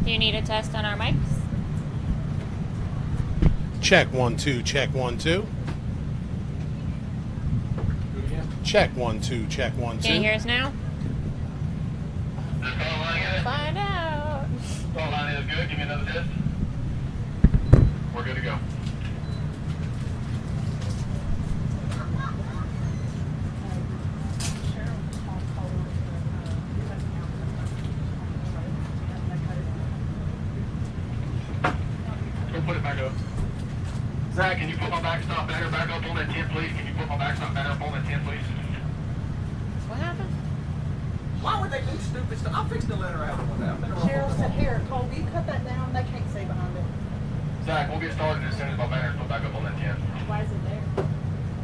Do you need a test on our mics? Check 1 2, check 1 2. Check 1 2, check 1 2. Can you hear us now? Find out. Call line is good. Give me another test. We're good to go. Go put it back up. Zach, can you put my backstop banner back up on that 10, please? Can you put my backstop banner up on that 10, please? What happened? Why would they do stupid stuff? I'm fixing to let her out one day. Cheryl said, here, Cole, will you cut that down? They can't see behind it. Zach, we'll get started as soon as my banner's put back up on that 10. Why is it there?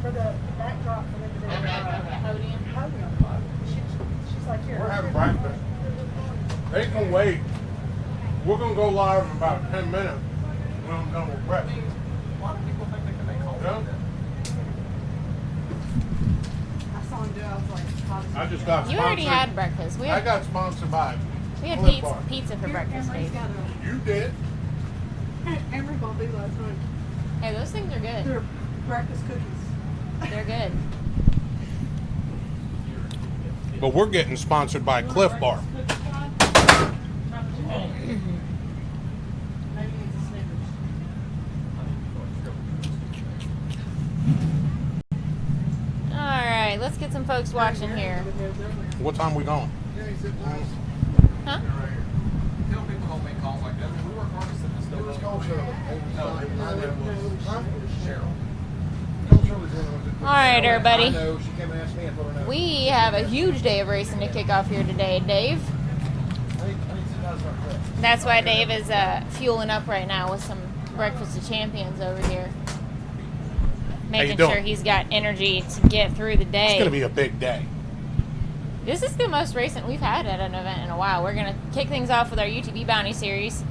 For the backdrop for them to do Podium. podium. She's like, here. We're having breakfast. They can wait. We're going to go live in about 10 minutes when I'm done with breakfast. Why do people think they can make calls Yeah. like that? I saw him do it. I was like, I just got You sponsored. already had breakfast. I got sponsored by We had Flip pizza, Bar. pizza for breakfast, Dave. You did. Emery bought these last night. Hey, those things are good. They're breakfast cookies. They're good. But we're getting sponsored by Cliff Bar. Maybe it's a Snickers. All right, let's get some folks watching here. What time we going? Huh? Tell people don't make calls like that. I mean, we work hard to set this stuff up. Cheryl. All right, everybody. I know. She came and asked me and told her no. We have a huge day of racing to kick off here today, Dave. I need to sit down and start prep. That's why Dave is fueling up right now with some Breakfast of Champions over here. Making doing? sure he's got energy to get through the day. It's going to be a big day. This is the most racing we've had at an event in a while. We're going to kick things off with our UTV Bounty Series.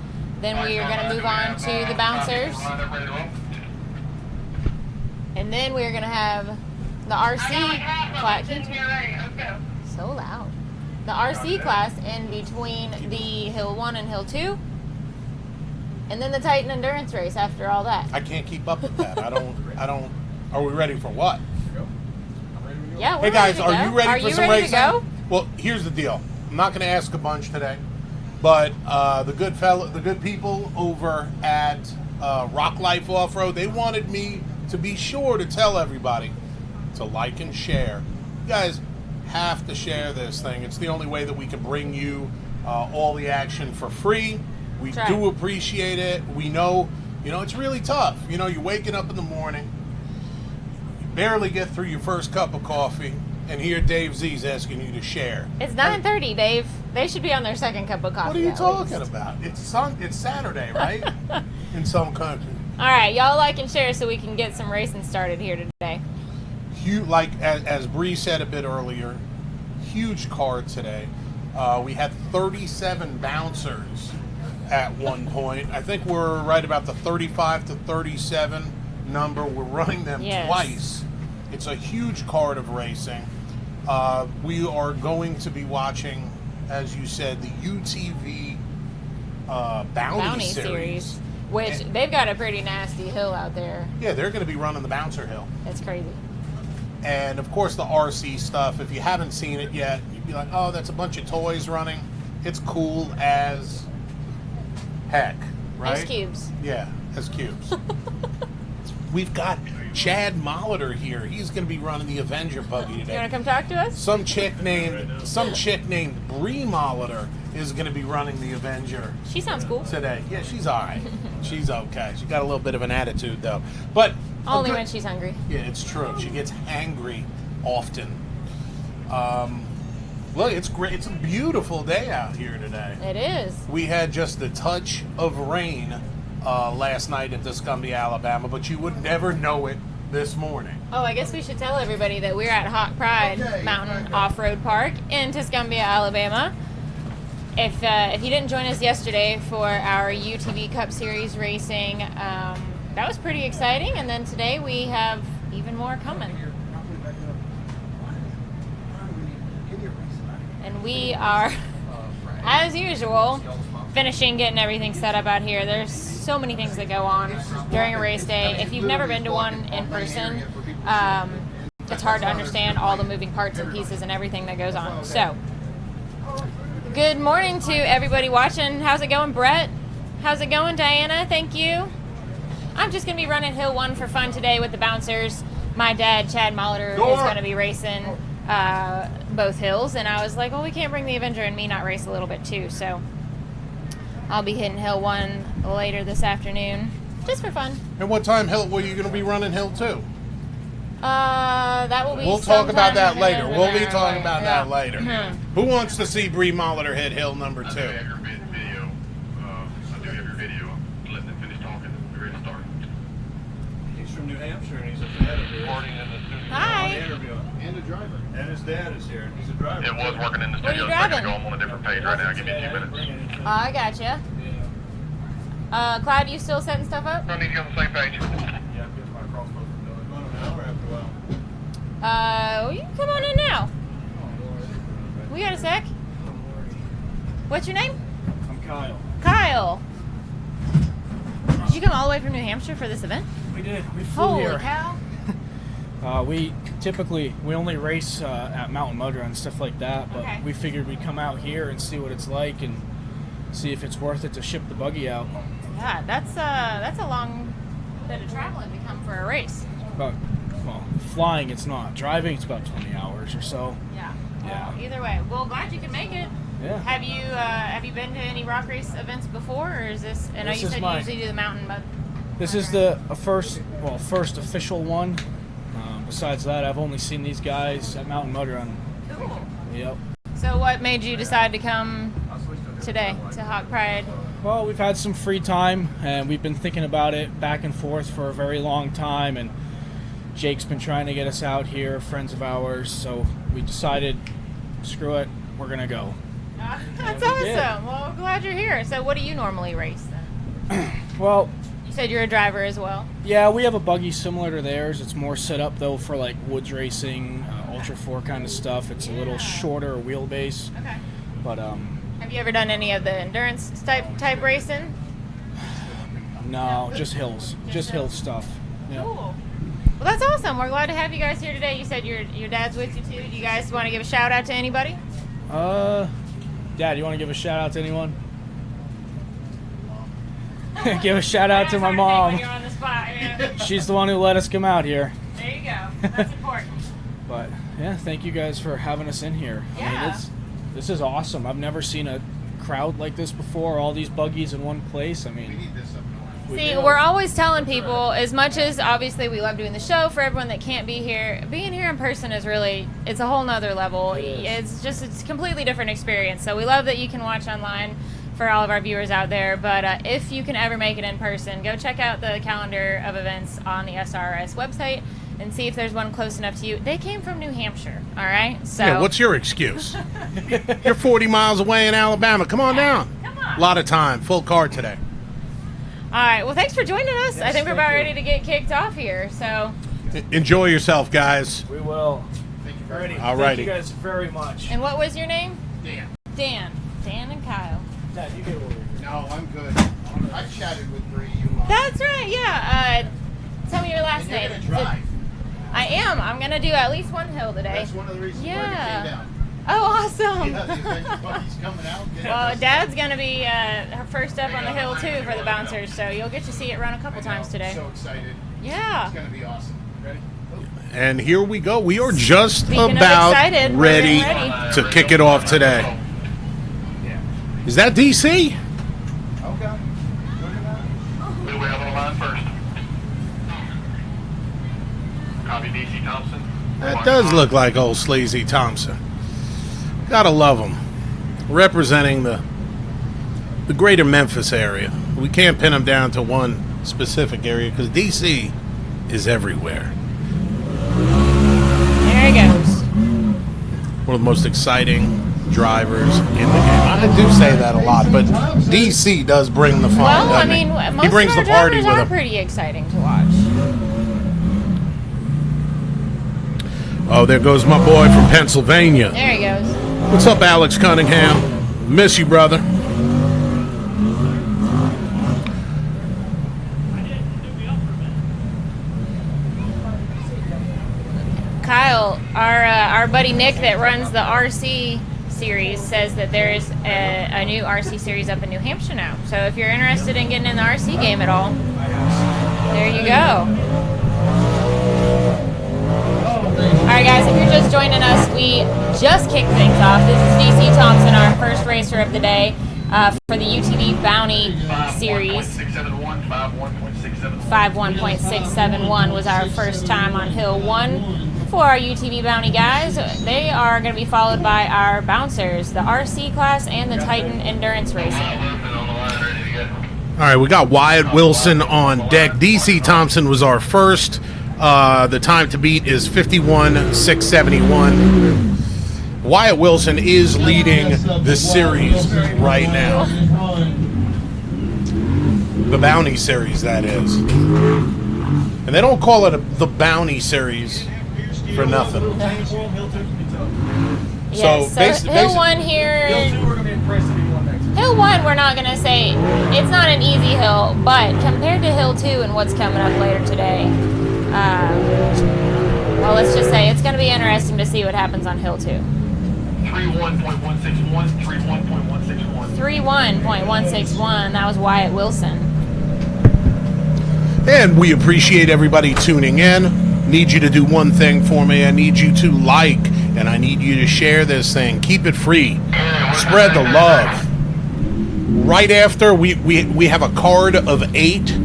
Then we are going to move on to the Bouncers. And then we're going to have the RC class. So loud. The RC class in between the Hill 1 and Hill 2. And then the Titan Endurance race after all that. I can't keep up with that. I don't. Are we ready for what? Yeah, we're Hey guys, ready to are go. you ready Are for you some ready racing? to go? Well, here's the deal. I'm not going to ask a bunch today, but the good people over at Rock Life Off Road, they wanted me to be sure to tell everybody to like and share. You guys have to share this thing. It's the only way that we can bring you all the action for free. We That's do right. appreciate it. We know, it's really tough. You're waking up in the morning, you barely get through your first cup of coffee, and here Dave Z's asking you to share. It's 9:30, Dave. They should be on their second cup of coffee. What are you at talking least. about? It's Saturday, right? In some countries. All right, y'all like and share so we can get some racing started here today. Huge, like as Bree said a bit earlier, huge card today. We had 37 bouncers at one point. I think we're right about the 35 to 37 number. We're running them Yes. twice. It's a huge card of racing. We are going to be watching, as you said, the UTV Bounty Series. Which And- they've got a pretty nasty hill out there. Yeah, they're going to be running the Bouncer Hill. It's crazy. And, of course, the RC stuff. If you haven't seen it yet, you'd be like, oh, that's a bunch of toys running. It's cool as heck, right? Ice cubes. Yeah, as cubes. We've got Chad Molitor here. He's going to be running the Avenger buggy You want today. to come talk to us? Some chick named Bree Molitor is going to be running the Avenger She sounds cool. today. Yeah, she's all right. She's okay. She got a little bit of an attitude, though. But Only okay. when she's hungry. Yeah, it's true. She gets angry often. Look, it's great. It's a beautiful day out here today. It is. We had just a touch of rain last night in Tuscumbia, Alabama, but you would never know it this morning. Oh, I guess we should tell everybody that we're at Hawk Pride Mountain Off-Road Park in Tuscumbia, Alabama. If you didn't join us yesterday for our UTV Cup Series racing, that was pretty exciting. And then today we have even more coming. And we are, as usual, finishing getting everything set up out here. There's so many things that go on during a race day. If you've never been to one in person, it's hard to understand all the moving parts and pieces and everything that goes on. So, good morning to everybody watching. How's it going, Brett? How's it going, Diana? Thank you. I'm just going to be running Hill 1 for fun today with the bouncers. My dad, Chad Molitor, is going to be racing both hills, and I was like, well, we can't bring the Avenger and me not race a little bit too, so I'll be hitting Hill 1 later this afternoon, just for fun. And what time Hill were you going to be running Hill 2? That will be. We'll talk about that later. We'll be later. talking about that later. Mm-hmm. Who wants to see Bree Molitor hit Hill number 2? I do have your video. I do have your video. I'm letting them finish talking. We're ready to start. He's from New Hampshire and he's a fan of yours. Recording in the studio. Hi. And a driver. And his dad is here. He's a driver. It was working in the Where you studio a second driving? ago. I'm on a different page right now. Give me a few minutes. I gotcha. Cloud, you still setting stuff up? I need to get on the same page. Yeah, I'm getting my crossbow from Dylan. About an hour after a while. Well, you can come on in now. We got a sec. What's your name? I'm Kyle. Kyle. Did you come all the way from New Hampshire for this event? We did. We flew Holy here. cow. We only race at Mountain Motor and stuff like that, but Okay. we figured we'd come out here and see what it's like and see if it's worth it to ship the buggy out. Yeah, that's a long bit of traveling to come for a race. Well, flying it's not. Driving it's about 20 hours or so. Yeah. Yeah. Well, either way, well, glad you could make it. Yeah. Have you been to any rock race events before, or is this? I know This you is said you my- usually do the mountain, but This is the first official one. Besides that, I've only seen these guys at Mountain Motor Run. cool. Yep. So, what made you decide to come today to Hawk Pride? Well, we've had some free time, and we've been thinking about it back and forth for a very long time, and Jake's been trying to get us out here, friends of ours, so we decided, screw it, we're going to go. That's we did. awesome. Well, I'm glad you're here. So, what do you normally race then? Well, You said you're a driver as well. yeah, we have a buggy similar to theirs. It's more set up, though, for, like, woods racing, Ultra 4 kind of stuff. It's a little shorter wheelbase, Okay. but, Have you ever done any of the endurance type racing? no, just hills. Just hill stuff. Yeah. Cool. Well, that's awesome. We're glad to have you guys here today. You said your dad's with you too. Do you guys want to give a shout out to anybody? Dad, you want to give a shout out to anyone? Give a shout out to my When mom. you're on the spot. Yeah. She's the one who let us come out here. There you go. That's important. But yeah, thank you guys for having us in here. I Yeah. mean, this is awesome. I've never seen a crowd like this before. All these buggies in one place. I mean, we See, do. we're always telling people, as much as obviously we love doing the show for everyone that can't be here, being here in person is really, it's a whole nother level. It's a completely different experience. So we love that you can watch online for all of our viewers out there. But if you can ever make it in person, go check out the calendar of events on the SRRS website and see if there's one close enough to you. They came from New Hampshire, all right? So Yeah, what's your excuse? You're 40 miles away in Alabama. Come on down. Come on. A lot of time. Full car today. All right, well, thanks for joining us. I Yes, think we're thank about you. ready to get kicked off here. So, Enjoy yourself, guys. We will. Thank you very much. Thank Alrighty. you guys very much. and what was your name? Dan. Dan and Kyle. Dad, you get over here. No, I'm good. I chatted with Bree. That's right, yeah. Tell me your last And you're name. gonna drive. I am. I'm going to do at least one hill today. That's one of the reasons why Yeah. we came down. Oh, awesome. Yeah, the adventure buggy's coming out. Well, Dad's going to be her first up on the hill, too, for the bouncers, so you'll get to see it run a couple times today. So excited. Yeah. It's gonna be awesome. Ready? And here we go. We are just Speaking of about excited, we're ready getting to kick it off today. Is that DC? Okay. Who do we have on the line first? Copy DC Thompson. That does look like old Sleazy Thompson. Gotta love him. Representing the greater Memphis area. We can't pin him down to one specific area because DC is everywhere. There he goes. One of the most exciting drivers in the game. I do say that a lot, but DC does bring the fun. Well, I doesn't he? mean, most He brings of our the party drivers with are him. pretty exciting to watch. Oh, there goes my boy from Pennsylvania. There he goes. What's up, Alex Cunningham? Miss you, brother. Kyle, our buddy Nick that runs the RC series says that there's a new RC series up in New Hampshire now. So if you're interested in getting in the RC game at all, there you go. Alright guys, if you're just joining us, we just kicked things off. This is DC Thompson, our first racer of the day for the UTV Bounty Series. 51.671 was our first time on Hill 1 for our UTV Bounty guys. They are going to be followed by our bouncers, the RC class and the Titan Endurance Racing. All right, we got Wyatt Wilson on deck. DC Thompson was our first. The time to beat is 51.671. Wyatt Wilson is leading the series right now. The Bounty Series, that is. And they don't call it the Bounty Series for nothing. Yes, so Hill 1 here. Hill 1, we're not going to say, it's not an easy hill, but compared to Hill 2 and what's coming up later today, well, let's just say it's going to be interesting to see what happens on Hill 2. 31.161, 31.161. 31.161, that was Wyatt Wilson. And we appreciate everybody tuning in. Need you to do one thing for me. I need you to like, and I need you to share this thing. Keep it free. Spread the love. Right after, we have a card of 8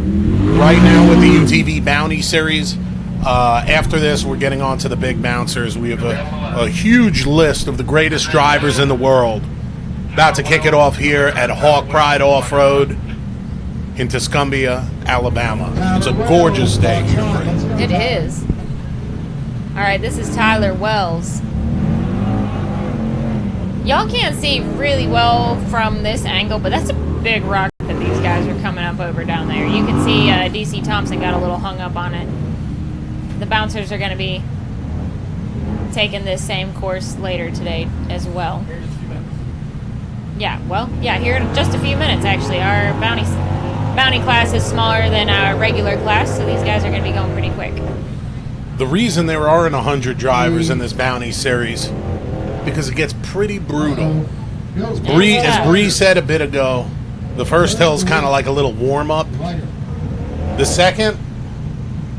right now with the UTV Bounty Series. After this, we're getting on to the big bouncers. We have a huge list of the greatest drivers in the world. About to kick it off here at Hawk Pride Off-Road in Tuscumbia, Alabama. It's a gorgeous day here. It is. All right, this is Tyler Wells. Y'all can't see really well from this angle, but that's a big rock that these guys are coming up over down there. You can see DC Thompson got a little hung up on it. The bouncers are going to be taking this same course later today as well. Yeah, well, yeah, here in just a few minutes, actually. Our bounty class is smaller than our regular class, so these guys are going to be going pretty quick. The reason there aren't 100 drivers in this Bounty Series, because it gets pretty brutal. As Bree said a bit ago, the first hill's kind of like a little warm-up. The second,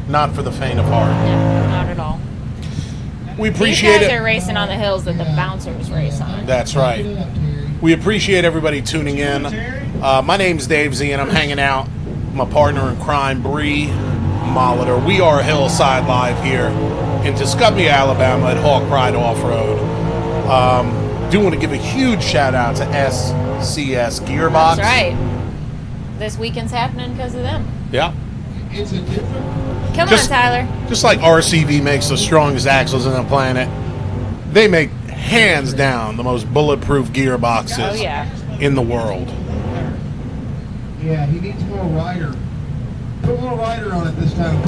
not for the faint of heart. No, not at all. We appreciate These guys it. are racing on the hills that the bouncers race on. That's right. We appreciate everybody tuning in. My name's Dave Z, and I'm hanging out with my partner in crime, Bree Molitor. We are Hillside Live here in Tuscumbia, Alabama at Hawk Pride Off-Road. Do want to give a huge shout out to SCS GearBox. That's right. This weekend's happening because of them. Yeah. Come on, Tyler. Just like RCV makes the strongest axles on the planet, they make hands down the most bulletproof gearboxes in the world. Yeah, he needs more rider. Put more rider on it this time.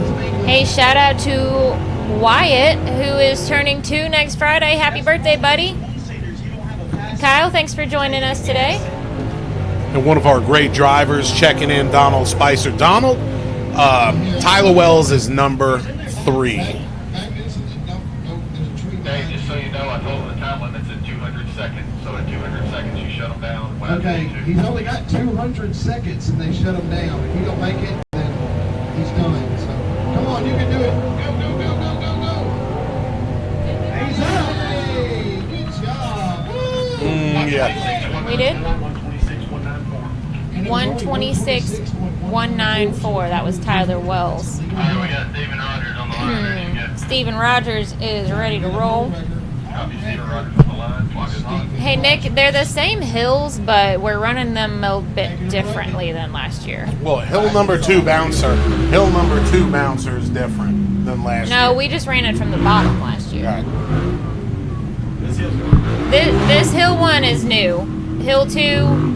Hey, shout out to Wyatt, who is turning 2 next Friday. Happy birthday, buddy. Kyle, thanks for joining us today. And one of our great drivers checking in, Donald Spicer. Donald, Tyler Wells is number 3. Hey, just so you know, I told him the time limit's at 200 seconds. So at 200 seconds, you shut them down. Okay, he's only got 200 seconds and they shut him down. If you don't make it, then he's done. So come on, you can do it. Go, go, go, go, go, go. He's out. Hey, good job. Yeah. We did? 126.194. That was Tyler Wells. We got Steven Rogers on the line. Steven Rogers is ready to roll. Copy Steven Rogers on the line. Clock is on. Hey, Nick, they're the same hills, but we're running them a bit differently than last year. Well, hill number 2 bouncer is different than last year. No, we just ran it from the bottom last year. Right. This hill 1 is new. Hill 2,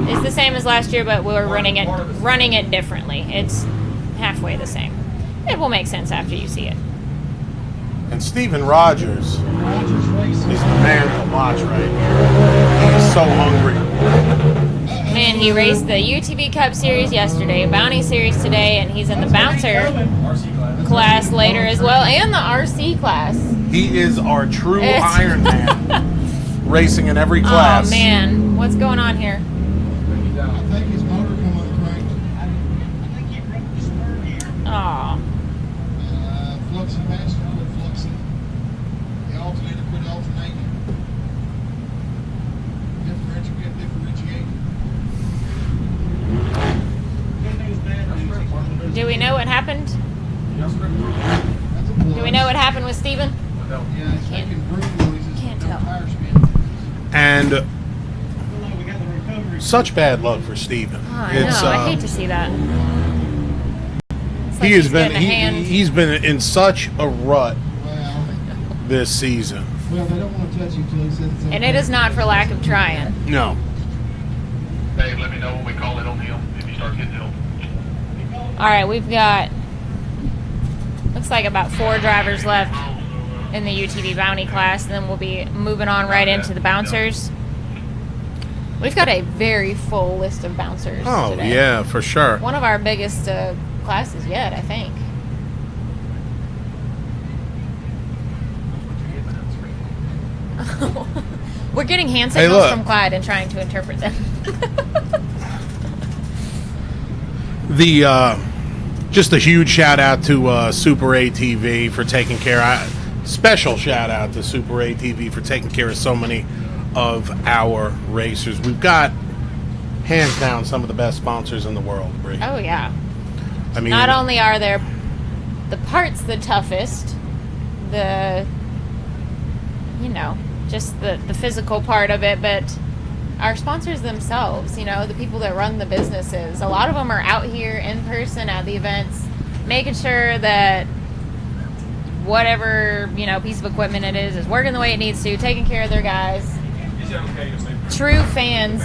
is the same as last year, but we're running it differently. It's halfway the same. It will make sense after you see it. And Steven Rogers is the man to watch right here. He is so hungry. Man, he raced the UTV Cup Series yesterday, Bounty Series today, and he's in the Bouncer class later as well, and the RC class. He is our true Iron Man, racing in every class. Oh, man. What's going on here? I think his motor come uncranked. Aw. Fluxy master quit fluxing. The alternator quit alternating. Differential get differentiating. Do we know what happened? That's a plus. Do we know what happened with Steven? Yeah, it's making broom noises. Can't and tell. tire spin. And such bad luck for Steven. Oh, I know. I hate to see that. It's like He has he's been getting a hand. he's been in such a rut Well, this season. they don't want to touch you till he says it's okay. And it is not for lack of trying. No. Dave, let me know when we call it on him if he starts getting ill. All right, we've got, looks like about 4 drivers left in the UTV Bounty class, and then we'll be moving on right into the Bouncers. We've got a very full list of Bouncers Oh, today. yeah, for sure. One of our biggest classes yet, I think. We're getting hand Hey, signals look. from Clyde and trying to interpret them. Just a huge shout out to Super ATV for taking care. Special shout out to Super ATV for taking care of so many of our racers. We've got hands down some of the best sponsors in the world, Bree. Oh, yeah. I mean, Not only are their the parts the toughest, just the physical part of it, but our sponsors themselves, the people that run the businesses, a lot of them are out here in person at the events, making sure that whatever, piece of equipment it is working the way it needs to, taking care of their guys. Is it okay to move True fans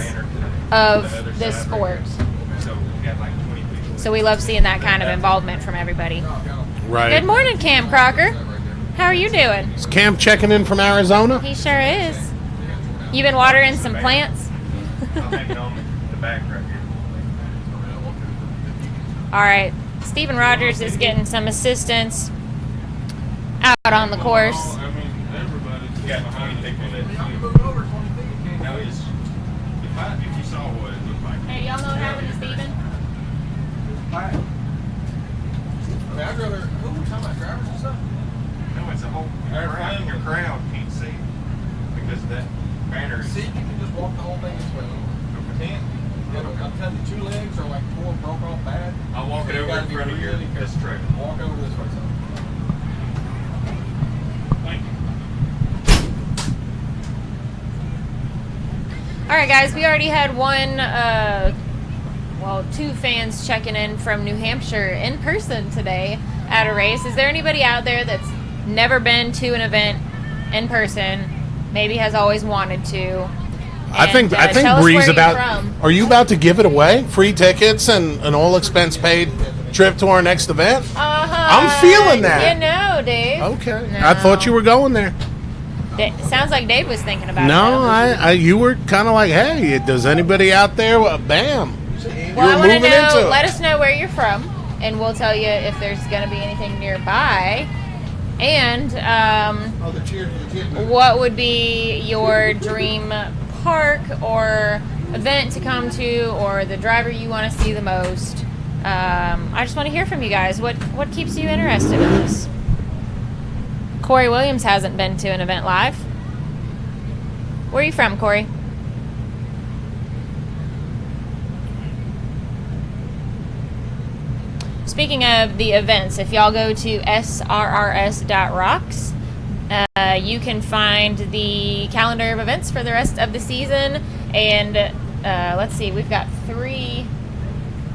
of the other this side sport. right here? So we got like 20 people. So we love seeing that kind of involvement from everybody. right. Good morning, Cam Crocker. How are you doing? Is Cam checking in from Arizona? He sure is. You been watering some plants? I'm hanging on the back right here. All right. Stephen Rogers is getting some assistance out on the course. I mean, everybody's got 20 people that now is if you saw what it looked like. Hey, y'all know what happened to Stephen? I mean, I'd rather, who were we talking about, drivers and stuff? No, it's a whole crowd can't see because of that banner. See, you can just walk the whole thing this way. Can't. I'm telling you, 2 legs are like 4 broke off bad. I'll walk it You over gotta in be front of really this careful. trailer. Walk over this way. Thank you. All right, guys. We already had 2 fans checking in from New Hampshire in person today at a race. Is there anybody out there that's never been to an event in person, maybe has always wanted to? I think tell us Bree's where you're about. from. Are you about to give it away? Free tickets and an all expense paid trip to our next event? I'm feeling that. Dave. Okay. No. I thought you were going there. Sounds like Dave was thinking about No, it. you were kind of like, hey, does anybody out there? Well, bam. Well, I You're want to moving know. into it. Let us know where you're from, and we'll tell you if there's going to be anything nearby. And what would be your dream park or event to come to, or the driver you want to see the most? I just want to hear from you guys. What keeps you interested in this? Corey Williams hasn't been to an event live. Where are you from, Corey? Speaking of the events, if y'all go to SRRS.rocks, you can find the calendar of events for the rest of the season. And let's see, we've got three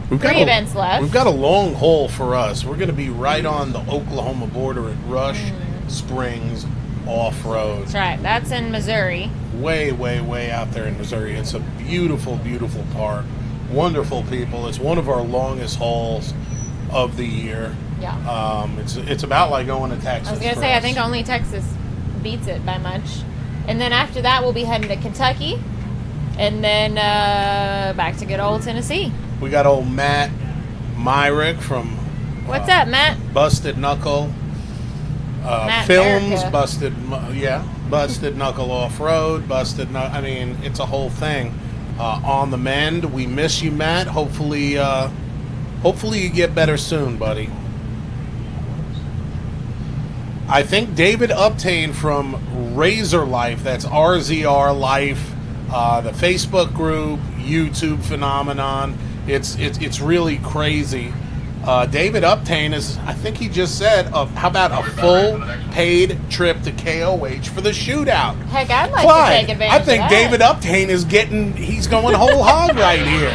events left. We've got a long haul for us. We're going to be right on the Oklahoma border at Rush Springs Off-Road. That's right. That's in Missouri. Way, way, way out there in Missouri. It's a beautiful, beautiful park. Wonderful people. It's one of our longest hauls of the year. Yeah. It's about like going to Texas. I was going to say, I think only Texas beats it by much. And then after that, we'll be heading to Kentucky. And then back to good old Tennessee. We got old Matt Myrick from What's up, Matt? Busted Knuckle Matt Films, America. Busted Knuckle Off-Road, I mean, it's a whole thing. On the mend. We miss you, Matt. Hopefully you get better soon, buddy. I think David Uptain from Razor Life, that's RZR Life, the Facebook group, YouTube phenomenon. It's really crazy. David Uptain is, I think he just said, how about a full paid trip to KOH for the shootout? Heck, I'd like Clyde, to take advantage I think of that. David Uptain is he's going whole hog right here.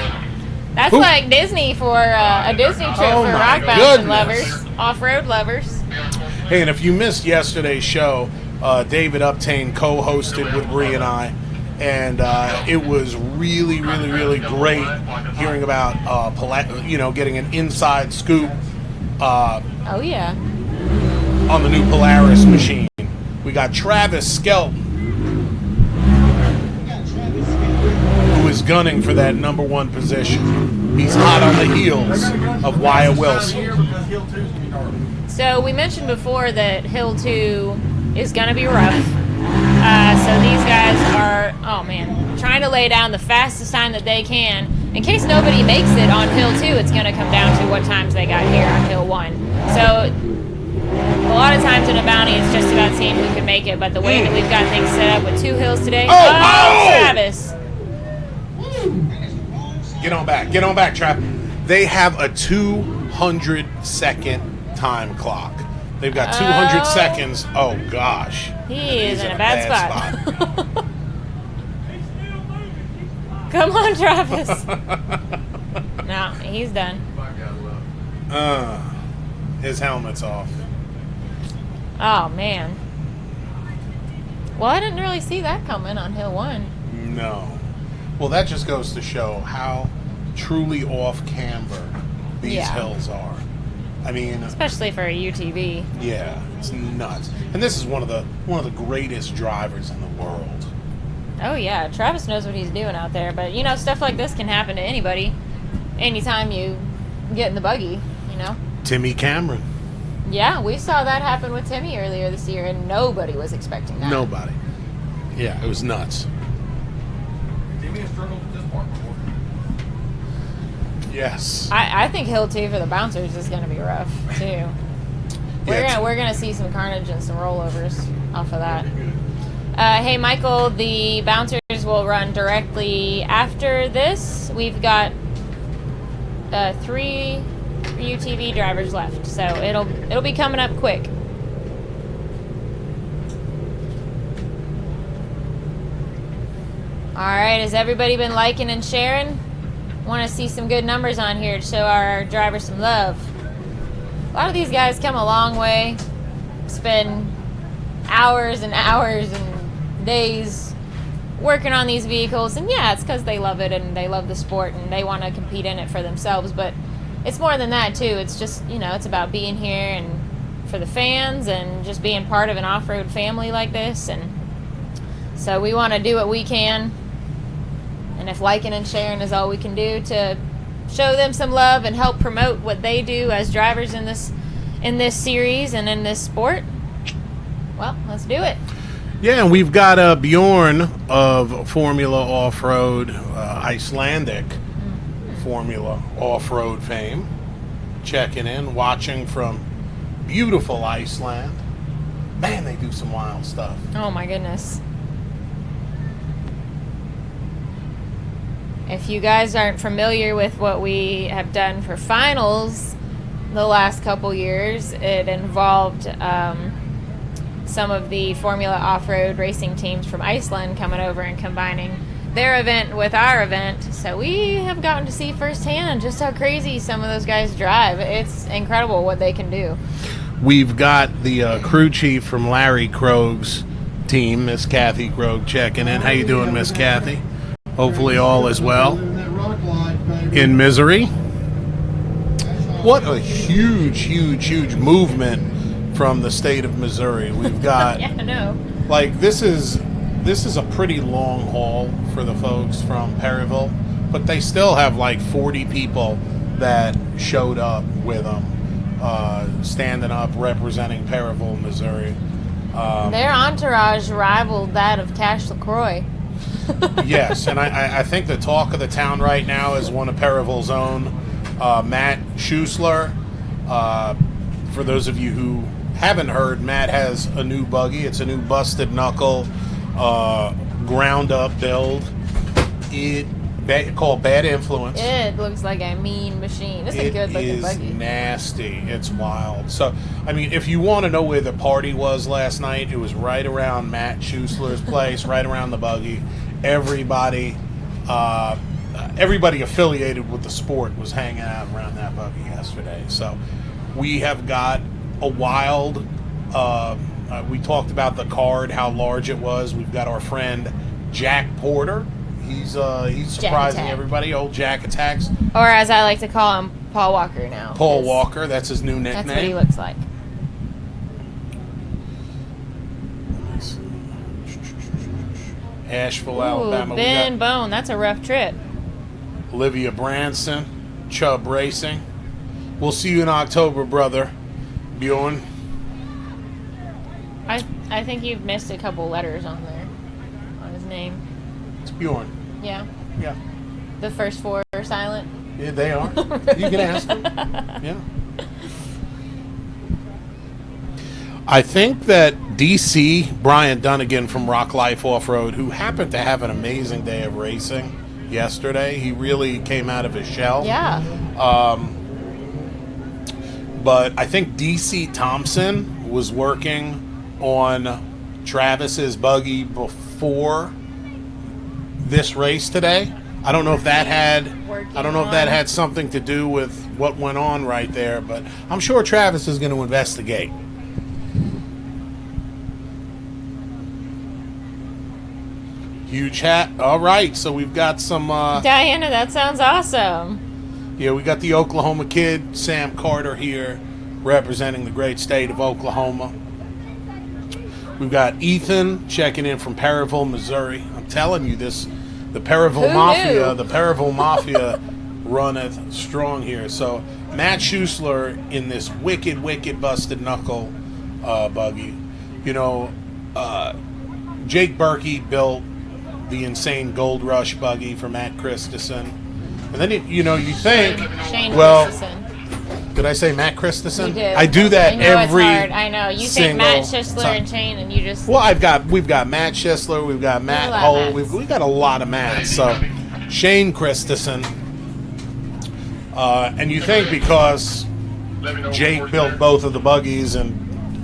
That's Who- like Disney for a Disney trip Oh for my rock bouncing goodness. lovers, off-road lovers. Hey, and if you missed yesterday's show, David Uptain co-hosted with Bree and I, and it was really, really, really great hearing about, getting an inside scoop Oh yeah. on the new Polaris machine. We got Travis Skelton, who is gunning for that #1 position. He's hot on the heels of Wyatt Wilson. Here because Hill 2's gonna be dark. So we mentioned before that Hill 2 is going to be rough. So these guys are, trying to lay down the fastest time that they can. In case nobody makes it on Hill 2, it's going to come down to what times they got here on Hill 1. So a lot of times in a bounty, it's just about seeing who can make it. But the way that we've got things set up with 2 hills today, Travis. Get on back, Trav. They have a 200-second time clock. They've got 200 seconds. Oh, gosh. He is He's in a bad spot. Come on, Travis. No, he's done. His helmet's off. Oh, man. Well, I didn't really see that coming on Hill 1. No. Well, that just goes to show how truly off camber these hills are. I mean, Especially for a UTV. yeah, it's nuts. And this is one of the greatest drivers in the world. Oh, yeah. Travis knows what he's doing out there. But, stuff like this can happen to anybody anytime you get in the buggy, Timmy Cameron. Yeah, we saw that happen with Timmy earlier this year, and nobody was expecting that. Nobody. Yeah, it was nuts. Timmy has struggled with this part before. Yes. I think Hill 2 for the bouncers is going to be rough, too. We're gonna see some carnage and some rollovers off of that. Hey, Michael, the bouncers will run directly after this. We've got 3 UTV drivers left, so it'll be coming up quick. All right, has everybody been liking and sharing? Want to see some good numbers on here to show our drivers some love. A lot of these guys come a long way, spend hours and hours and days working on these vehicles, and yeah, it's because they love it and they love the sport and they want to compete in it for themselves, but it's more than that too. It's just, it's about being here and for the fans and just being part of an off-road family like this, and so we want to do what we can, and if liking and sharing is all we can do to show them some love and help promote what they do as drivers in this series and in this sport, well, let's do it. Yeah, and we've got Bjorn of Formula Off-Road, Icelandic Formula Off-Road fame, checking in, watching from beautiful Iceland. Man, they do some wild stuff. Oh my goodness. If you guys aren't familiar with what we have done for finals the last couple years, it involved some of the Formula Off-Road racing teams from Iceland coming over and combining their event with our event. So we have gotten to see firsthand just how crazy some of those guys drive. It's incredible what they can do. We've got the crew chief from Larry Krog's team, Miss Kathy Krog, checking in. How you doing, Miss Kathy? Hopefully all is well. In Misery. What a huge movement from the state of Missouri. We've got, Yeah, I know. like, this is this is a pretty long haul for the folks from Perryville, but they still have like 40 people that showed up with them, standing up, representing Perryville, Missouri. Their entourage rivaled that of Cash LaCroix. Yes, and I think the talk of the town right now is one of Perryville's own, Matt Schuessler. For those of you who haven't heard, Matt has a new buggy. It's a new busted knuckle, ground up build. Called Bad Influence. It looks like a mean machine. It's a good looking buggy. It is nasty. It's wild. So, I mean, if you want to know where the party was last night, it was right around Matt Schuessler's place, right around the buggy. Everybody affiliated with the sport was hanging out around that buggy yesterday. So, we have got a wild. We talked about the card, how large it was. We've got our friend Jack Porter. He's surprising everybody. Old Jack Attacks. Or as I like to call him, Paul Walker now. Paul Walker, that's his new nickname. That's what he looks like. Asheville, Ooh, Alabama. Ben Bone, that's a rough trip. Olivia Branson, Chubb Racing. We'll see you in October, brother. Bjorn. I think you've missed a couple letters on there, on his name. It's Bjorn. Yeah. Yeah. The first four are silent. Yeah, they are. You can ask them. Yeah. I think that DC, Brian Dunnigan from Rock Life Off-Road, who happened to have an amazing day of racing yesterday. He really came out of his shell. Yeah. But I think DC Thompson was working on Travis's buggy before this race today. I don't know if that had something to do with what went on right there, but I'm sure Travis is going to investigate. Huge hat. All right, so we've got some Diana, that sounds awesome. Yeah, we got the Oklahoma kid, Sam Carter, here representing the great state of Oklahoma. We've got Ethan checking in from Perryville, Missouri. I'm telling you this, the Perryville Mafia runneth strong here. So Matt Schuessler in this wicked busted knuckle buggy. You know, Jake Berkey built the insane Gold Rush buggy for Matt Christensen. And then, you think, Shane well, Christensen. Did I say Matt Christensen? You did. I do that I know every it's hard. I know. You think Matt single Schuessler time. and Shane, and you just... Well, we've got Matt Schuessler, we've got Matt Hull, we've got a lot of Matts. So Shane Christensen, and you think because Jake built both of the buggies and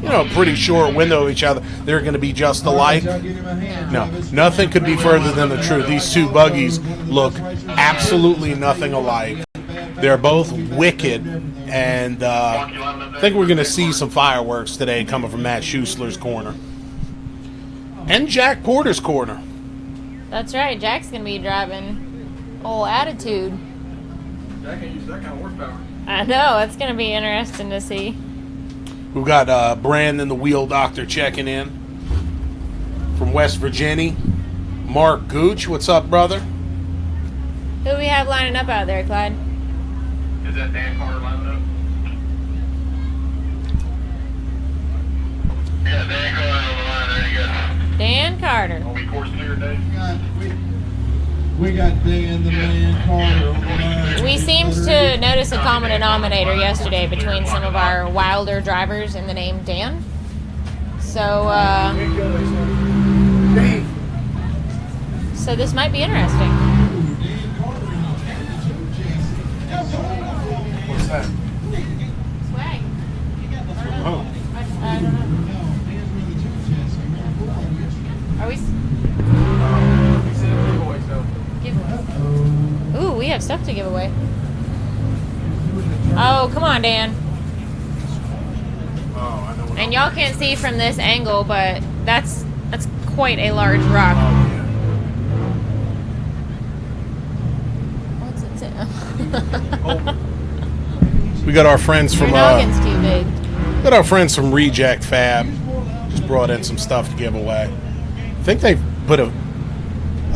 a pretty short window of each other, they're going to be just alike. No, nothing could be further than the truth. These two buggies look absolutely nothing alike. They're both wicked, and I think we're going to see some fireworks today coming from Matt Schuessler's corner. And Jack Porter's corner. That's right. Jack's going to be driving old Attitude. Jack ain't used that kind of horsepower. I know. It's going to be interesting to see. We've got Brandon the Wheel Doctor checking in from West Virginia. Mark Gooch, what's up, brother? Who we have lining up out there, Clyde? Is that Dan Carter lining up? Yeah, Dan Carter on the line. There you go. Dan Carter. Are we course clear, Dave? We got Dan the Man Carter on the line. We seemed to notice a common denominator yesterday between some of our wilder drivers in the name Dan. So, so this might be interesting. What's that? Swag. Oh. I don't know. Are we? Ooh, we have stuff to give away. Oh, come on, Dan. Oh, I know what And y'all can't see from this angle, but that's quite a large rock. What's it say? We got our friends Your from noggin's too big. Reject Fab. Just brought in some stuff to give away. I think they've put a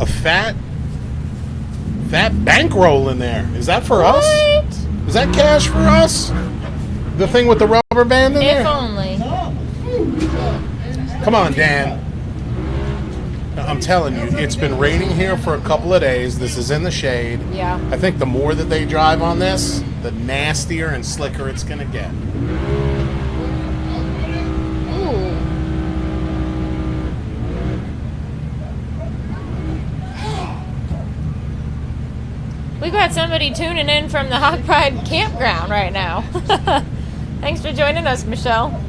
fat bankroll in there. Is that for us? Is that cash for us? The thing with the rubber band in there? If only. Come on, Dan. I'm telling you, it's been raining here for a couple of days. This is in the shade. Yeah. I think the more that they drive on this, the nastier and slicker it's going to get. Ooh. We've got somebody tuning in from the Hog Pride campground right now. Thanks for joining us, Michelle.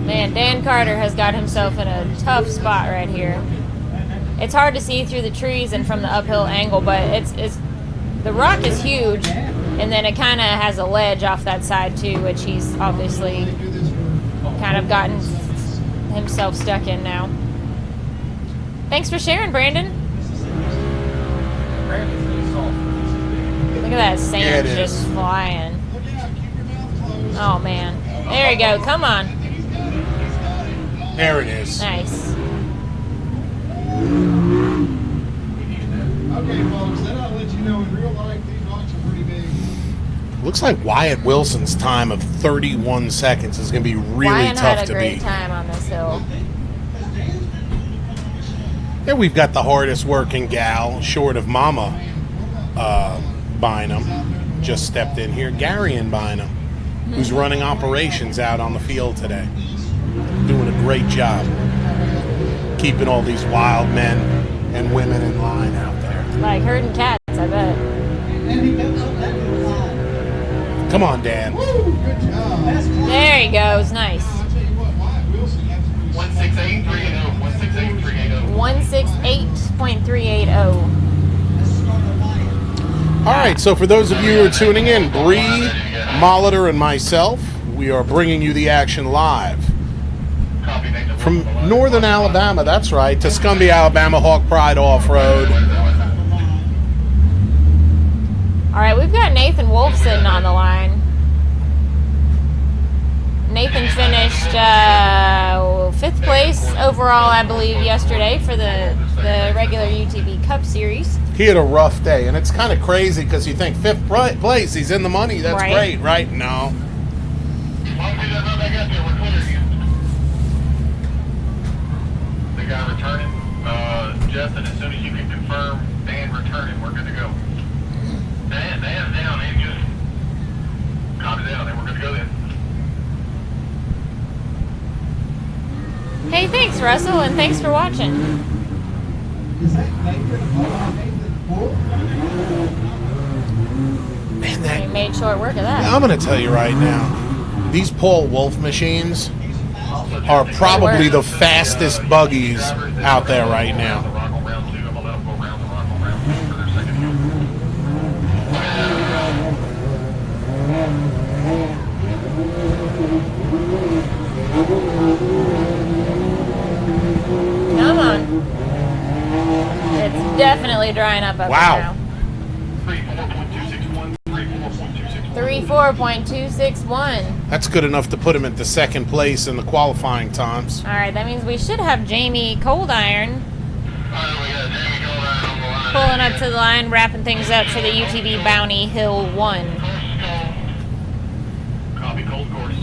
Man, Dan Carter has got himself in a tough spot right here. It's hard to see through the trees and from the uphill angle, but it's the rock is huge, and then it kind of has a ledge off that side too, which he's obviously kind of gotten himself stuck in now. Thanks for sharing, Brandon. Look at that sand just flying. Oh man, there you go. Come on. There it is. Nice. Okay, folks, then I'll let you know in real life these rocks are pretty big. Looks like Wyatt Wilson's time of 31 seconds is going to be really Ryan tough had to a great beat. time on this hill. And we've got the hardest working gal, short of Mama Bynum, just stepped in here, Garion Bynum, who's running operations out on the field today. Doing a great job keeping all these wild men and women in line out there. Like herding cats, I bet. Come on, Dan. There he goes. Nice. 168.380. 168.380. All right, so for those of you who are tuning in, Bree, Molitor, and myself, we are bringing you the action live from northern Alabama, that's right, to Tuscumbia, Alabama, Hawk Pride Off-Road. All right, we've got Nathan Wolf sitting on the line. Nathan finished 5th place overall, I believe, yesterday for the regular UTV Cup Series. He had a rough day, and it's kind of crazy because you think 5th place, he's in the money, that's great, right? No. The guy returning, Justin, as soon as you can confirm Dan returning, we're good to go. Dan's down, ain't good. Copy down, then we're good to go then. Hey, thanks, Russell, and thanks for watching. Is that Nathan Wolf? Man, We made short work of that. I'm going to tell you right now, these Paul Wolf machines are probably the fastest buggies out there right now. Come on. It's definitely drying up there now. 34.261. That's good enough to put him at the 2nd place in the qualifying times. All right, that means we should have Jamie Cold Iron pulling up to the line, wrapping things up for the UTV Bounty Hill 1. Copy, cold course.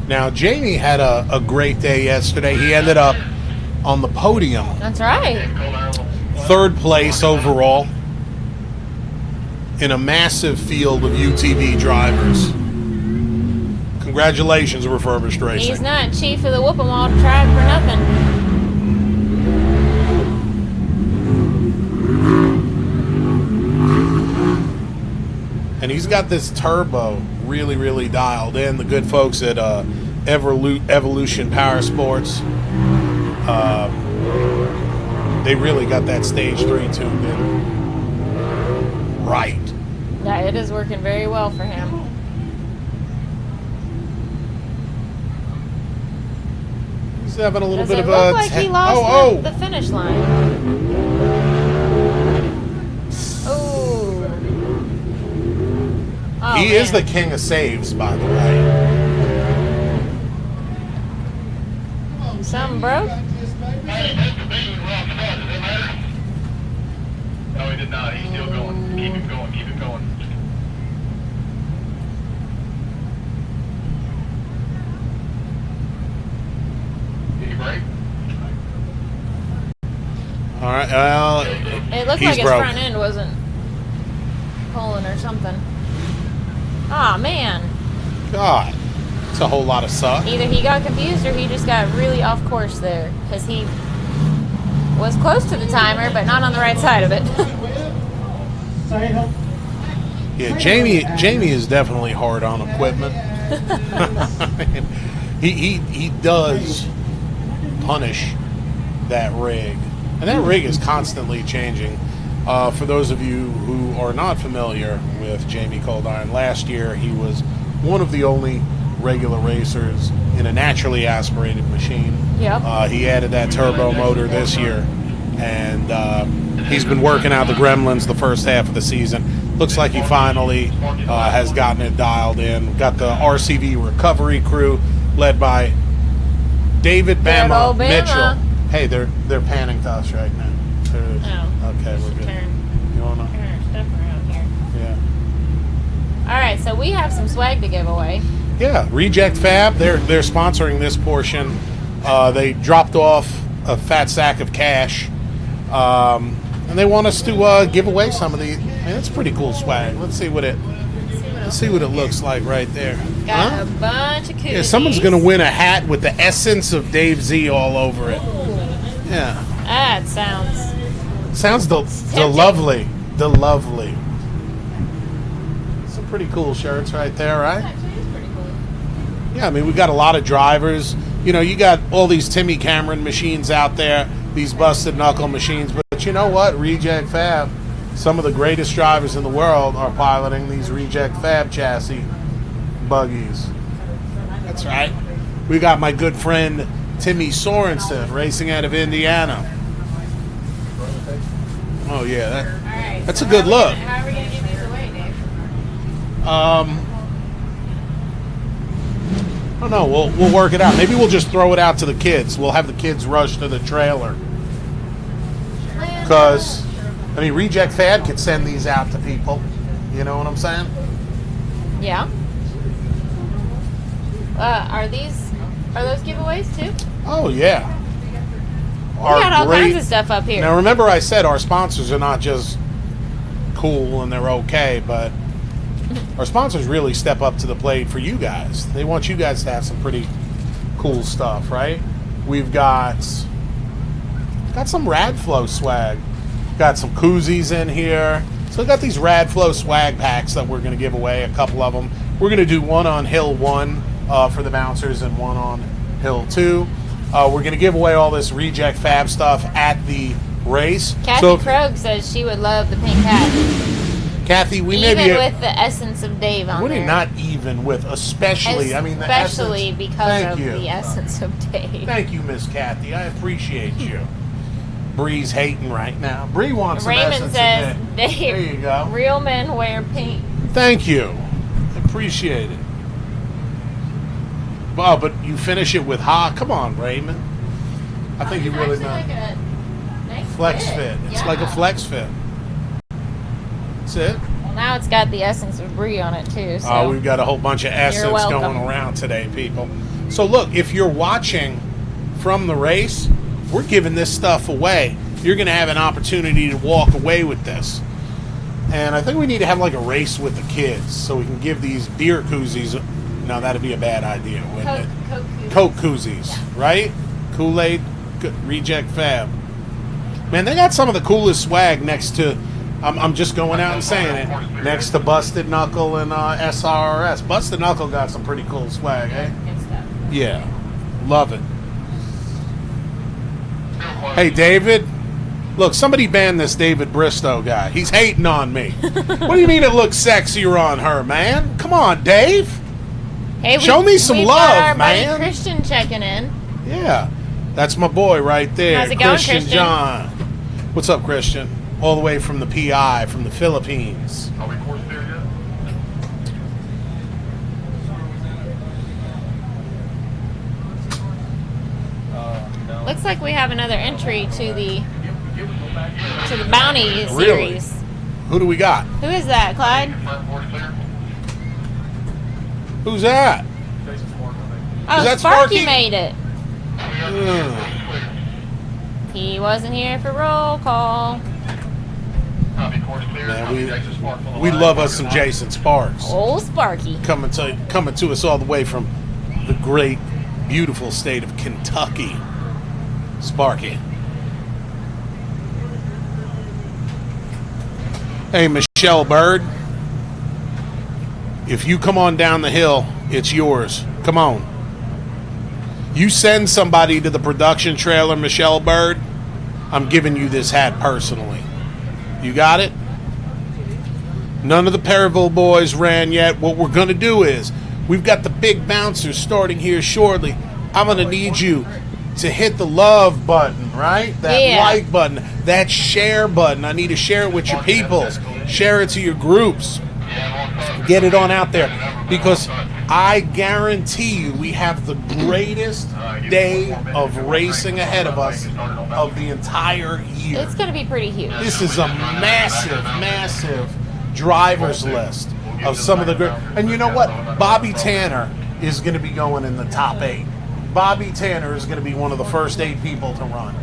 Now, Jamie had a great day yesterday. He ended up on the podium. That's right. 3rd place overall in a massive field of UTV drivers. Congratulations, Refurbished Racing. He's not chief of the Whoop-em-All tribe for nothing. And he's got this turbo really, really dialed in. The good folks at Evolution Power Sports, they really got that stage 3 tuned in right. Yeah, it is working very well for him. having a little Does bit it of a... look like he lost the finish line? Oh. Oh, he is the king of saves, by the way. Something broke? Hey, Mr. Bigman were off the front. Does that matter? No, he did not. He's still going. Keep him going. Keep him going. Did he break? All right, well, It looked he's like his broke. front end wasn't pulling or something. Aw, man. God, it's a whole lot of suck. Either he got confused or he just got really off course there. Because he was close to the timer, but not on the right side of it. Yeah, Jamie is definitely hard on equipment. he does punish that rig, and that rig is constantly changing. For those of you who are not familiar with Jamie Coldiron, last year he was one of the only regular racers in a naturally aspirated machine. Yep. He added that turbo motor this year, and he's been working out the gremlins the first half of the season. Looks like he finally has gotten it dialed in. Got the RCV recovery crew led by David Bama Mitchell. Hey, they're panning to us right now. Okay, we're good. You wanna? Turn our stuff around here. Yeah. All right, so we have some swag to give away. Yeah, Reject Fab. They're sponsoring this portion. They dropped off a fat sack of cash, and they want us to give away some of these. Man, it's pretty cool swag. Let's see what it looks like right there. Got a bunch of koozies. Yeah, someone's gonna win a hat with the essence of Dave Z all over it. Yeah. That sounds the lovely. Some pretty cool shirts right there, right? actually is pretty cool. Yeah, I mean, we got a lot of drivers. You know, you got all these Timmy Cameron machines out there, these busted knuckle machines. But you know what? Reject Fab, some of the greatest drivers in the world are piloting these Reject Fab chassis buggies. That's right. We got my good friend Timmy Sorensen racing out of Indiana. Oh, yeah, All right. that's so a good look. How are we going to give these away, Dave? I don't know. We'll work it out. Maybe we'll just throw it out to the kids. We'll have the kids rush to the trailer. Because, I mean, Reject Fab could send these out to people. You know what I'm saying? Yeah. Are those giveaways too? Oh, yeah. We got all kinds of stuff up here. Now, remember I said our sponsors are not just cool and they're okay, but our sponsors really step up to the plate for you guys. They want you guys to have some pretty cool stuff, right? We've got some Radflow swag. Got some koozies in here. So we got these Radflow swag packs that we're going to give away, a couple of them. We're going to do one on Hill 1 for the bouncers and one on Hill 2. We're going to give away all this Reject Fab stuff at the race. Kathy Krogh says she would love the pink hat. Kathy, we even may be with the essence of Dave on there. not even with, especially. I mean, the especially essence. because Thank of you. the essence of Dave. Thank you, Miss Kathy. I appreciate you. Bree's hating right now. Bree wants some Raymond essence says, of Dave. Dave, There you go. real men wear pink. Thank you. I appreciate it. Well, but you finish it with ha. Come on, Raymond. I think you really Like know. a nice Flex fit. It's like a flex fit. That's it. Well, now it's got the essence of Brie on it too. So We've got a whole bunch of essence welcome. going around today, people. So look, if you're watching from the race, we're giving this stuff away. You're going to have an opportunity to walk away with this. And I think we need to have like a race with the kids so we can give these beer koozies. No, that'd be a bad idea, wouldn't it? Coke koozies, right? Kool-Aid, Reject Fab. Man, they got some of the coolest swag next to, I'm just going out and saying it, next to Busted Knuckle and SRRS. Busted Knuckle got some pretty cool swag, eh? good stuff. Yeah, love it. Hey, David. Look, somebody banned this David Bristow guy. He's hating on me. What do you mean it looks sexier on her, man? Come on, Dave. Hey, Show me some we've love, got our man. buddy Christian checking in. Yeah. That's my boy right there. How's it going, Christian? John. What's up, Christian? All the way from the PI, from the Philippines. Are we course clear yet? No. Looks like we have another entry to the bounty Really? series. Who do we got? Who is that, Clyde? Confirm course clear. Who's that? Jason's mark, I think. Oh, Is that Sparky Sparky? made it. Mm. He wasn't here for roll call. Copy course clear. Man, Copy Jason Sparks on the we line. love us Copy some line. Jason Sparks. Old Sparky. Coming to us all the way from the great, beautiful state of Kentucky. Sparky. Hey, Michelle Bird. If you come on down the hill, it's yours. Come on. You send somebody to the production trailer, Michelle Bird, I'm giving you this hat personally. You got it? None of the Perryville boys ran yet. What we're going to do is, we've got the big bouncers starting here shortly. I'm going to need you to hit the love button, right? That Yeah. like button, that share button. I need to share it with your peoples. Share it to your groups. Get it on out there. Because I guarantee you we have the greatest day of racing ahead of us of the entire year. It's going to be pretty huge. This is a massive, massive driver's list of some of the great. And you know what? Bobby Tanner is going to be going in the top 8. Bobby Tanner is going to be one of the first 8 people to run.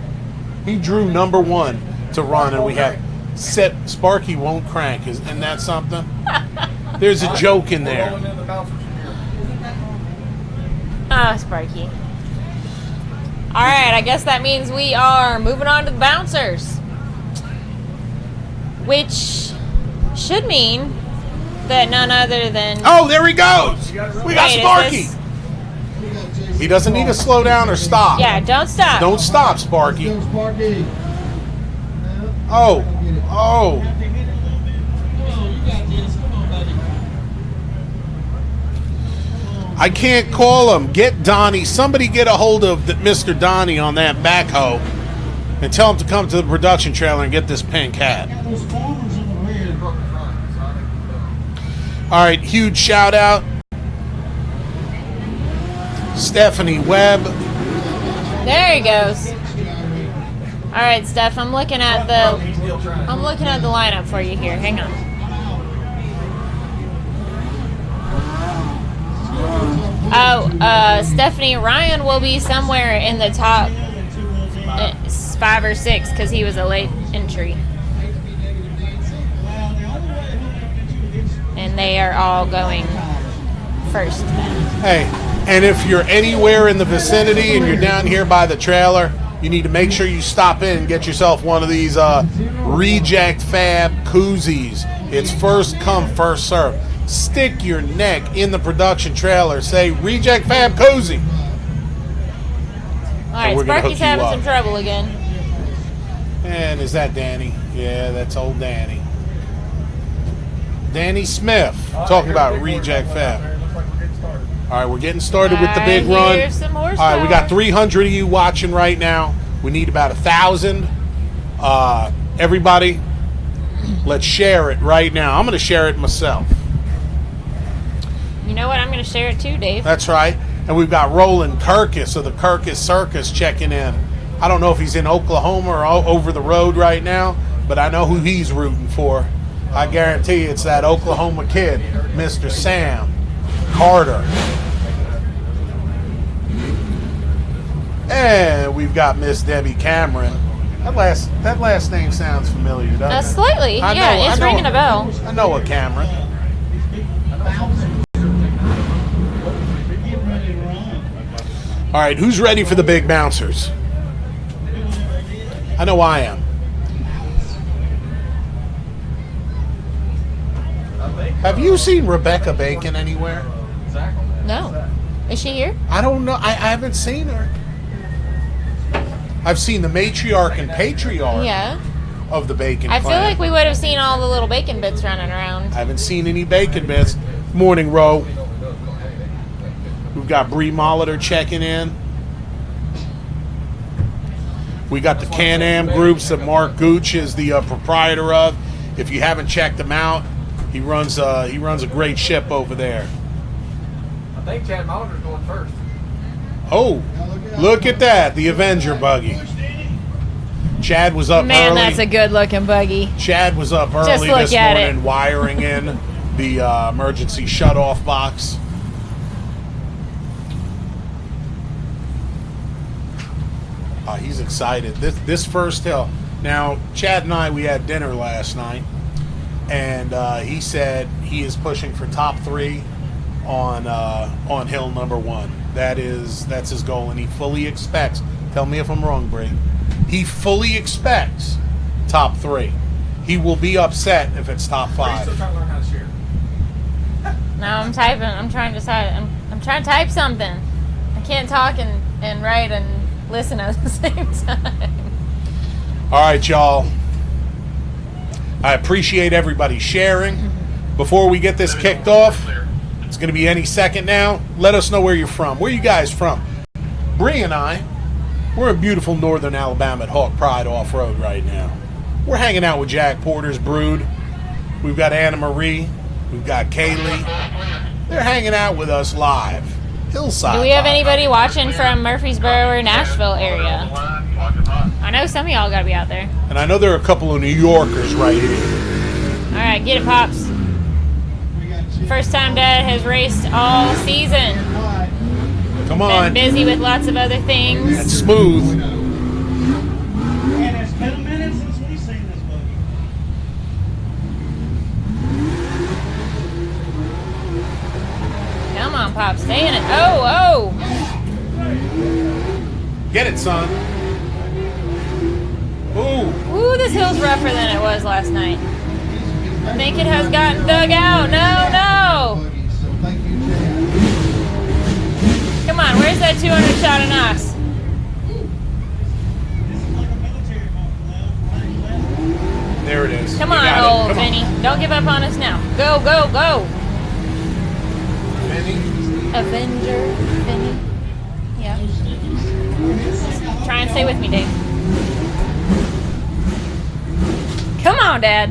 He drew number 1 to run, and we have set Sparky won't crank. Isn't that something? There's a joke in We're there. rolling in the bouncers from here. Ah, Sparky. All right, I guess that means we are moving on to the bouncers. Which should mean that none other than... Oh, there he goes. We got Wait, is Sparky. this- He doesn't need to slow down or stop. Yeah, don't stop. Don't stop, Sparky. Go, Sparky. Oh, oh. I can't call him. Get Donnie. Somebody get a hold of Mr. Donnie on that backhoe and tell him to come to the production trailer and get this pink hat. Those farmers in the rear. Broke the front, so I think All right, huge shout out. Stephanie Webb. There he goes. All right, Steph, I'm looking at the lineup for you here. Hang on. Oh, Stephanie Ryan will be somewhere in the top 5 or 6 because he was a late entry. And they are all going first then. Hey, and if you're anywhere in the vicinity and you're down here by the trailer, you need to make sure you stop in and get yourself one of these Reject Fab koozies. It's first come, first serve. Stick your neck in the production trailer. Say, Reject Fab koozie. All right, we're gonna Sparky's hook you having up. some trouble again. And is that Danny? Yeah, that's old Danny. Danny Smith, talking about Reject Fab. looks like we're getting started. All right, we're getting started with the I big run. hear some All right, we got 300 of you watching right now. We need about 1,000. Everybody, let's share it right now. I'm going to share it myself. You know what? I'm going to share it too, Dave. That's right. And we've got Roland Kirkus of the Kirkus Circus checking in. I don't know if he's in Oklahoma or over the road right now, but I know who he's rooting for. I guarantee it's that Oklahoma kid, Mr. Sam Carter. And we've got Miss Debbie Cameron. That last name sounds familiar, doesn't it? Slightly. I Yeah, know- it's I know- ringing a bell. I know a Cameron. All right, who's ready for the big bouncers? I know I am. Have you seen Rebecca Bacon anywhere? Zach on that. No. Is she here? I don't know. I haven't seen her. I've seen the matriarch and patriarch Yeah. of the Bacon I feel clan. like we would have seen all the little bacon bits running around. I haven't seen any bacon bits. Morning, Ro. We've got Bree Molitor checking in. We got the Can-Am groups that Mark Gooch is the proprietor of. If you haven't checked him out, he runs a great ship over there. I think Chad Molitor's going first. Oh, look at that, the Avenger buggy. Chad was up Man, early. that's a good-looking buggy. Chad was up Just early look this at morning it. wiring in the emergency shut-off box. He's excited. This first hill. Now, Chad and I, we had dinner last night, and he said he is pushing for top 3 on hill number 1. That's his goal, and he fully expects. Tell me if I'm wrong, Bree. He fully expects top 3. He will be upset if it's top 5. Still trying to learn how to share. No, I'm typing. I'm trying to decide. I'm trying to type something. I can't talk and write and listen at the same time. All right, y'all. I appreciate everybody sharing. Before we get this kicked off, it's going to be any second now. Let us know where you're from. Where are you guys from? Bree and I, we're in beautiful northern Alabama at Hawk Pride Off-Road right now. We're hanging out with Jack Porter's brood. We've got Anna Marie. We've got Kaylee. They're hanging out with us live. Hillside. Do we have Live. anybody watching from Murfreesboro or Nashville area? I know some of y'all got to be out there. And I know there are a couple of New Yorkers right here. All right, get it, Pops. First time Dad has raced all season. Come Been on. busy with lots of other things. That's smooth. And it's been a minute since we've seen this buggy. Come on, Pop, stay in it. Oh, Get it, son. Ooh. oh. Ooh, this hill's rougher than it was last night. I think it has gotten dug out. No, no. Come on, where's that 200 shot of NOS? This is like a military boat. Left. There it is. Come You on, got it. old Come on. Vinny. Don't give up on us now. Go, go, go. Vinny. Avenger, Vinny. Yeah. Try and stay with me, Dave. Come on, Dad.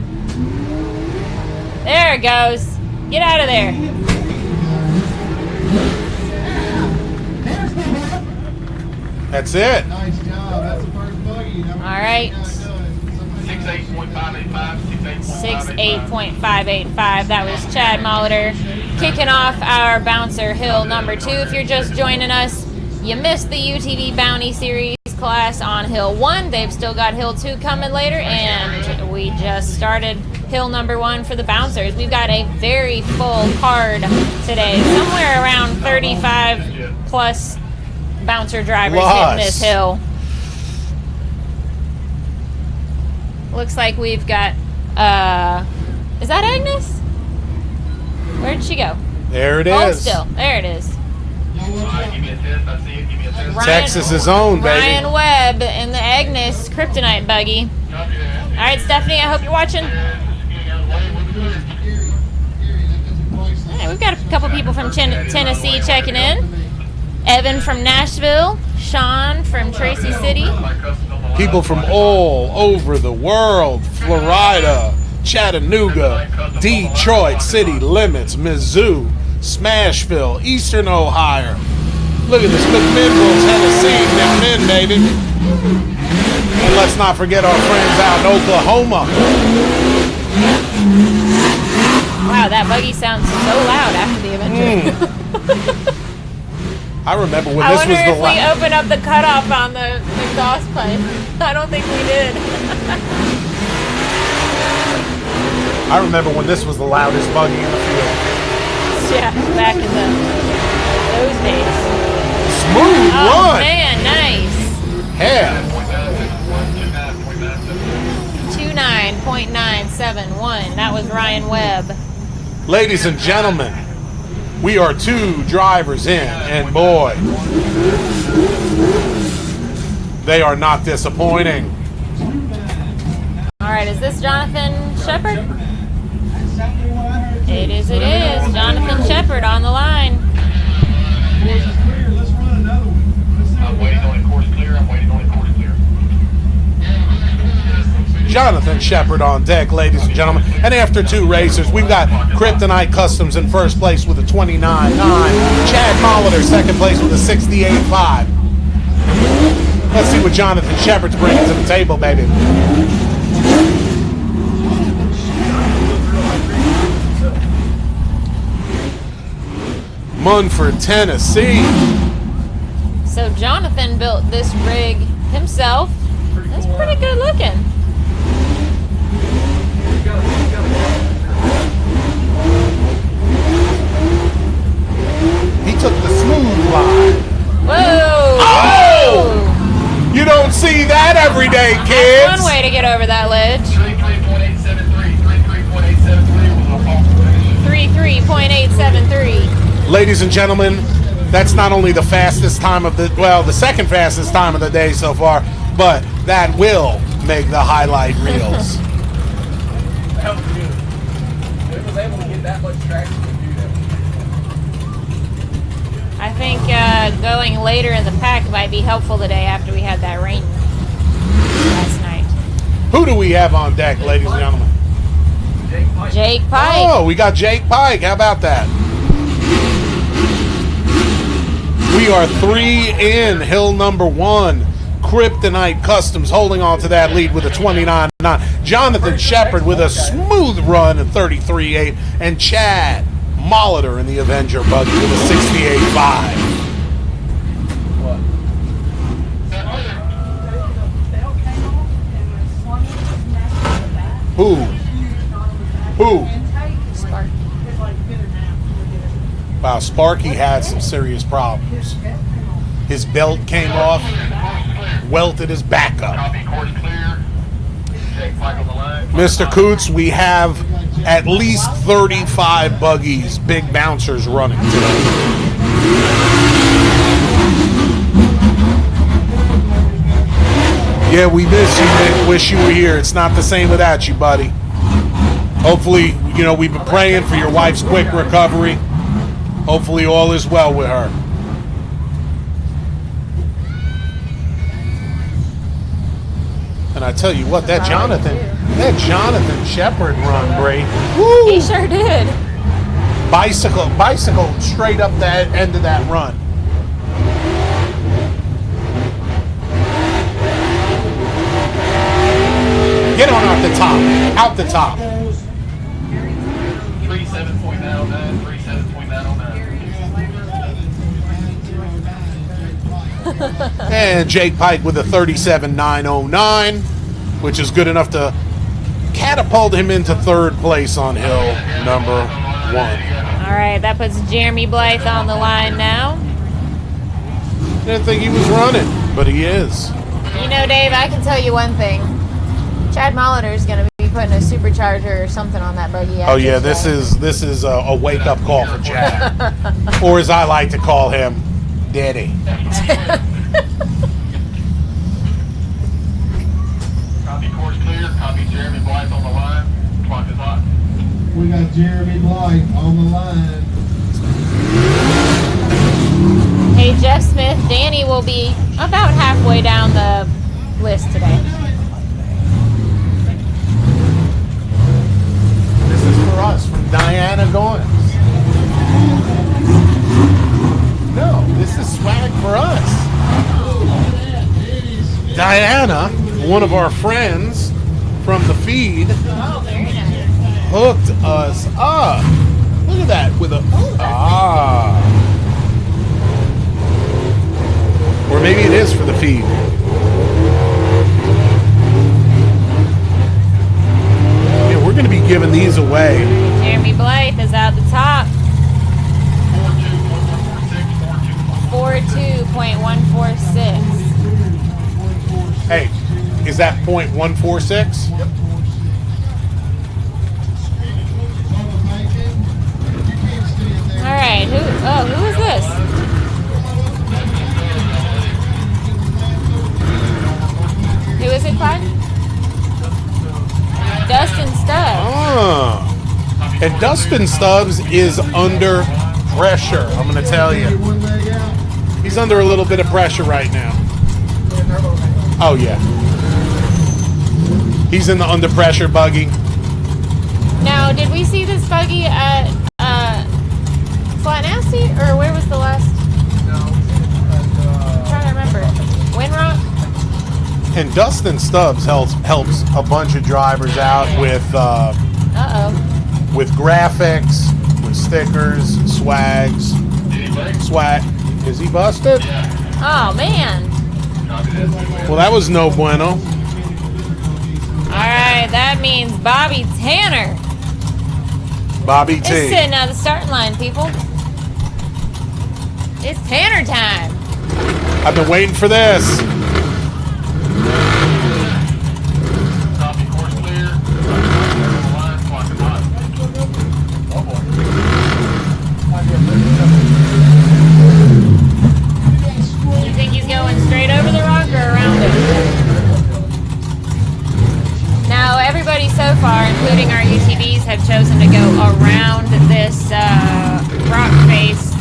There it goes. Get out of there. That's it. Nice job. That's the first buggy. All right. 68.585. 68.585. That was Chad Molitor kicking off our bouncer hill number 2. If you're just joining us, you missed the UTV Bounty Series class on hill 1. They've still got hill 2 coming later, and we just started hill number 1 for the bouncers. We've got a very full card today, somewhere around 35 plus bouncer drivers hitting this hill. Looks like we've got is that Agnes? Where did she go? There it Hold is. still. There it is. Give me a test. I see it. Give me a test. Texas's own, baby. Ryan Webb in the Agnes Kryptonite buggy. Copy that. All right, Stephanie, I hope you're watching. Hey, we've got a couple people from Tennessee checking in. Evan from Nashville. Sean from Tracy City. People from all over the world. Florida, Chattanooga, Detroit city limits, Mizzou, Smashville, Eastern Ohio. Look at this, McMinnville, Tennessee, McMinn, baby. And let's not forget our friends out in Oklahoma. Wow, that buggy sounds so loud after the Avenger. I remember when I this wonder was the if we opened up the cutoff on the exhaust pipe. I don't think we did. I remember when this was the loudest buggy in the field. Yeah, back in those days. Smooth Oh run. man, nice. Yeah. 29.971. That was Ryan Webb. Ladies and gentlemen, we are 2 drivers in, and boy, they are not disappointing. All right, is this Jonathan Shepard? It is, it is. Jonathan Shepard on the line. Let's run another one. I'm waiting on the course clear. I'm waiting on the course clear. Jonathan Shepard on deck, ladies and gentlemen. And after 2 racers, we've got Kryptonite Customs in first place with a 29.9. Chad Molitor second place with a 68.5. Let's see what Jonathan Shepard's bringing to the table, baby. Munford, Tennessee. So Jonathan built this rig himself. That's pretty good looking. He took the smooth line. Whoa! Oh! You don't see that every day, kids. That's one way to get over that ledge. 33.873. Ladies and gentlemen, that's not only the fastest time of the, well, the second fastest time of the day so far, but that will make the highlight reels. It was able to get that much traction to do that. I think going later in the pack might be helpful today after we had that rain last night. Who do we have on deck, ladies and gentlemen? Jake Pike. Oh, we got Jake Pike. How about that? We are 3 in hill number 1. Kryptonite Customs holding on to that lead with a 29.9. Jonathan Shepard with a smooth run at 33.8. And Chad Molitor in the Avenger buggy with a 68.5. Who? Spark. Wow, Sparky had some serious problems. His belt came off, welted his back up. Copy, course clear. Jake Pike on the line. Mr. Coots, we have at least 35 buggies, big bouncers running today. Yeah, we miss you, Nick. Wish you were here. It's not the same without you, buddy. Hopefully, you know, we've been praying for your wife's quick recovery. Hopefully all is well with her. And I tell you what, that Jonathan Shepard run, Bray. Woo! He sure did. Bicycle straight up that end of that run. Get on out the top. Out the top. 37.909, 37.909. And Jake Pike with a 37.909, which is good enough to catapult him into 3rd place on hill number 1. All right, that puts Jeremy Blythe on the line now. Didn't think he was running, but he is. You know, Dave, I can tell you one thing. Chad Molitor is going to be putting a supercharger or something on that buggy. Oh yeah, this is a wake-up call for Chad. Or as I like to call him, Daddy. Copy, course clear. Copy, Jeremy Blythe on the line. Clock is hot. We got Jeremy Blythe on the line. Hey, Jeff Smith, Danny will be about halfway down the list today. This is for us from Diana Goins. No, this is swag for us. Diana, one of our friends from the feed, hooked us up. Look at that with a or maybe it is for the feed. Yeah, we're going to be giving these away. Jeremy Blythe is out the top. 42.146. Hey, is that .146? Yep. All right, who is this? Who is it, Clyde? Dustin Stubbs. Ah. And Dustin Stubbs is under pressure, I'm going to tell you. He's under a little bit of pressure right now. Oh, yeah. He's in the under pressure buggy. Now, did we see this buggy at Flat Nasty, or where was the last? I'm trying to remember. Windrock? And Dustin Stubbs helps a bunch of drivers out with with graphics, with stickers, swags. Swag. Is he busted? Oh, man. Well, that was no bueno. Alright, that means Bobby Tanner Bobby is T. sitting at the starting line, people. It's Tanner time. I've been waiting for this. Copy, course clear. Line, clock and line. Oh boy. You think he's going straight over the rock or around it? Now, everybody so far, including our UTVs, have chosen to go around this rock face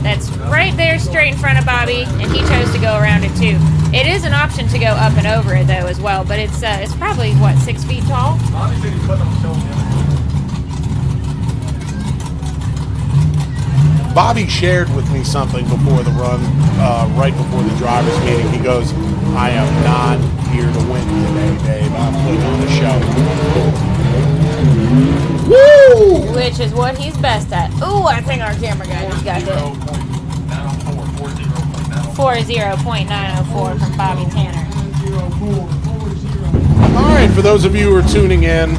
that's right there straight in front of Bobby, and he chose to go around it too. It is an option to go up and over it though as well, but it's probably, what, 6 feet tall? Bobby said he's putting on the show. Bobby shared with me something before the run, right before the drivers' meeting. He goes, I am not here to win today, Dave. I'm putting on a show. Woo! Which is what he's best at. Ooh, I think our camera guy just got hit. 40.904 from Bobby Tanner. All right, for those of you who are tuning in,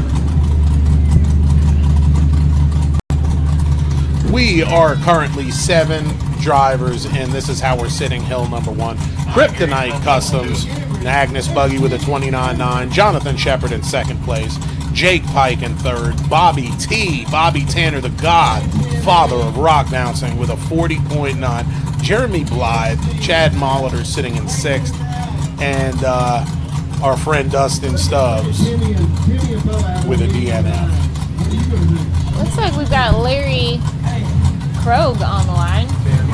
we are currently 7 drivers, and this is how we're sitting hill number 1. Kryptonite Customs, an Agnes buggy with a 29.9. Jonathan Shepard in second place. Jake Pike in third. Bobby T. Bobby Tanner, the godfather of rock bouncing, with a 40.9. Jeremy Blythe. Chad Molitor sitting in sixth. And our friend Dustin Stubbs with a DNF. Looks like we've got Larry Krogh on the line. Man,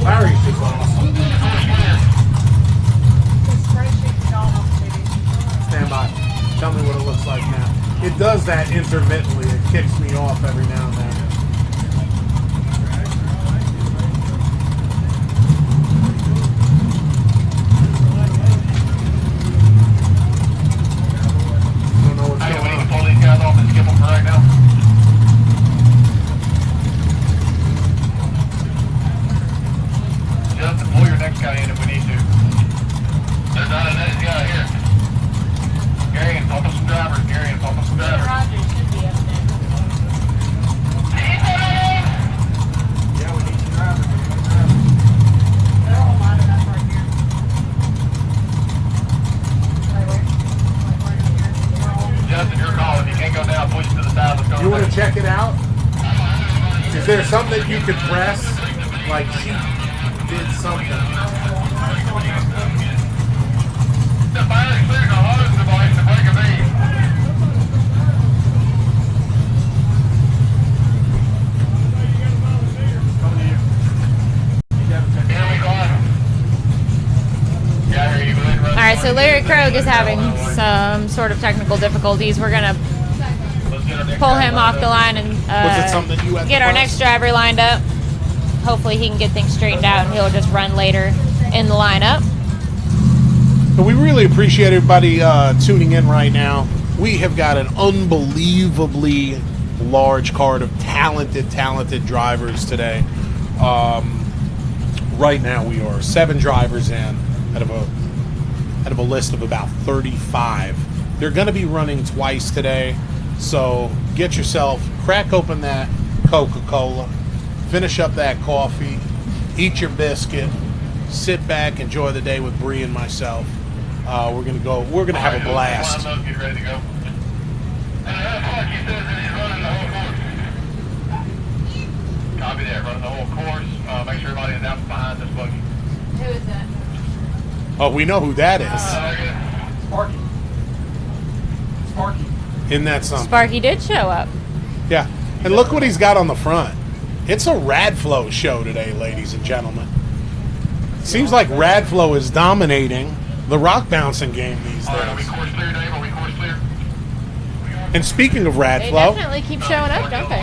Larry's just awesome. Stand by. Tell me what it looks like now. It does that intermittently. It kicks me off every now and then. I don't know what's Hey, going we need to on. pull these guys off and skip them for right now. Justin, pull your next guy in if we need to. There's not another guy here. Gary, and pump us some drivers. Gary, and pump us some drivers. Roger should be up there. Yeah, we need some drivers. They're all lining up right here. Right where? Like right here. They're all- Justin, your call. If you can't go down, push to the side. Let's go. You want to check it out? Is there something that you could press? Like she did something. The fire is clear to hose device to break a beam. Here we go. Yeah, here you go ahead and run. All right, so Larry Krogh is having some sort of technical difficulties. We're gonna Let's get our next pull guy him lined off the up. line and Was it something that you had get to our press? next driver lined up. Hopefully he can get things straightened out and he'll just run later in the lineup. But we really appreciate everybody tuning in right now. We have got an unbelievably large card of talented drivers today. Right now we are 7 drivers in out of a list of about 35. They're going to be running twice today, so get yourself, crack open that Coca-Cola, finish up that coffee, eat your biscuit, sit back, enjoy the day with Bree and myself. We're gonna have a blast. Line up, get ready to go. And that's what he says that he's running the whole course. Copy that, running the whole course. Make sure everybody is out behind this buggy. Who is that? Oh, we know who that is. Sparky. Sparky. Isn't that something? Sparky did show up. Yeah. And look what he's got on the front. It's a Radflow show today, ladies and gentlemen. Seems like Radflow is dominating the rock bouncing game these All right, are we days. course clear, Dave? Are we course clear? And speaking of They Radflow, definitely keep showing up, don't they?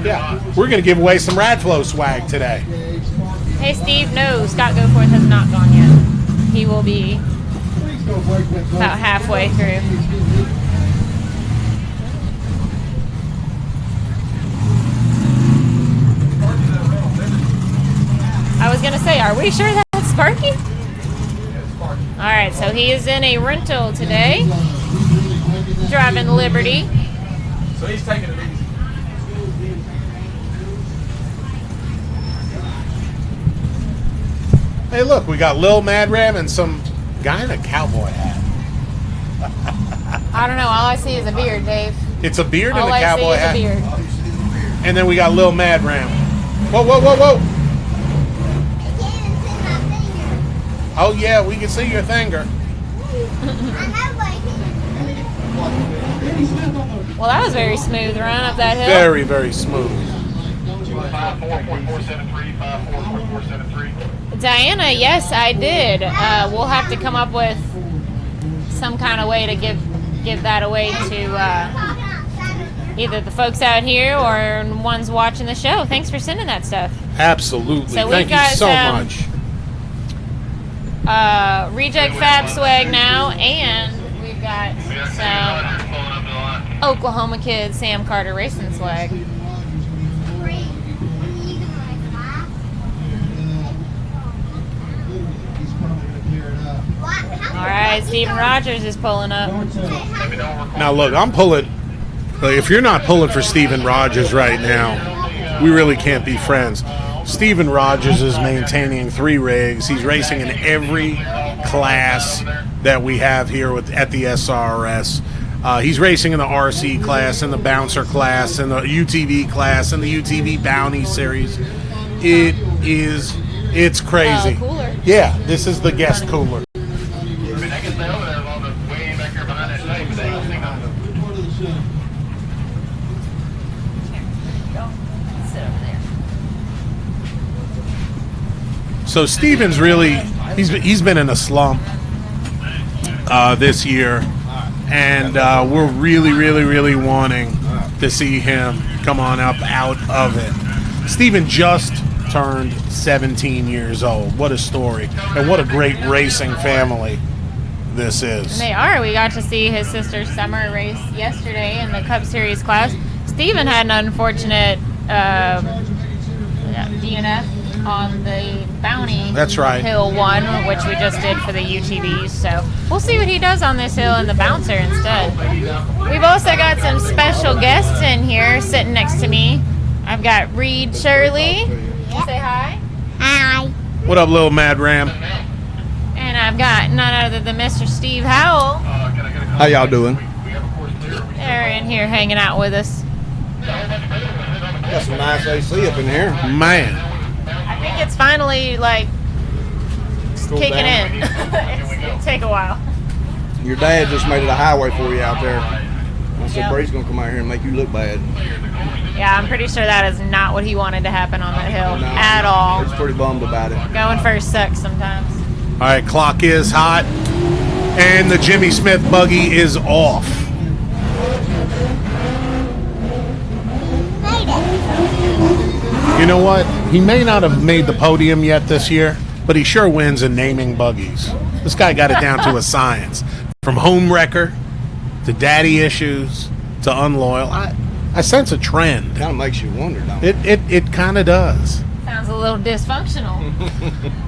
yeah, we're going to give away some Radflow swag today. Hey, Steve, no, Scott Goforth has not gone yet. He will be about halfway through. I was going to say, are we sure that's Sparky? All right, so he is in a rental today, driving Liberty. So he's taking it easy. Hey, look, we got Lil Mad Ram and some guy in a cowboy hat. I don't know, all I see is a beard, Dave. It's a beard All and a I cowboy see is a hat. beard. And then we got Lil Mad Ram. Whoa, whoa, whoa, whoa. Oh, yeah, we can see your finger. Well, that was very smooth run up that hill. Very, very smooth. 54.473, 54.473. Diana, yes, I did. We'll have to come up with some kind of way to give that away to either the folks out here or ones watching the show. Thanks for sending that stuff. Absolutely. So Thank you so much. Reject Fab swag now, and we've got some Oklahoma Kid Sam Carter Racing swag. All right, Steven Rogers is pulling up. Now, look, I'm pulling. If you're not pulling for Steven Rogers right now, we really can't be friends. Steven Rogers is maintaining 3 rigs. He's racing in every class that we have here at the SRRS. He's racing in the RC class, in the bouncer class, in the UTV class, in the UTV Bounty Series. It's crazy. Cooler. Yeah, this is the guest cooler. I mean, they can stay over there as long as it's way back here behind that tape, but they ain't gonna see nothing. Sit over there. So Steven's really he's been in a slump this year, and we're really wanting to see him come on up out of it. Steven just turned 17 years old. What a story, and what a great racing family this is. They are. We got to see his sister's summer race yesterday in the Cup Series class. Steven had an unfortunate DNF on the Bounty That's right. Hill one, which we just did for the UTVs. So we'll see what he does on this hill in the bouncer instead. We've also got some special guests in here sitting next to me. I've got Reed Shirley. Say hi. Hi. What up, little Mad Ram? And I've got none other than Mr. Steve Howell. How y'all doing? They're in here hanging out with us. Got some nice AC up in here. Man, I think it's finally like Cool kicking down. in. It'll take a while. Your dad just made it a highway for you out there. I said, Yep. Brady's gonna come out here and make you look bad. Yeah, I'm pretty sure that is not what he wanted to happen on that hill No, at all. He's pretty bummed about it. Going first sucks sometimes. all right, clock is hot, and the Jimmy Smith buggy is off. You know what? He may not have made the podium yet this year, but he sure wins in naming buggies. This guy got it down to a science. From home wrecker to daddy issues to unloyal. I sense a trend. Kind of makes you wonder, don't it? It kind of does. Sounds a little dysfunctional.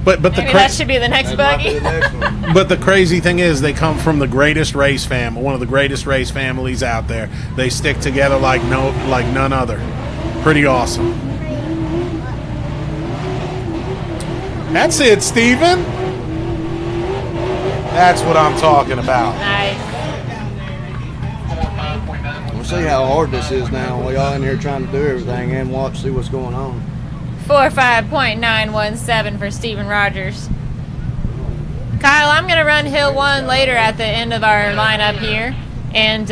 But the Maybe that should be the next That might be buggy. the next one. But the crazy thing is, they come from the greatest race family, one of the greatest race families out there. They stick together like none other. Pretty awesome. That's it, Steven. That's what I'm talking about. Nice. We'll see how hard this is now. We all in here trying to do everything and watch, see what's going on. 45.917 for Steven Rogers. Kyle, I'm going to run Hill 1 later at the end of our lineup here. And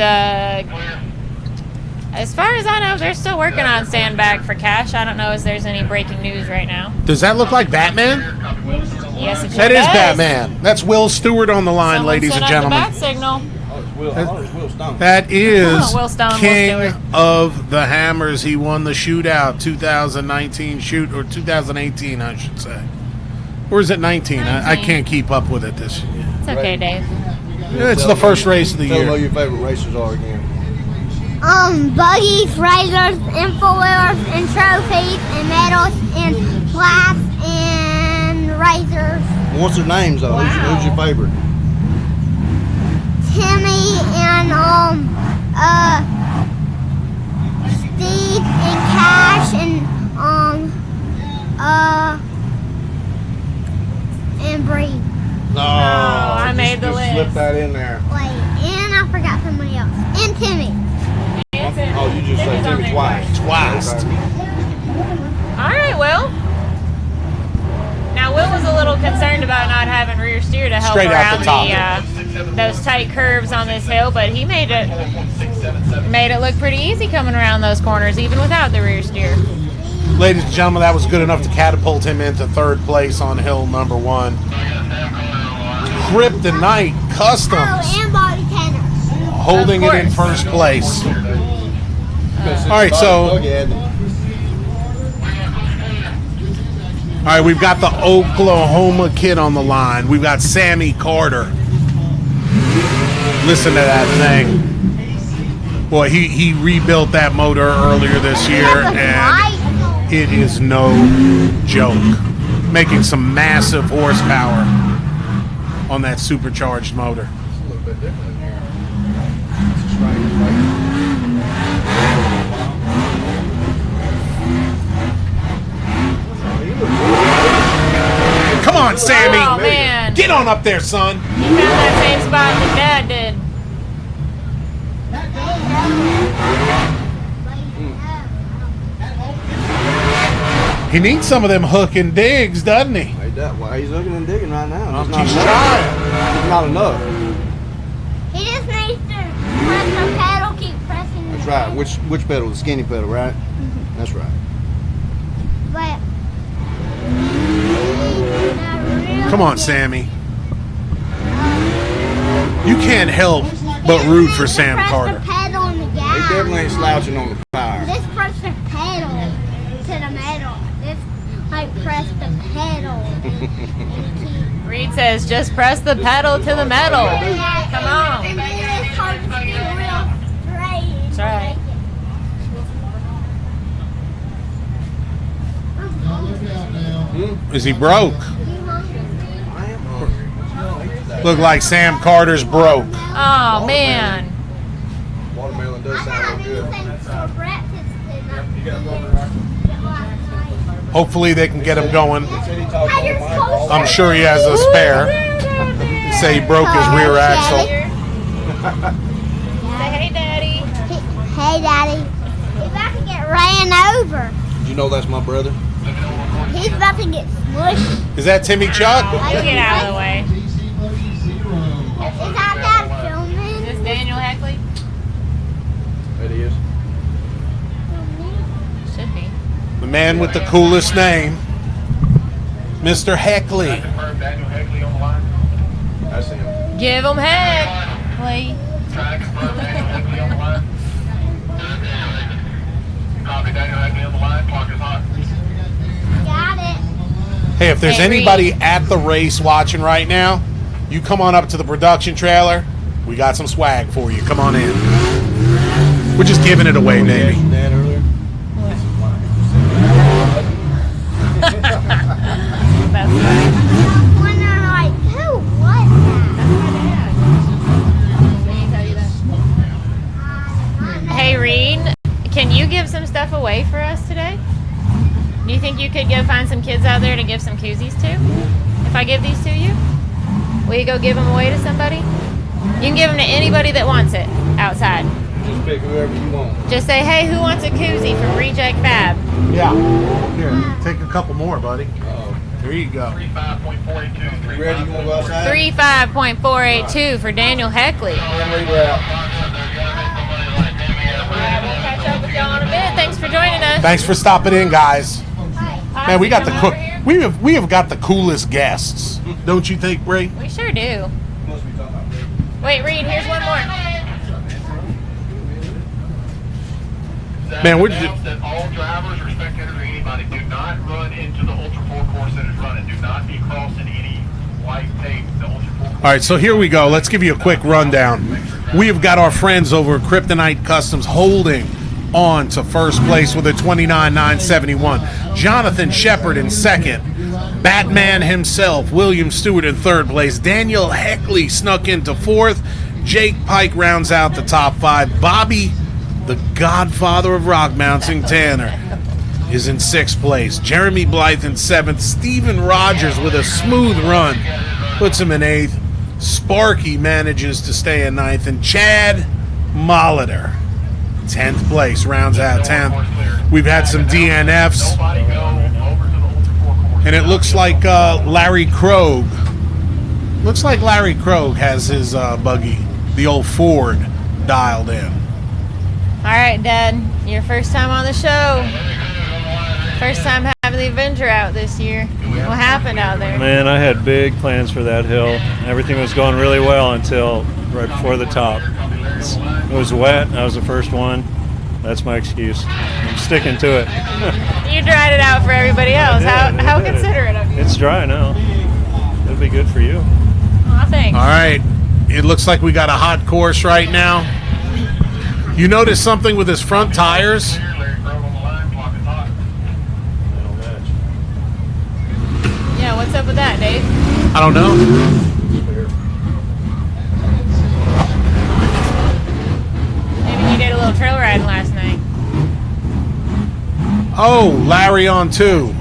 as far as I know, they're still working on Sandbag for Cash. I don't know if there's any breaking news right now. Does that look like Batman? Yes, it sure That is does. Batman. That's Will Stewart on the line, Someone ladies sent and out the gentlemen. bat signal. I thought it was Will Stone. That is Will Stone, Will King Stewart. of the Hammers. He won the shootout 2019 shoot, or 2018, I should say. Or is it 19? I 19. can't keep up with it this year. It's okay, Dave. It's the first race of the Tell them year. who your favorite racers are again. Buggies, razors, and four-wheelers, and trophies, and medals, and plaques, and razors. What's their names though? Wow. Who's your favorite? Timmy and Steve and Cash and Bree. No, I made the list. Slip that in there. Wait, and I forgot somebody else. And Timmy. Oh, you just said Timmy twice. Twice. Okay. All right, Will. Now, Will was a little concerned about not having rear steer to help Straight out around the top. those tight curves on this hill, but he made it look pretty easy coming around those corners, even without the rear steer. Ladies and gentlemen, that was good enough to catapult him into third place on hill number 1. Kryptonite Customs Oh, and body tanners. holding Of it in course. first place. All right, so all right, we've got the Oklahoma kid on the line. We've got Sammy Carter. Listen to that thing. Boy, he rebuilt that motor earlier this year, and it is no joke. Making some massive horsepower on that supercharged motor. It's a little bit different in here. It's a strange place. Come on, Sammy. Oh, man. Get on up there, son. He found that same spot that Dad did. He needs some of them hook and digs, doesn't he? Ain't that why he's looking and digging right now? It's He's not trying. enough. It's not enough. He just needs to press the pedal, keep pressing the That's right. Which pedal? The skinny pedal, right? That's right. But Come on, Sammy. You can't help but root for Sam press Carter. the pedal and the He gas. definitely ain't slouching on the tire. This press the pedal to the metal. This press the pedal. Reed says, just press the pedal to the metal. Come on. And then this car just get real straight. That's right. Is he broke? I am hungry. Look like Sam Carter's broke. Oh, man. Watermelon does I sound got real these good. things for breakfast You got a tonight. rubber rack. Hopefully they can get him going. Said he talked Hey, you're all night. supposed I'm sure he has a spare. Say he broke his rear axle. Say, hey, Daddy. Hey, Daddy. He's about to get ran over. Did you know that's my brother? He's about to get smushed. Is that Timmy Chuck? Get out of the way. Is that Dad filming? Is this Daniel Heckley? It is. Should be. The man with the coolest name, Mr. Heckley. Confirm Daniel Heckley on the line. That's him. Give him Heckley. Try to confirm Daniel Heckley on the line. Copy Daniel Heckley on the line. Clock is hot. Got it. Hey, if there's Hey, Reed. anybody at the race watching right now, you come on up to the production trailer. We got some swag for you. Come on in. We're just giving it away, baby. Dad earlier. That's funny. I'm wondering, like, who was that? Hey, Reed, can you give some stuff away for us today? Do you think you could go find some kids out there to give some koozies to? If I give these to you? Will you go give them away to somebody? You can give them to anybody that wants it outside. Just pick whoever you want. Just say, hey, who wants a koozie from Reject Fab? Yeah. Here, take a couple more, buddy. Oh, There you go. 35.482. you ready? You want to go outside? 35.482 for Daniel Heckley. Leave her out. We'll catch up with y'all in a bit. Thanks for joining us. Thanks for stopping in, guys. Man, we got the Come over here. we have got the coolest guests, don't you think, Ray? We sure do. Must be talking about me. Wait, Reed, here's one more. Man, we're announced that all drivers or spectators or anybody do not run into the Ultra 4 course that is running. Do not be crossing any white tape. The Ultra 4 course. All right, so here we go. Let's give you a quick rundown. We have got our friends over at Kryptonite Customs holding on to first place with a 29.971. Jonathan Shepard in second. Batman himself, William Stewart in third place. Daniel Heckley snuck into fourth. Jake Pike rounds out the top five. Bobby, the godfather of rock mounting, Tanner, is in sixth place. Jeremy Blythe in seventh. Steven Rogers with a smooth run puts him in eighth. Sparky manages to stay in ninth. And Chad Molitor, 10th place, rounds out 10th. We've had some DNFs. And it looks like Larry Krogh. Looks like Larry Krogh has his buggy, the old Ford, dialed in. All right, Dad, your first time on the show. First time having the Avenger out this year. What happened out there? Man, I had big plans for that hill. Everything was going really well until right before the top. It was wet. I was the first one. That's my excuse. I'm sticking to it. You dried it out for everybody else. How considerate of you. It's dry now. It'll be good for you. Aw, thanks. All right. It looks like we got a hot course right now. You notice something with his front tires? Yeah, what's up with that, Dave? I don't know. Maybe you did a little trail riding last night. Oh, Larry on two.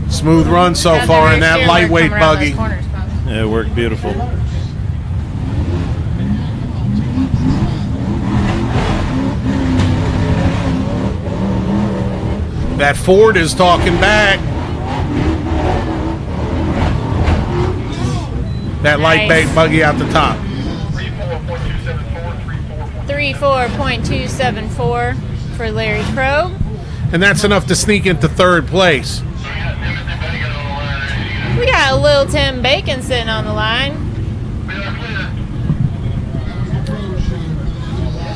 Smooth run so far in that lightweight buggy. Yeah, it worked beautiful. That Ford is talking back. That lightweight buggy out the top. 34.274 for Larry Krogh. And that's enough to sneak into third place. We got Lil Tim Bacon sitting on the line.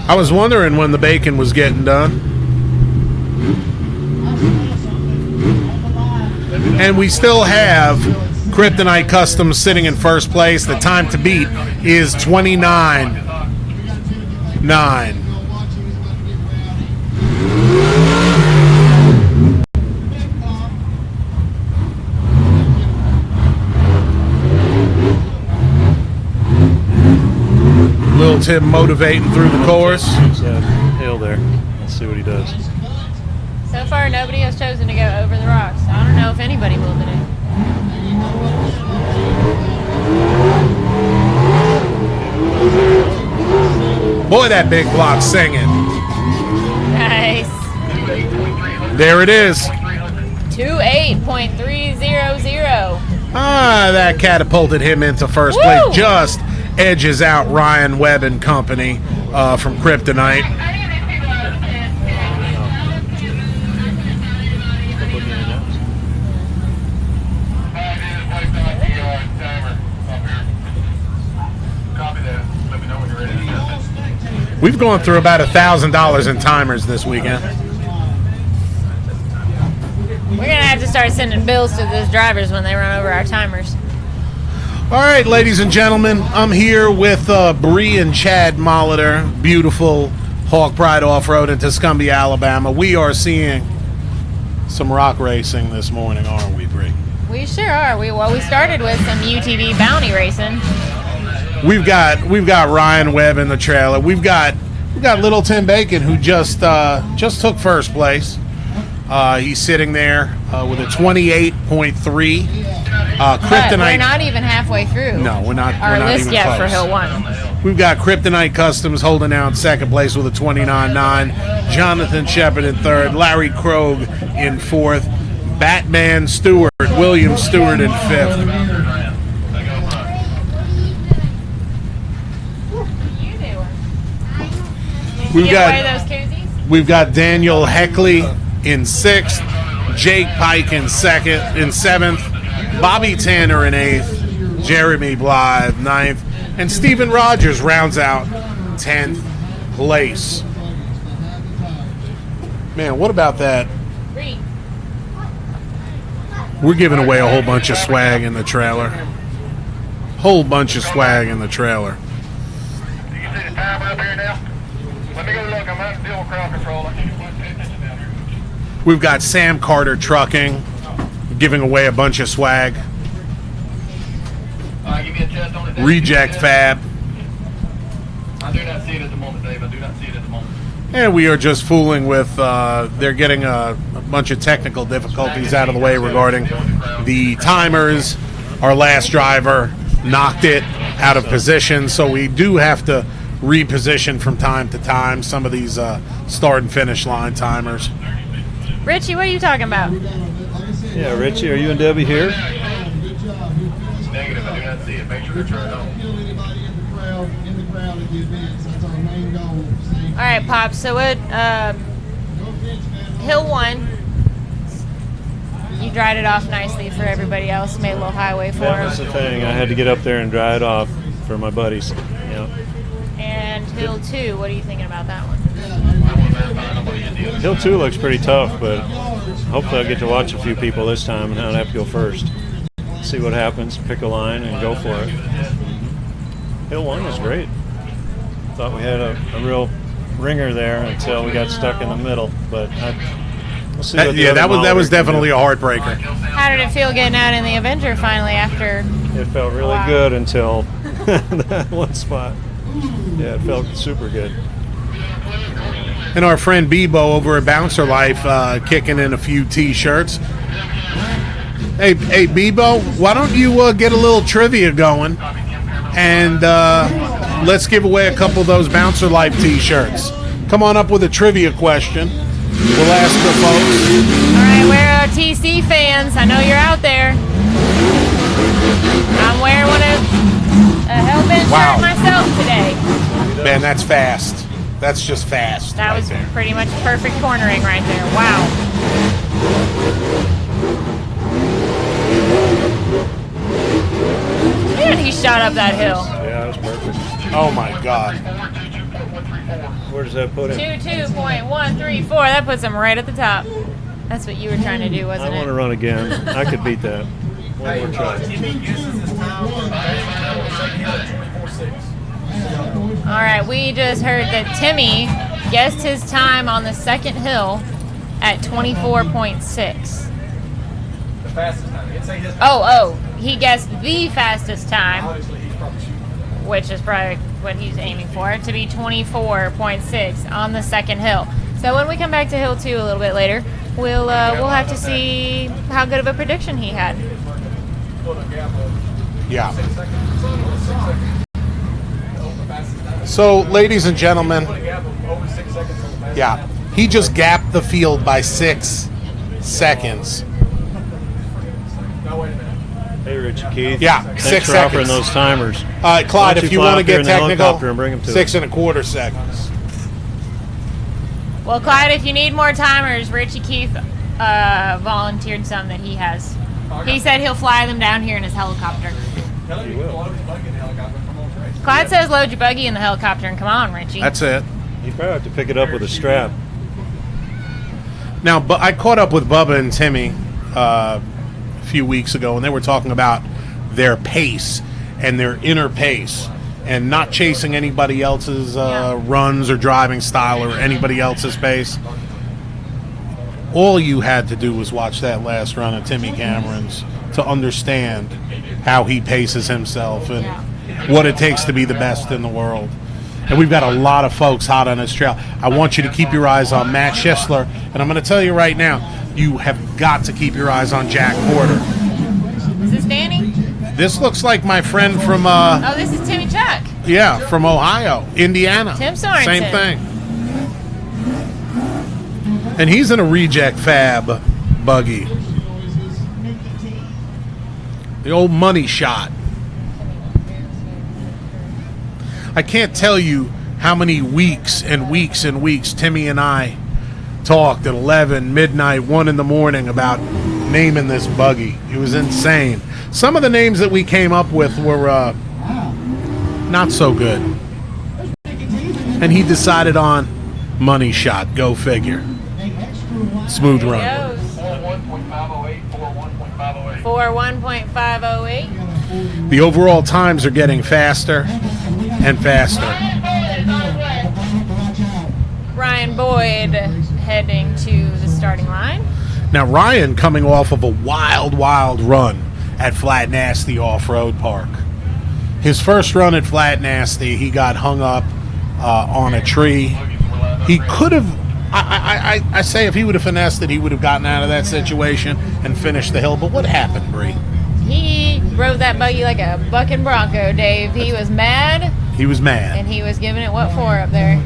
I was wondering when the bacon was getting done. And we still have Kryptonite Customs sitting in first place. The time to beat is 29.9. Lil Tim motivating through the course. Hill there. Let's see what he does. So far, nobody has chosen to go over the rocks. I don't know if anybody will today. Boy, that big block's singing. Nice. There it is. 28.300. Ah, that catapulted him into first Woo! place. Just edges out Ryan Webb and company from Kryptonite. We've gone through about $1,000 in timers this weekend. We're going to have to start sending bills to those drivers when they run over our timers. All right, ladies and gentlemen, I'm here with Bree and Chad Molitor, beautiful Hawk Pride Off-Road in Tuscumbia, Alabama. We are seeing some rock racing this morning, aren't we, Bree? We sure are. We started with some UTV bounty racing. We've got Ryan Webb in the trailer. We've got Little Tim Bacon, who just took first place. He's sitting there with a 28.3. Kryptonite. We're not even halfway through. No, we're not. Our we're not list even yet close. for Hill 1. We've got Kryptonite Customs holding down second place with a 29.9. Jonathan Shepard in third. Larry Krogh in fourth. Batman Stewart, William Stewart in fifth. We've got Daniel Heckley in sixth, Jake Pike in seventh, Bobby Tanner in eighth, Jeremy Blythe ninth, and Steven Rogers rounds out 10th place. Man, what about that? Reed. We're giving away a whole bunch of swag in the trailer. Whole bunch of swag in the trailer. Do you see the timer up here now? Let me go look. I'm out to deal with crowd control. I can't pay attention down here. We've got Sam Carter Trucking giving away a bunch of swag. Give me a chest on it. Reject Fab. I do not see it at the moment, Dave. I do not see it at the moment. And we are just fooling with, they're getting a bunch of technical difficulties out of the way regarding the timers. Our last driver knocked it out of position, so we do have to reposition from time to time some of these start and finish line timers. Richie, what are you talking about? Yeah, Richie, are you and Debbie here? Negative. I do not see it. Make sure they're turned on. All right, Pop. So what? Hill 1. You dried it off nicely for everybody else. Made a little highway for That was them. the thing. I had to get up there and dry it off for my buddies. Yeah. And Hill 2. What are you thinking about that one? Hill 2 looks pretty tough, but hopefully I'll get to watch a few people this time and not have to go first. See what happens, pick a line, and go for it. Hill 1 was great. Thought we had a real ringer there until we got stuck in the middle, but we'll see. Yeah, that was definitely a heartbreaker. How did it feel getting out in the Avenger finally after? It felt really good until that one spot. Yeah, it felt super good. And our friend Bebo over at Bouncer Life kicking in a few T-shirts. Hey, Bebo, why don't you get a little trivia going, and let's give away a couple of those Bouncer Life T-shirts. Come on up with a trivia question. We'll ask the folks. All right, we're TC fans. I know you're out there. I'm wearing one of a Hellbent shirt myself today. Man, that's fast. That's just fast. That right was there. pretty much perfect cornering right there. Wow. Man, he shot up that hill. Yeah, that was perfect. Oh my God. Where does that put him? 22.134. That puts him right at the top. That's what you were trying to do, wasn't I it? want to run again. I could beat that. One more try. All right, we just heard that Timmy guessed his time on the second hill at 24.6. The fastest time. He didn't say his Oh, he guessed the fastest time, Obviously, he's probably shooting. which is probably what he's aiming for, to be 24.6 on the second hill. So when we come back to hill 2 a little bit later, we'll have to see how good of a prediction he had. Yeah. So, ladies and gentlemen, yeah, he just gapped the field by 6 seconds. Hey, Richie Keith. Yeah, Thanks 6 for seconds. offering those timers. Clyde, if you want to get technical, and bring them to 6 1/4 seconds. Well, Clyde, if you need more timers, Richie Keith volunteered some that he has. He said he'll fly them down here in his helicopter. You will. Clyde says load your buggy in the helicopter and come on, Richie. That's it. You probably have to pick it up with a strap. Now, but I caught up with Bubba and Timmy a few weeks ago, and they were talking about their pace and their inner pace and not chasing anybody else's runs or driving style or anybody else's pace. All you had to do was watch that last run of Timmy Cameron's to understand how he paces himself and what it takes to be the best in the world. And we've got a lot of folks hot on this trail. I want you to keep your eyes on Matt Schisler, and I'm going to tell you right now, you have got to keep your eyes on Jack Porter. Is this Danny? This looks like my friend from Oh, this is Timmy Chuck. yeah, from Ohio, Indiana. Tim Sorensen. Same thing. And he's in a reject fab buggy. The old money shot. I can't tell you how many weeks and weeks and weeks Timmy and I talked at 11, midnight, 1 in the morning about naming this buggy. It was insane. Some of the names that we came up with were not so good. And he decided on money shot. Go figure. Smooth run. Goes. 41.508, 41.508. 41.508. The overall times are getting faster and faster. Ryan Boyd heading to the starting line. Now, Ryan coming off of a wild, wild run at Flat Nasty Off-Road Park. His first run at Flat Nasty, he got hung up on a tree. He could have, I say if he would have finessed it, he would have gotten out of that situation and finished the hill. But what happened, Bree? He rode that buggy like a bucking bronco, Dave. He was mad. He was mad. And he was giving it what for up there.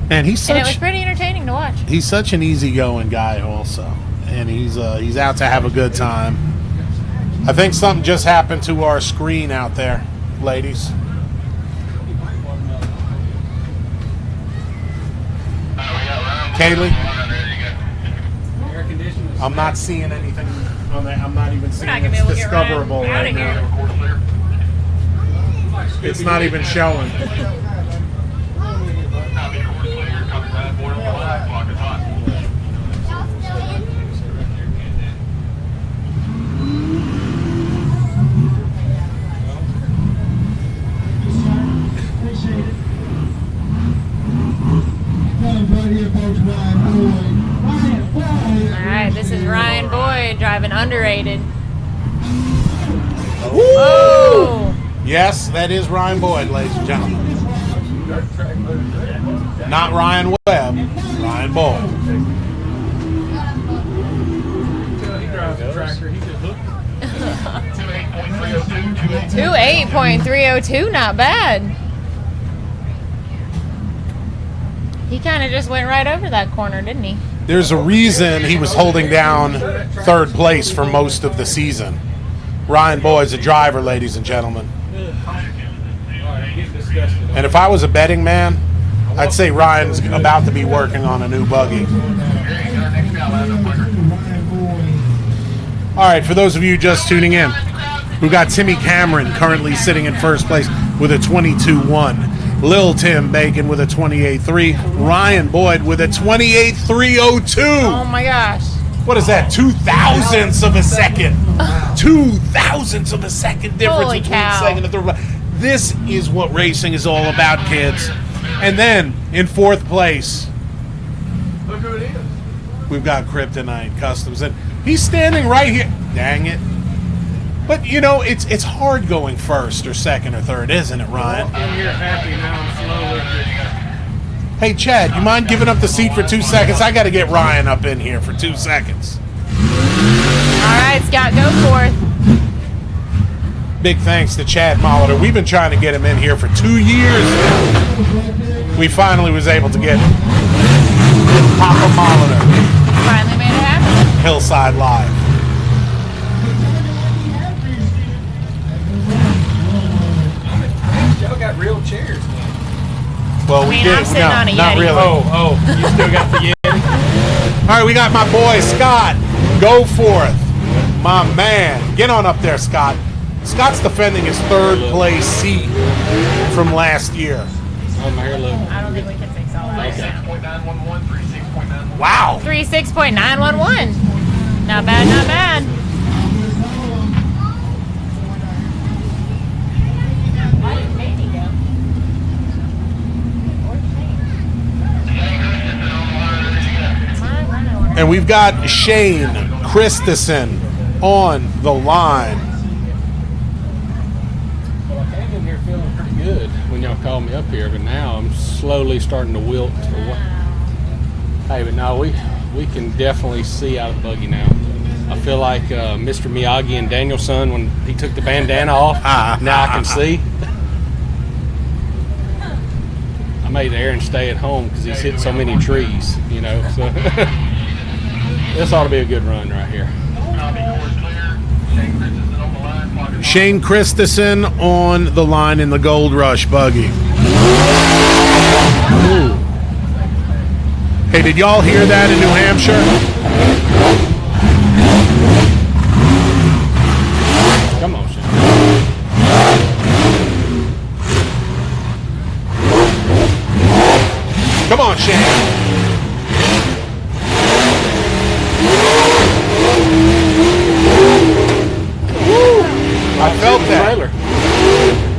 And he's And it was pretty entertaining to watch. He's such an easygoing guy also. And he's out to have a good time. I think something just happened to our screen out there, ladies. Kaylee? I'm not seeing anything on that. I'm not even seeing it's discoverable right now. It's not even showing. Alright, this is Ryan Boyd driving underrated. Woo! Yes, that is Ryan Boyd, ladies and gentlemen. Not Ryan Webb, Ryan Boyd. He drives a tractor. He could hook. 28.302, not bad. He kind of just went right over that corner, didn't he? There's a reason he was holding down third place for most of the season. Ryan Boyd's a driver, ladies and gentlemen. And if I was a betting man, I'd say Ryan's about to be working on a new buggy. All right, for those of you just tuning in, we've got Timmy Cameron currently sitting in first place with a 22.1. Lil Tim Bacon with a 28.3. Ryan Boyd with a 28.302. Oh my gosh. What is that? 2/1000ths of a second. 2/1000ths of a second difference Holy between cow. second and third. This is what racing is all about, kids. And then in fourth place, Look who it is. we've got Kryptonite Customs, and he's standing right here. Dang it! But you know, it's hard going first or second or third, isn't it, Ryan? I'm here happy now. I'm slowly. Hey, Chad, you mind giving up the seat for 2 seconds? I got to get Ryan up in here for 2 seconds. All right, Scott, go forth. Big thanks to Chad Molitor. We've been trying to get him in here for 2 years now. We finally was able to get Papa Molitor. Finally made it happen. Hillside Live. Y'all got real chairs. Well, I we mean, did. I'm sitting No, on a not Yeti. really. Oh, you still got the Yeti? All right, we got my boy Scott. Go forth, my man. Get on up there, Scott. Scott's defending his third place seat from last year. Oh, my hair look. I don't think we can fix all that. 36.911, 36.911. Wow. 36.911. Not bad, not bad. Why did Manny go? And we've got Shane Christensen on the line. Well, I came in here feeling pretty good when y'all called me up here, but now I'm slowly starting to wilt away. Hey, but no, we can definitely see out of the buggy now. I feel like Mr. Miyagi and Danielson when he took the bandana off. Now I can see. I made Aaron stay at home because he's hit so many trees, you know. So this ought to be a good run right here. Shane Christensen on the line in the Gold Rush buggy. Ooh. Hey, did y'all hear that in New Hampshire? Come on, Shane. Come on, Shane. I felt that. Trailer.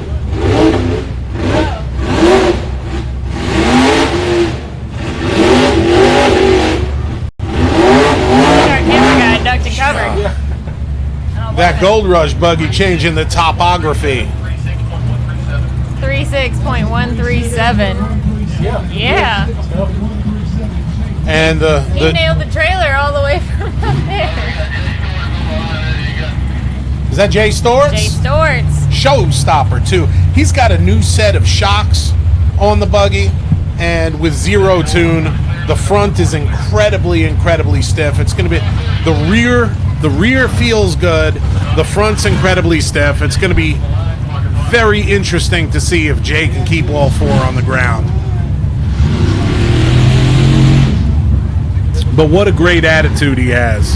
Our camera guy ducked and covered. Yeah. That Gold Rush buggy changing the topography. 36.137. Yeah. And He nailed the trailer all the way from up there. is that Jay Storts? Jay Storts. Showstopper too. He's got a new set of shocks on the buggy, and with zero tune, the front is incredibly stiff. It's going to be the rear feels good. The front's incredibly stiff. It's going to be very interesting to see if Jay can keep all four on the ground. But what a great attitude he has.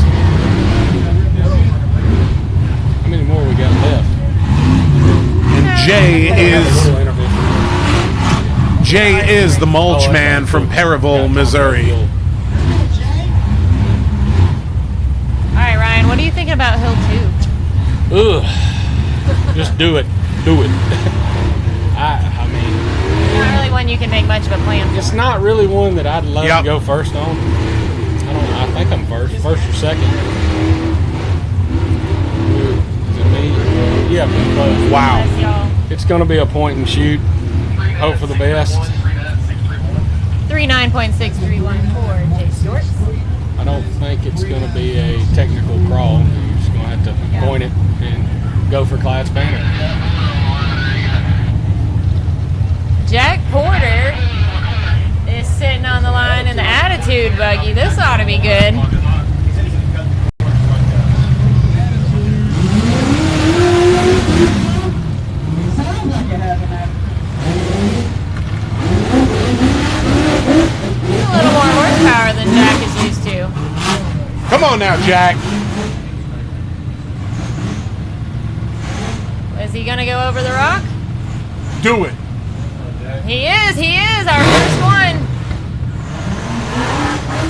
How many more we got left? And Jay is the mulch man from Perryville, Missouri. All right, Ryan, what are you thinking about Hill 2? Ugh. Just do it. Do it. I mean, Not really one you can make much of a plan for. it's not really one that I'd love Yep. to go first on. I don't know. I think I'm first or second. Is it me? Yeah, pretty close. Wow. Yes, y'all. It's going to be a point and shoot. Hope for the best. 39.6314, Jay Storts. I don't think it's going to be a technical crawl. You're just going to have to point it and go for Clyde's banner. Jack Porter is sitting on the line in the attitude buggy. This ought to be good. A little more horsepower than Jack is used to. Come on now, Jack. Is he gonna go over the rock? Do it. He is our first one.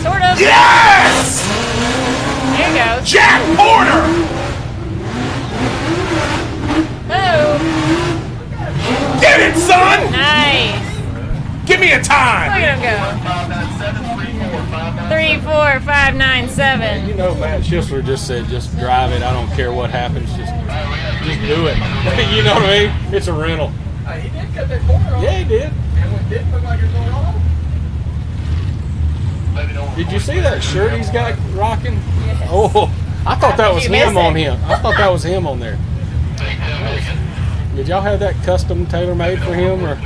Sort of. Yes! There he goes. Jack Porter! Oh, Get it, son! nice. Give me a Look time. at him go. 34597. You know, Matt Schisler just said, just drive it. I don't care what happens. Just do it. You know what I mean? It's a rental. He did cut that corner off. Yeah, he did. And it didn't look like it was going on. Did you see that shirt he's got rocking? Yes. Oh, I thought that was him on him. I thought that was him on there. Did y'all have that custom tailor-made for him, or?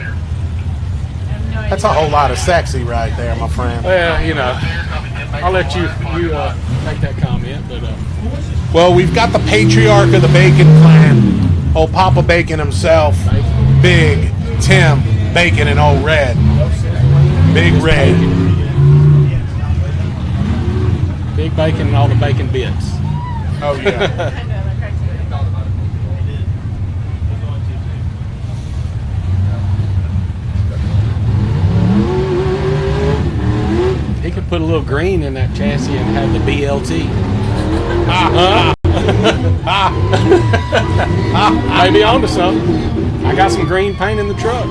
That's a whole lot of sexy right there, my friend. Well, you know, I'll let you make that comment, but Well, we've got the patriarch of the Bacon clan, old Papa Bacon himself, Big Tim Bacon and Old Red. Big Red. Big Bacon and all the bacon bits. Oh, yeah. He could put a little green in that chassis and have the BLT. Maybe onto something. I got some green paint in the truck.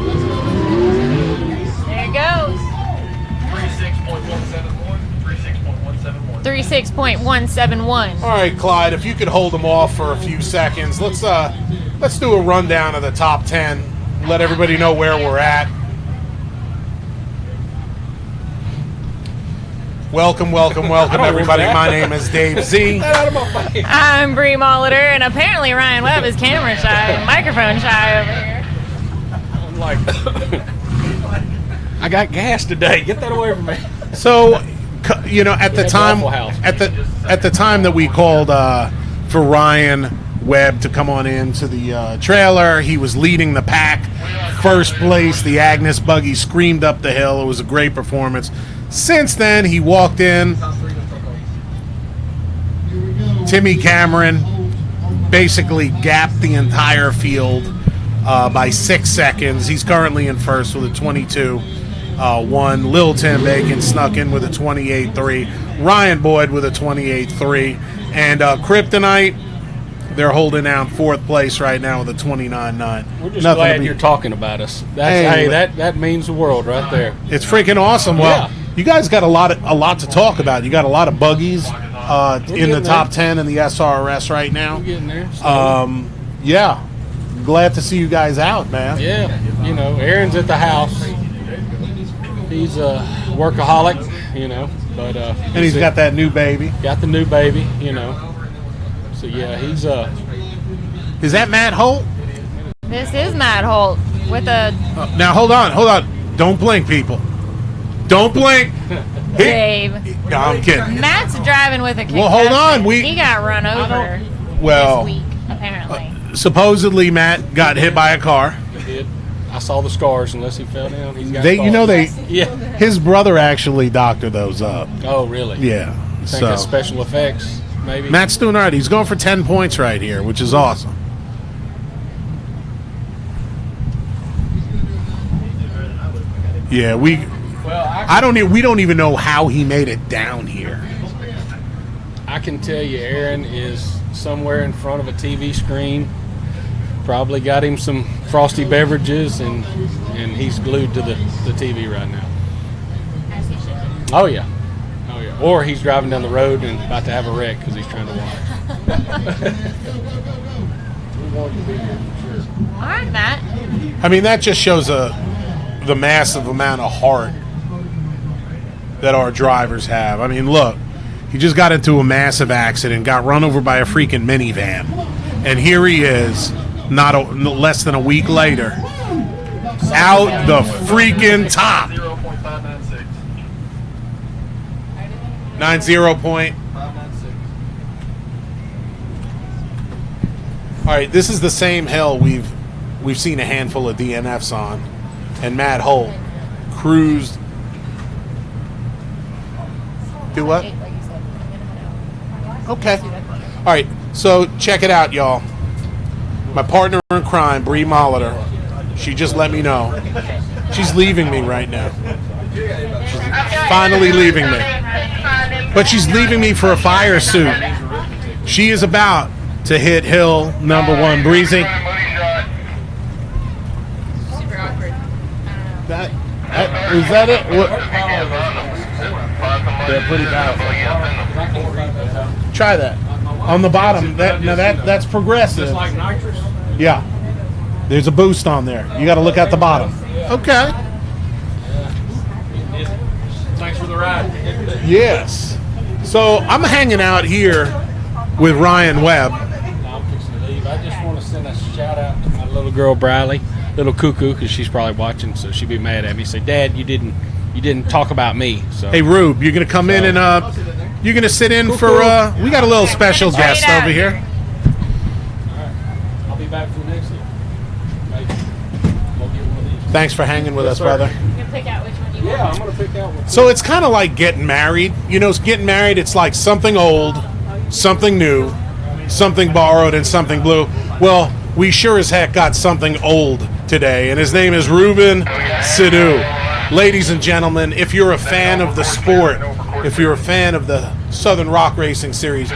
There it goes. 36.171. 36.171. All right, Clyde, if you could hold them off for a few seconds, let's do a rundown of the top 10. Let everybody know where we're at. Welcome, everybody. My name is Dave Z. I'm Bree Molitor, and apparently Ryan Webb is camera shy, microphone shy over here. I'm like, I got gas today. Get that away from me. So, you know, at the time that we called for Ryan Webb to come on into the trailer, he was leading the pack, first place. The Agnes buggy screamed up the hill. It was a great performance. Since then, he walked in. Timmy Cameron basically gapped the entire field by 6 seconds. He's currently in first with a 22.1. Lil Tim Bacon snuck in with a 28.3. Ryan Boyd with a 28.3. And Kryptonite They're holding down 4th place right now with a 29.9. We're just glad you're talking about us. That means the world right there. It's freaking awesome. Well, you guys got a lot to talk about. You got a lot of buggies in the top 10 in the SRRS right now. We're getting there. Yeah. Glad to see you guys out, man. Yeah. You know, Aaron's at the house. He's a workaholic, you know, but and he's got that new baby. Got the new baby, you know. So yeah, he's Is that Matt Holt? This is Matt Holt with a. Now hold on. Don't blink, people. Don't blink. Dave. No, I'm kidding. Matt's driving with a concussion. Well, hold on. He got run over this week, apparently. Supposedly, Matt got hit by a car. He did. I saw the scars. Unless he fell down, he's got. His brother actually doctored those up. Oh, really? Yeah. You think that's special effects, maybe? Matt's doing all right. He's going for 10 points right here, which is awesome. Yeah, we don't even know how he made it down here. I can tell you, Aaron is somewhere in front of a TV screen. Probably got him some frosty beverages, and he's glued to the TV right now. Oh yeah. Or he's driving down the road and about to have a wreck because he's trying to watch. We wanted to be here for sure. All right, Matt. I mean, that just shows the massive amount of heart that our drivers have. I mean, look, he just got into a massive accident, got run over by a freaking minivan, and here he is, less than a week later, out the freaking top. 90 point. All right, this is the same hill we've seen a handful of DNFs on, and Matt Holt cruised. Do what? Okay. All right, so check it out, y'all. My partner in crime, Bree Molitor, she just let me know. She's leaving me right now. She's finally leaving me. But she's leaving me for a fire suit. She is about to hit hill number 1. Breezy. Super awkward. Is that it? What? They're pretty bad. Try that. On the bottom. That's progressive. Just like nitrous? Yeah. There's a boost on there. You got to look at the bottom. Okay. Thanks for the ride. Yes. So I'm hanging out here with Ryan Webb. I'm fixing to leave. I just want to send a shout out to my little girl Briley, little cuckoo, because she's probably watching, so she'd be mad at me. Say, Dad, you didn't talk about me. So hey, Rube, you're gonna come in and you're gonna sit in for we got a little special guest over here. All right, I'll be back for the next one. Maybe. We'll get one of these. Thanks for hanging with us, brother. You can pick out which one you want. Yeah, I'm gonna pick out one. So it's kind of like getting married. You know, getting married, it's like something old, something new, something borrowed, and something blue. Well, we sure as heck got something old today, and his name is Ruben Sidhu. Ladies and gentlemen, if you're a fan of the sport, if you're a fan of the Southern Rock Racing Series,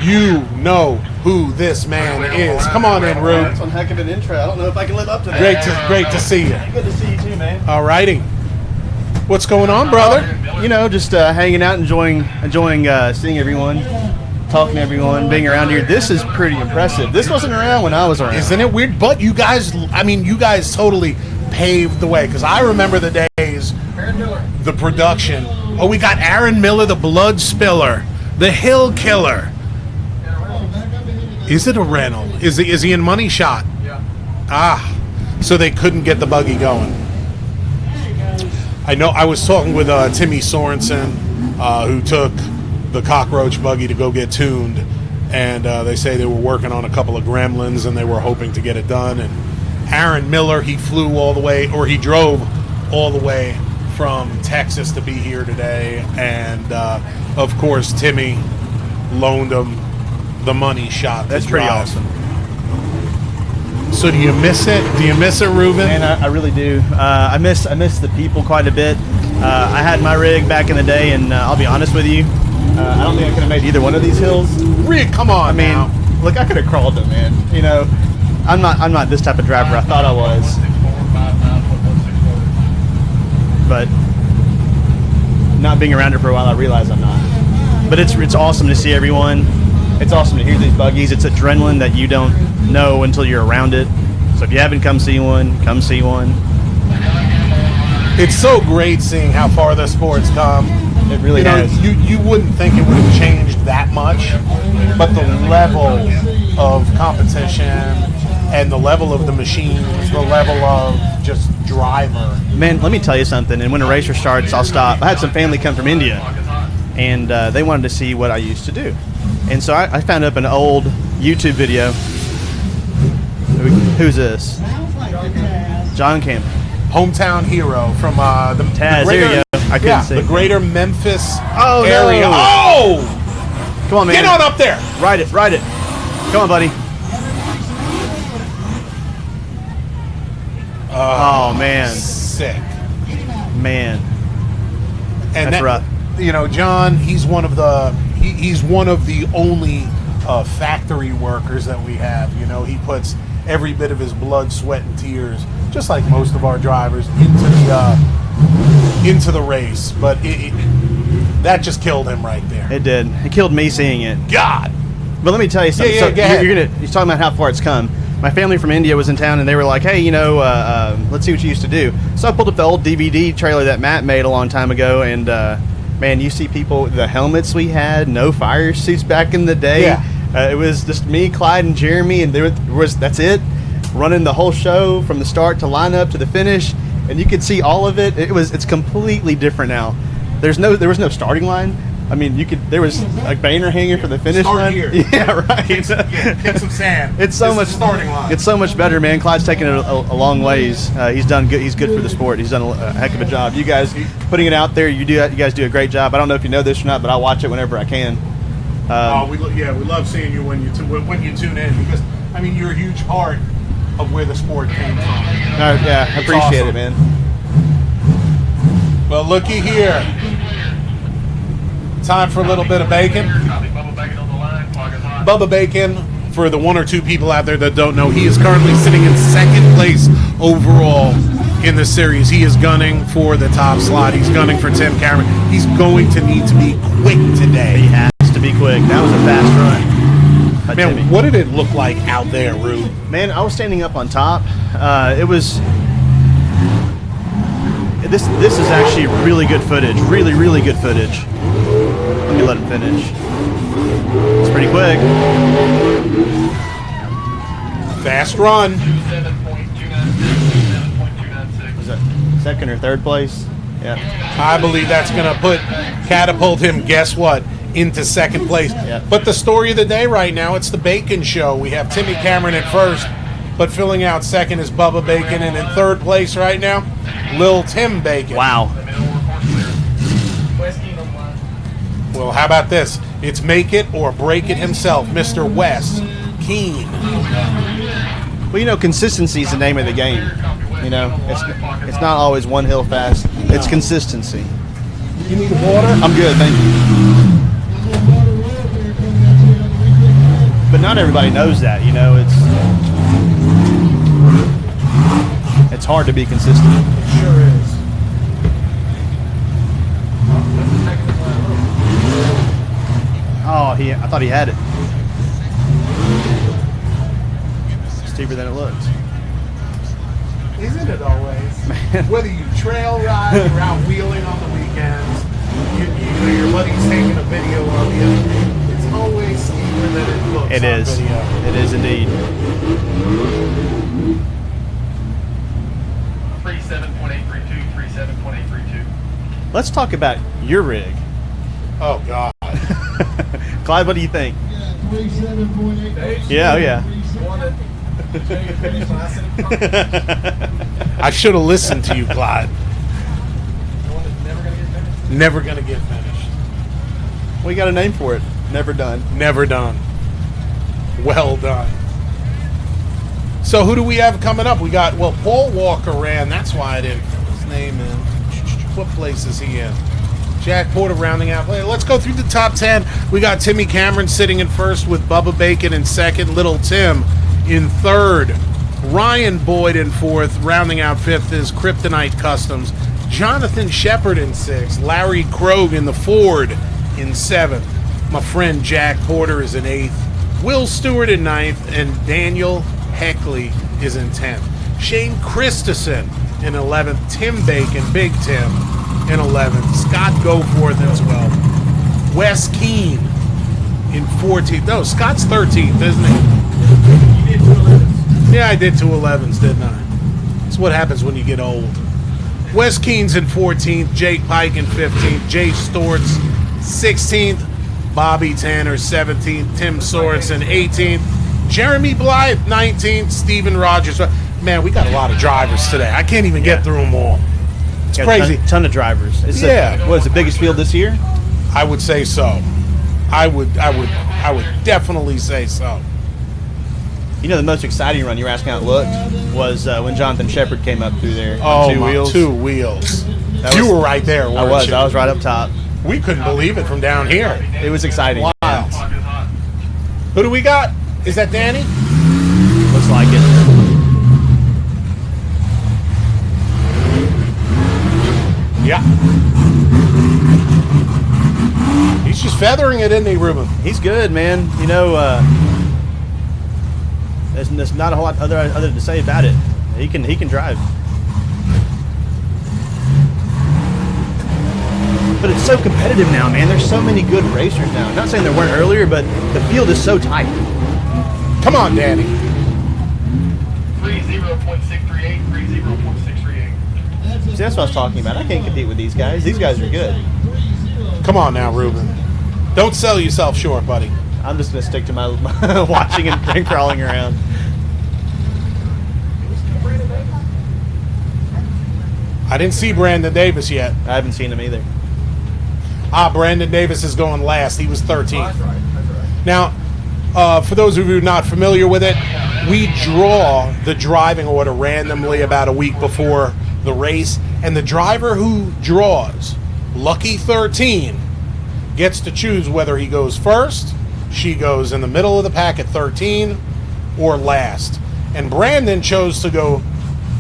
you know who this man is. Come on in, Rube. That's one heck of an intro. I don't know if I can live up to that. Great to see you. Good to see you too, man. All righty. What's going on, brother? You know, just hanging out, enjoying seeing everyone, talking to everyone, being around here. This is pretty impressive. This wasn't around when I was around. Isn't it weird? But you guys totally paved the way, because I remember the days, the production. Oh, we got Aaron Miller, the blood spiller, the hill killer. Is it a rental? Is he in Money Shot? Yeah. Ah, so they couldn't get the buggy going. I know. I was talking with Timmy Sorensen, who took the cockroach buggy to go get tuned, and they say they were working on a couple of gremlins and they were hoping to get it done. And Aaron Miller, he drove all the way from Texas to be here today, and of course Timmy loaned him the Money Shot. That's pretty awesome. So do you miss it? Do you miss it, Ruben? Man, I really do. I miss the people quite a bit. I had my rig back in the day, and I'll be honest with you, I don't think I could have made either one of these hills. Rig, come on, Look, I could have crawled it, man. You know, I'm not this type of driver. I thought I was, but not being around it for a while, I realize I'm not. But it's awesome to see everyone. It's awesome to hear these buggies. It's adrenaline that you don't know until you're around it. So if you haven't come see one, come see one. It's so great seeing how far the sport's come. It really has. You wouldn't think it would have changed that much, but the level of competition and the level of the machines, the level of just driver. Man, let me tell you something. And when a racer starts, I'll stop. I had some family come from India, and they wanted to see what I used to do. And so I found up an old YouTube video. Who's this? John Camp. Hometown hero from the Taz, greater, there you go. I couldn't see. The greater Memphis Oh, area. no. Oh! Come on, man. Get on up there. Ride it, ride it. Come on, buddy. Oh, man. Sick. Man. And That's rough. You know, John, he's one of the only factory workers that we have. You know, he puts every bit of his blood, sweat, and tears, just like most of our drivers, into the race. But that just killed him right there. It did. It killed me seeing it. God. But let me tell you something. Yeah, go ahead. You're talking about how far it's come. My family from India was in town, and they were like, hey, you know, let's see what you used to do. So I pulled up the old DVD trailer that Matt made a long time ago, and man, you see people, the helmets we had, no fire suits back in the day. Yeah. It was just me, Clyde, and Jeremy, and that's it. Running the whole show from the start to lineup to the finish, and you could see all of it. It's completely different now. There was no starting line. I mean, there was a banner hanger for the finish line. Here. Yeah, right. Kick some sand. It's so This much is the starting line. It's so much better, man. Clyde's taken it a long ways. He's done good. He's good for the sport. He's done a heck of a job. You guys putting it out there, you guys do a great job. I don't know if you know this or not, but I watch it whenever I can. We love seeing you when you tune in, because I mean, you're a huge part of where the sport came from. Yeah, I appreciate it, man. Well, looky here. Time for a little bit of bacon. Bubba Bacon, for the one or two people out there that don't know, he is currently sitting in second place overall in the series. He is gunning for the top slot. He's gunning for Tim Cameron. He's going to need to be quick today. He has to be quick. That was a fast run. Man, Timmy. what did it look like out there, Rube? Man, I was standing up on top. It was. This is actually really good footage. Really, really good footage. Let me let him finish. It's pretty quick. Fast run. Was that second or third place? Yeah. I believe that's going to catapult him, guess what, into second place. Yeah. But the story of the day right now, it's the Bacon Show. We have Timmy Cameron at first, but filling out second is Bubba Bacon, and in third place right now, Lil Tim Bacon. Wow. Well, how about this? It's make it or break it himself, Mr. Wes Keene. Well, you know, consistency is the name of the game. You know, it's not always one hill fast. It's consistency. You need water? I'm good, thank you. But not everybody knows that. You know, it's hard to be consistent. It sure is. Oh, I thought he had it. It's deeper than it looks. Isn't it always? Man. Whether you trail ride, you're out wheeling on the weekends, your buddy's taking a video of you, it's always steeper than it looks. It is. Video. It is indeed. 37.832, 37.832. Let's talk about your rig. Oh, God. Clyde, what do you think? 37.8. Yeah, oh yeah. I should have listened to you, Clyde. Never gonna get finished. We got a name for it. Never done. Never done. Well done. So who do we have coming up? We got, well, Paul Walker ran. That's why I didn't put his name in. What place is he in? Jack Porter rounding out. Let's go through the top 10. We got Timmy Cameron sitting in first with Bubba Bacon in second. Little Tim in third. Ryan Boyd in fourth. Rounding out fifth is Kryptonite Customs. Jonathan Shepard in sixth. Larry Krogh in the Ford in seventh. My friend Jack Porter is in eighth. Will Stewart in ninth. And Daniel Heckley is in 10th. Shane Christensen in 11th. Tim Bacon, Big Tim, in 11th. Scott Goforth in 12th. Wes Keene in 14th. No, Scott's 13th, isn't he? You did 2 11s. Yeah, I did 2 11s, didn't I? That's what happens when you get old. Wes Keene's in 14th. Jake Pike in 15th. Jay Storts 16th. Bobby Tanner 17th. Tim Sorensen 18th. Jeremy Blythe 19th. Steven Rogers. Man, we got a lot of drivers today. I can't even get through them all. It's crazy. Ton of drivers. It's what is the biggest field this year? I would say so. I would definitely say so. You know, the most exciting run, you were asking how it looked, was when Jonathan Shepard came up through there. Oh, on 2 wheels. 2 wheels. You were right there, weren't you? I was right up top. We couldn't believe it from down here. It was exciting. Wild. Who do we got? Is that Danny? Looks like it. Yeah. He's just feathering it, isn't he, Ruben? He's good, man. You know, there's not a whole lot other to say about it. He can drive. But it's so competitive now, man. There's so many good racers now. I'm not saying there weren't earlier, but the field is so tight. Come on, Danny. 30.638, 30.638. See, that's what I was talking about. I can't compete with these guys. These guys are good. Come on now, Ruben. Don't sell yourself short, buddy. I'm just going to stick to my watching and crawling around. I didn't see Brandon Davis yet. I haven't seen him either. Brandon Davis is going last. He was 13th. Now, for those of you not familiar with it, we draw the driving order randomly about a week before the race, and the driver who draws lucky 13 gets to choose whether he goes first, she goes in the middle of the pack at 13, or last. And Brandon chose to go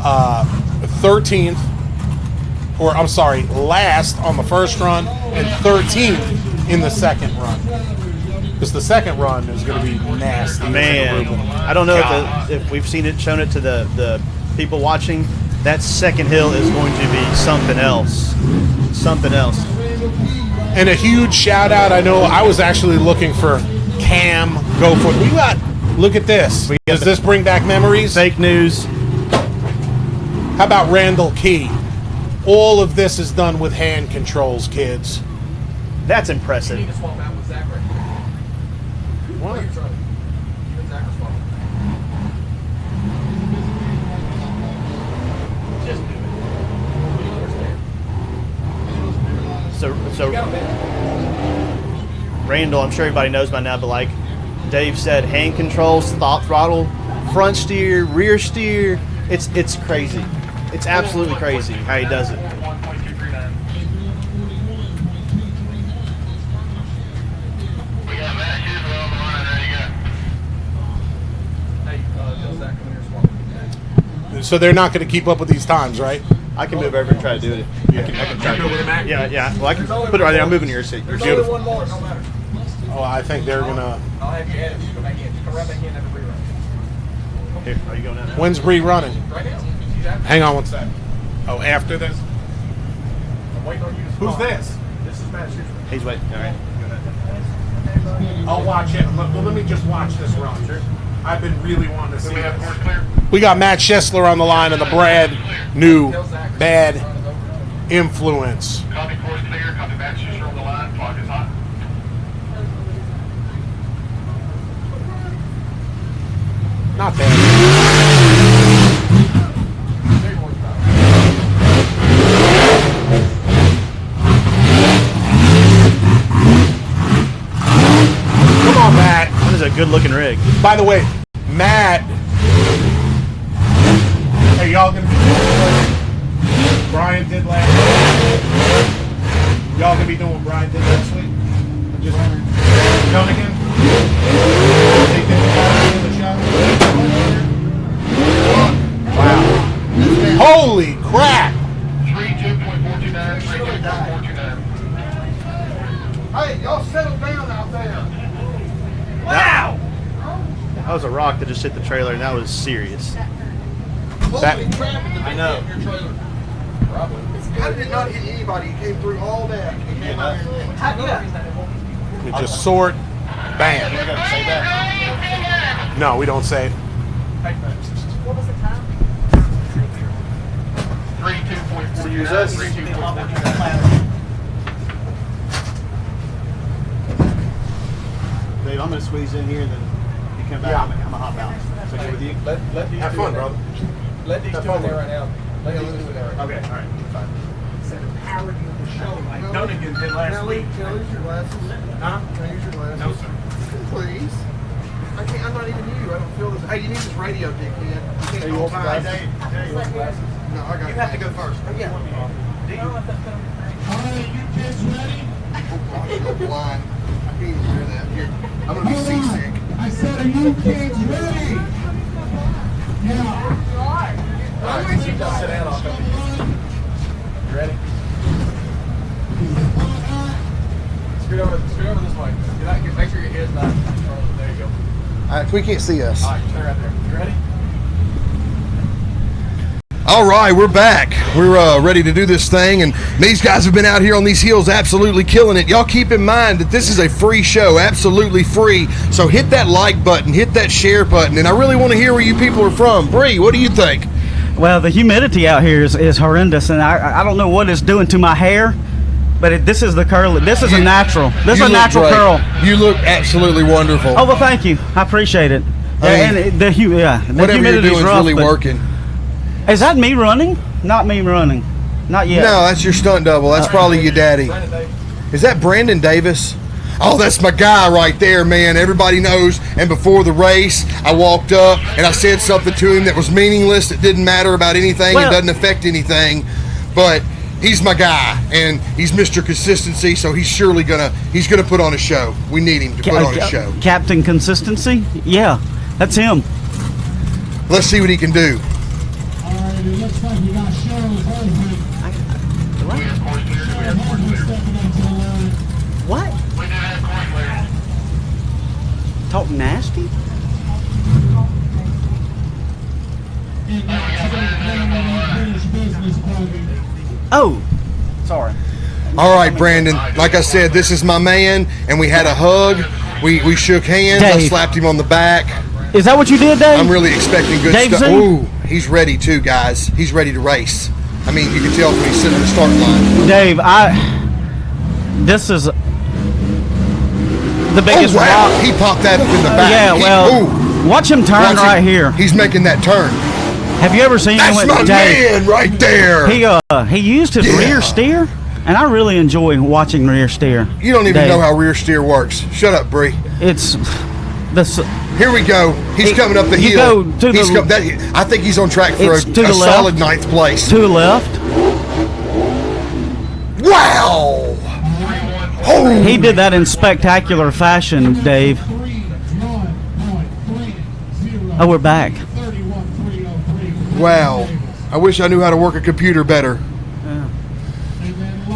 13th, or I'm sorry, last on the first run and 13th in the second run. Because the second run is going to be nasty. Man, I don't know if we've shown it to the people watching. That second hill is going to be something else. Something else. And a huge shout out. I know I was actually looking for Cam Goforth. We got, look at this. Does this bring back memories? Fake news. How about Randall Key? All of this is done with hand controls, kids. That's impressive. What? So Randall, I'm sure everybody knows by now, but like Dave said, hand controls, throttle, front steer, rear steer. It's crazy. It's absolutely crazy how he does it. So they're not going to keep up with these times, right? I can move over and try to do it. I can try to do it. Yeah. Well, I can put it right there. I'm moving to your seat. You're beautiful. Oh, I think they're going to... I'll have you add it. You go back in. You come right back in and have a rerun. Here, are you going now? When's Bree running? Right now. Hang on one sec. Oh, after this? I'm waiting on you to Who's stop. this? This is Matt Schuster. He's waiting. All right. I'll watch it. Let me just watch this run. Sure. I've been really wanting to see We have this. course clear. We got Matt Schessler on the line of the brand new Bad Influence. Copy course clear. Copy Matt Schuster on the line. Clock is hot. Not bad. Come on, Matt. That is a good-looking rig. By the way, Matt. Hey, y'all gonna be Brian did last. Y'all gonna be doing what Brian did last week? Just Dunnigan. Take them in the shot. Wow. Holy crap! 32.429, 32.429. Hey, y'all settle down out there. Wow! That was a rock that just hit the trailer, and that was serious. I know. How did it not hit anybody? It came through all that. It just soared. Bam. We're gonna say that. No, we don't say it. What was the time? 32.429, 32.429. Dave, I'm gonna squeeze in here, then you come back. Yeah. I'm gonna hop out. Is that good with you? Let these Have two fun, in there. brother. Let these two in there right now. Let these two in there right now. Okay, all right, fine. Like Dunnigan did last week. Can I use your glasses? Huh? Can I use your glasses? No, sir. Please. I'm not even you. I don't feel this. Hey, you need this radio, dickhead. You can't hold mine. Dave, you want glasses? No, I got You have to go first. Yeah. All right, you kids ready? I'm blind. I can't even hear that. Here, I'm gonna be seasick. I said, are you kids ready? Yeah. All right, just sit down. I'll come to you. You ready? Scoot over this way. Make sure your head's not in front of it. There you go. All right, we can't see us. All right, stay right there. You ready? All right, we're back. We're ready to do this thing, and these guys have been out here on these hills absolutely killing it. Y'all keep in mind that this is a free show, absolutely free. So hit that like button, hit that share button, and I really want to hear where you people are from. Bree, what do you think? Well, the humidity out here is horrendous, and I don't know what it's doing to my hair, but this is the curl. This is a natural. This is a natural great. curl. You look absolutely wonderful. Oh well, thank you. I appreciate it. I mean, the whatever you're humidity's doing is rough, really but- working. Is that me running? Not me running. Not yet. No, that's your stunt double. That's probably your daddy. Is that Brandon Davis? Oh, that's my guy right there, man. Everybody knows. And before the race, I walked up and I said something to him that was meaningless, that didn't matter about anything, it doesn't affect anything. But he's my guy, and he's Mr. Consistency, so he's surely gonna put on a show. We need him to put on a show. Captain Consistency? Yeah, that's him. Let's see what he can do. All right, it looks like we got Cheryl Holman. Cheryl Holman stepping up to the line. What? We do have coin layers. Talk nasty? And that's unfinished business, Bobby. Oh, sorry. All right, Brandon. Like I said, this is my man, and we had a hug. We shook hands. I Dave. slapped him on the back. Is that what you did, Dave? I'm really expecting good Dave stuff. Z? Ooh, he's ready too, guys. He's ready to race. I mean, you can tell when he's sitting on the start line. Dave, this is the biggest Oh, wow. rock. He popped that up in the back. Yeah, well, watch him turn Watch him. right here. He's making that turn. Have you ever seen That's him my with Dave? man right there. He used his rear steer, and I really enjoy watching rear steer. You don't even Dave. know how rear steer works. Shut up, Bree. It's this. Here we go. He's coming up the you hill. go to He's the- I think he's on track for It's to the a left. solid 9th place. To the left. Wow! Oh. He did that in spectacular fashion, Dave. Oh, we're back. Wow. I wish I knew how to work a computer better.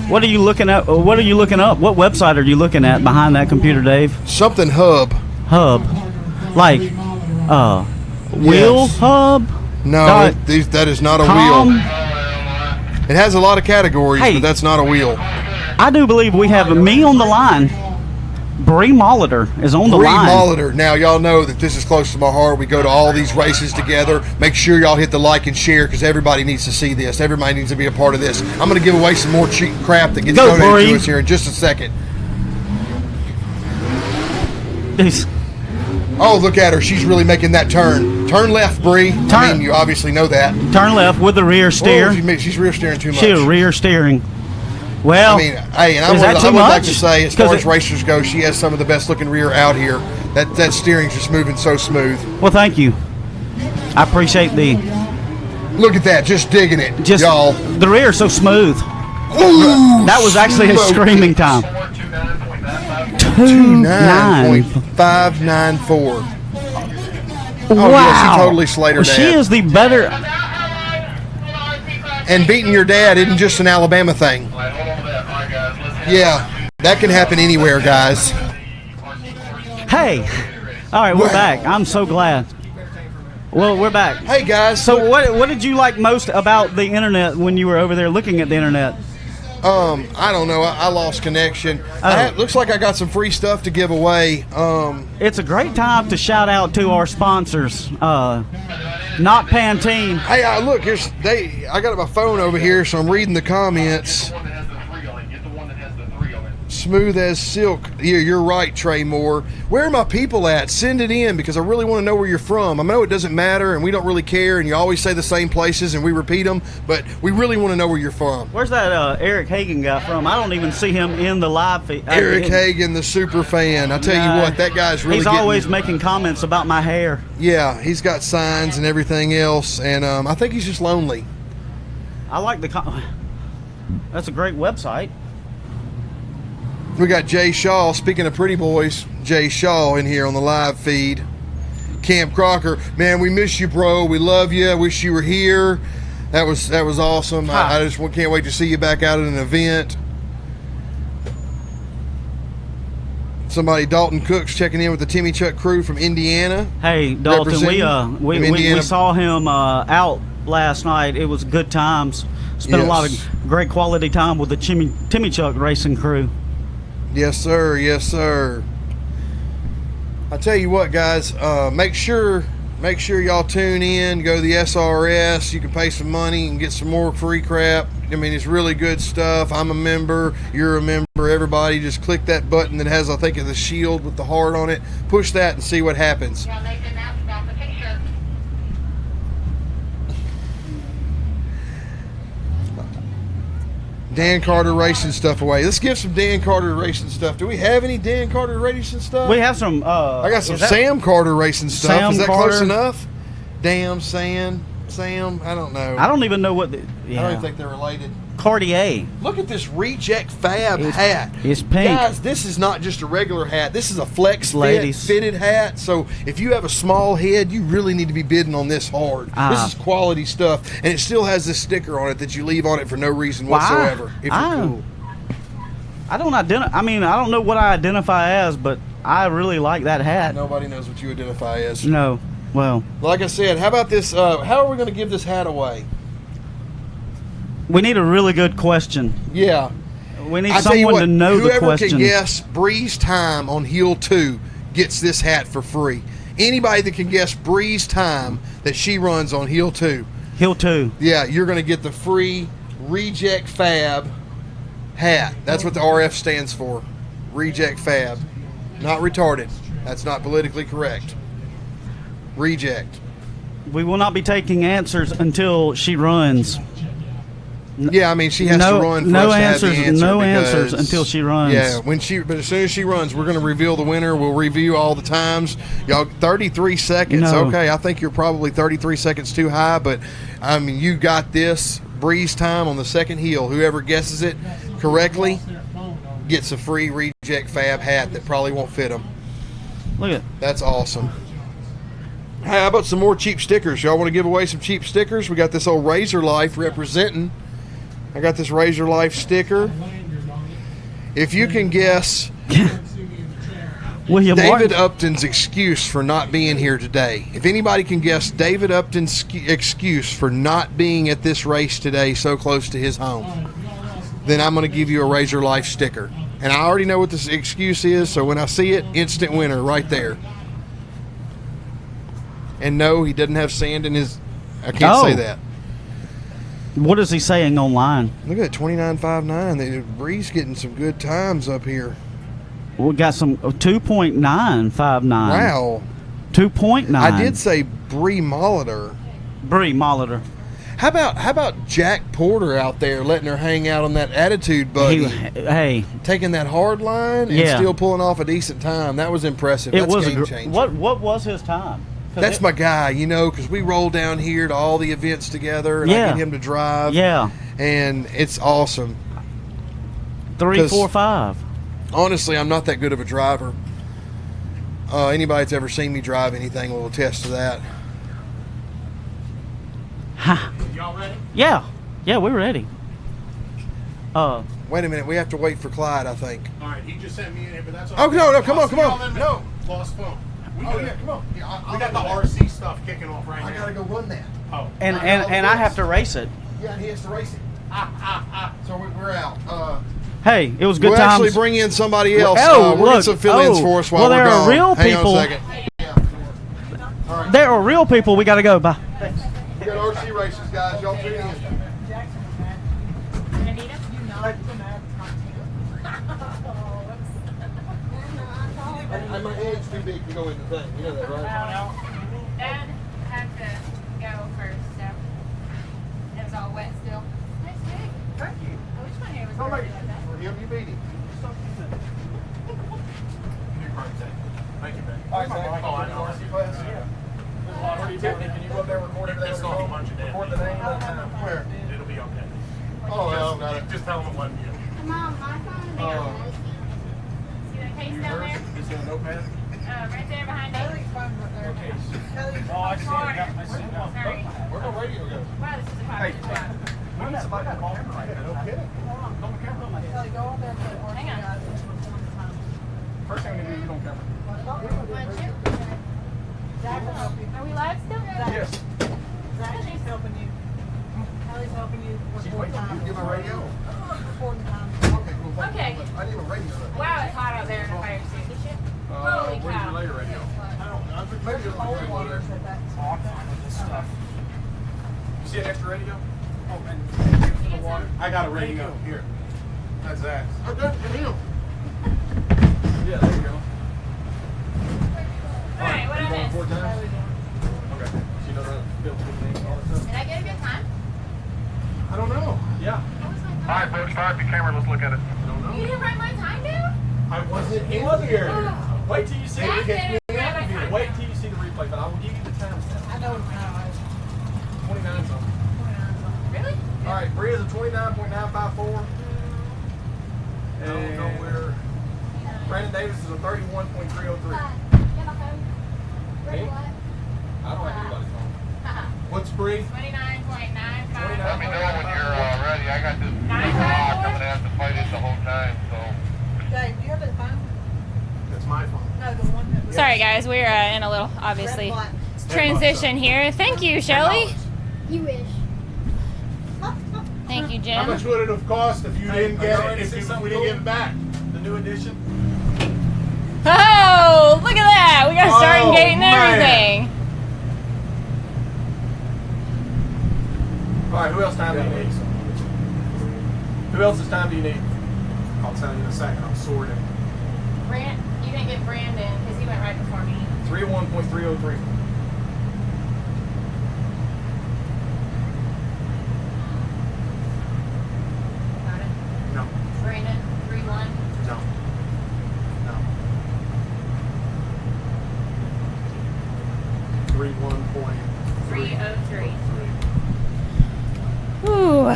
What are you looking at? What are you looking up? What website are you looking at behind that computer, Dave? Something hub. Hub. Like, wheel Yes. hub? No, Dot that is not a com? wheel. It has a lot of categories, Hey. but that's not a wheel. I do believe we have me on the line. Bree Molitor is on the Bree line. Molitor. Now, y'all know that this is close to my heart. We go to all these races together. Make sure y'all hit the like and share because everybody needs to see this. Everybody needs to be a part of this. I'm going to give away some more cheap crap that gets Go, donated Bree. to us here in just a second. Oh, look at her. She's really making that turn. Turn left, Bree. I mean, you obviously know that. Turn left with the rear steer. Oh, she's rear steering too much. She's rear steering. Well, I mean, hey, and I would like to say, as far as racers go, she has some of the best looking rear out here. That steering's just moving so smooth. Well, thank you. I appreciate the. Look at that, just digging it, Just y'all. the rear so smooth. That was actually his screaming time. 29.594. Oh, Wow. yeah, she totally slayed her Well, dad. she is the better. And beating your dad isn't just an Alabama thing. Yeah, that can happen anywhere, guys. Hey. All right, we're back. I'm so glad. Well, we're back. Hey, guys. So what did you like most about the internet when you were over there looking at the internet? I don't know. I lost connection. Looks like I got some free stuff to give away. It's a great time to shout out to our sponsors. Not Pantene. Hey, look, I got my phone over here, so I'm reading the comments. Smooth as silk. Yeah, you're right, Trey Moore. Where are my people at? Send it in because I really want to know where you're from. I know it doesn't matter and we don't really care and you always say the same places and we repeat them, but we really want to know where you're from. Where's that Eric Hagan guy from? I don't even see him in the live feed. Eric Hagan, the super fan. I tell you what, that guy's really He's always making comments about my hair. Yeah, he's got signs and everything else, and I think he's just lonely. I like that's a great website. We got Jay Shaw, speaking of pretty boys, Jay Shaw in here on the live feed. Camp Crocker, man, we miss you, bro. We love you. I wish you were here. That was awesome. I just can't wait to see you back out at an event. Somebody, Dalton Cook's checking in with the Timmy Chuck crew from Indiana. Hey, Dalton, we saw him out last night. It was good times. Spent a lot of great quality time with the Timmy Chuck racing crew. Yes, sir. Yes, sir. I tell you what, guys. Make sure y'all tune in. Go to the SRRS. You can pay some money and get some more free crap. I mean, it's really good stuff. I'm a member. You're a member. Everybody, just click that button that has, I think, the shield with the heart on it. Push that and see what happens. Dan Carter racing stuff away. Let's give some Dan Carter racing stuff. Do we have any Dan Carter racing stuff? We have some. I got some Sam Carter racing stuff. Sam Is that Carter? close enough? Damn, Sam. I don't know. I don't even know what. I don't even think they're related. Cartier. Look at this Reject Fab hat. It's pink. Guys, this is not just a regular hat. This is a flex Ladies. fitted hat. So if you have a small head, you really need to be bidding on this hard. This is quality stuff. And it still has this sticker on it that you leave on it for no reason whatsoever. If you're cool. I don't know what I identify as, but I really like that hat. Nobody knows what you identify as. No. Well, like I said, how about this? How are we going to give this hat away? We need a really good question. Yeah. We need someone to know the question. Whoever can guess Bree's time on Hill 2 gets this hat for free. Anybody that can guess Bree's time that she runs on Hill 2. Hill 2. Yeah, you're going to get the free Reject Fab hat. That's what the RF stands for. Reject Fab. Not retarded. That's not politically correct. Reject. We will not be taking answers until she runs. Yeah, I mean, she has to run for us to have the answer. No answers until she runs. Yeah, but as soon as she runs, we're going to reveal the winner. We'll review all the times. Y'all, 33 seconds. No. Okay, I think you're probably 33 seconds too high, but I mean, you got this. Breeze time on the second heel. Whoever guesses it correctly gets a free Reject Fab hat that probably won't fit them. Look at that's awesome. Hey, how about some more cheap stickers? Y'all want to give away some cheap stickers? We got this old Razor Life representing. I got this Razor Life sticker. If you can guess David Upton's excuse for not being here today. If anybody can guess David Upton's excuse for not being at this race today so close to his home, then I'm going to give you a Razor Life sticker. And I already know what this excuse is, so when I see it, instant winner right there. And no, he doesn't have sand in his... I can't say that. What is he saying online? Look at that, 29.59. Bree's getting some good times up here. We got some 2.959. Wow. 2.9. I did say Bree Molitor. Bree Molitor. How about Jack Porter out there letting her hang out on that attitude buggy? Hey, taking that hard line and still pulling off a decent time. That was impressive. That's game changer. What was his time? That's my guy, you know, because we roll down here to all the events together, and I get him to drive. Yeah. And it's awesome. 3, 4, 5. Honestly, I'm not that good of a driver. Anybody that's ever seen me drive anything will attest to that. Y'all ready? Yeah, we're ready. Wait a minute, we have to wait for Clyde, I think. All right, he just sent me in here, but that's Oh, no, come on. No, lost phone. Come on. Yeah, We got the RC stuff kicking off right now. I gotta go run that. Oh. And I have to race it. Yeah, and he has to race it. So we're out. Hey, it was good we'll times. actually bring in somebody else. Oh, we'll look. get some fill-ins for us while well, we're there gone. are real Hang people. on a second. There are real people. We got to go. Bye. We got RC races, guys. Y'all tune in. My head's too big to go in the thing. You know that, right? Dad had to go first, so it was all wet still. Nice wig. Thank you. I wish my hair was curly like that. For him, you beat him. Thank you, Ben. Oh, I know. RC class? Yeah. Tiffany, can you go up there and record everything? It's going to be a bunch of Record the name and Where? It'll be okay. Oh, well, got it. Just tell them it wasn't you. Mom, my phone is See that case down there? Is it a notepad? Right there behind me. Oh, I see it. Sorry. Where'd my radio go? Wow, this is a Hey, podcast. we need somebody to call camera right now. No kidding. Hang on. First thing we need to do is on camera. Are we live still? Yes. She's helping you. Kelly's helping you. She's waiting for you to get my radio. Recording time. Okay, cool. Thank Okay. you. I need my radio. Wow, it's hot out there in the fire station. Holy Where's cow. your later radio? Maybe it's my radio there. You see an extra radio? Oh, and I got a radio here. That's that. I'm good for him. yeah, there you go. Alright, what You I going missed? 4 times? Okay. So you know how to build good things and all that stuff? Did I get a good time? I don't know. Yeah. All right, folks, start the camera. Let's look at it. I don't know. You didn't write my time down? I wasn't in here. Wait till you see Jack didn't write my time Wait down. till you see the replay, but I will give you the timestamp. I know now. 29 something. Really? All right, Bree is a 29.954. And Brandon Davis is a 31.303. Ready what? I don't have anybody's phone. What's Bree? 29.95. Let me know when you're ready. I got this big rock. I'm going to have to fight it the whole time, so. Dave, do you have that phone? That's my phone. No, the one that was. Sorry guys, we're in a little, obviously, Red transition here. Thank you, Shelly. You wish. Thank you, How much Jim. would it have cost if you didn't get Hey, it? If see we something didn't cool? give it back? The new edition. Oh, look at that. We got a starting Oh, gate and man. everything. All right, who else time do you need? Who else's time do you need? I'll tell you in a second. I'm sorting. You didn't get Brandon because he went right before me. 301.303. Got it. No. Brandon, 3-1. No. No. 303. Ooh.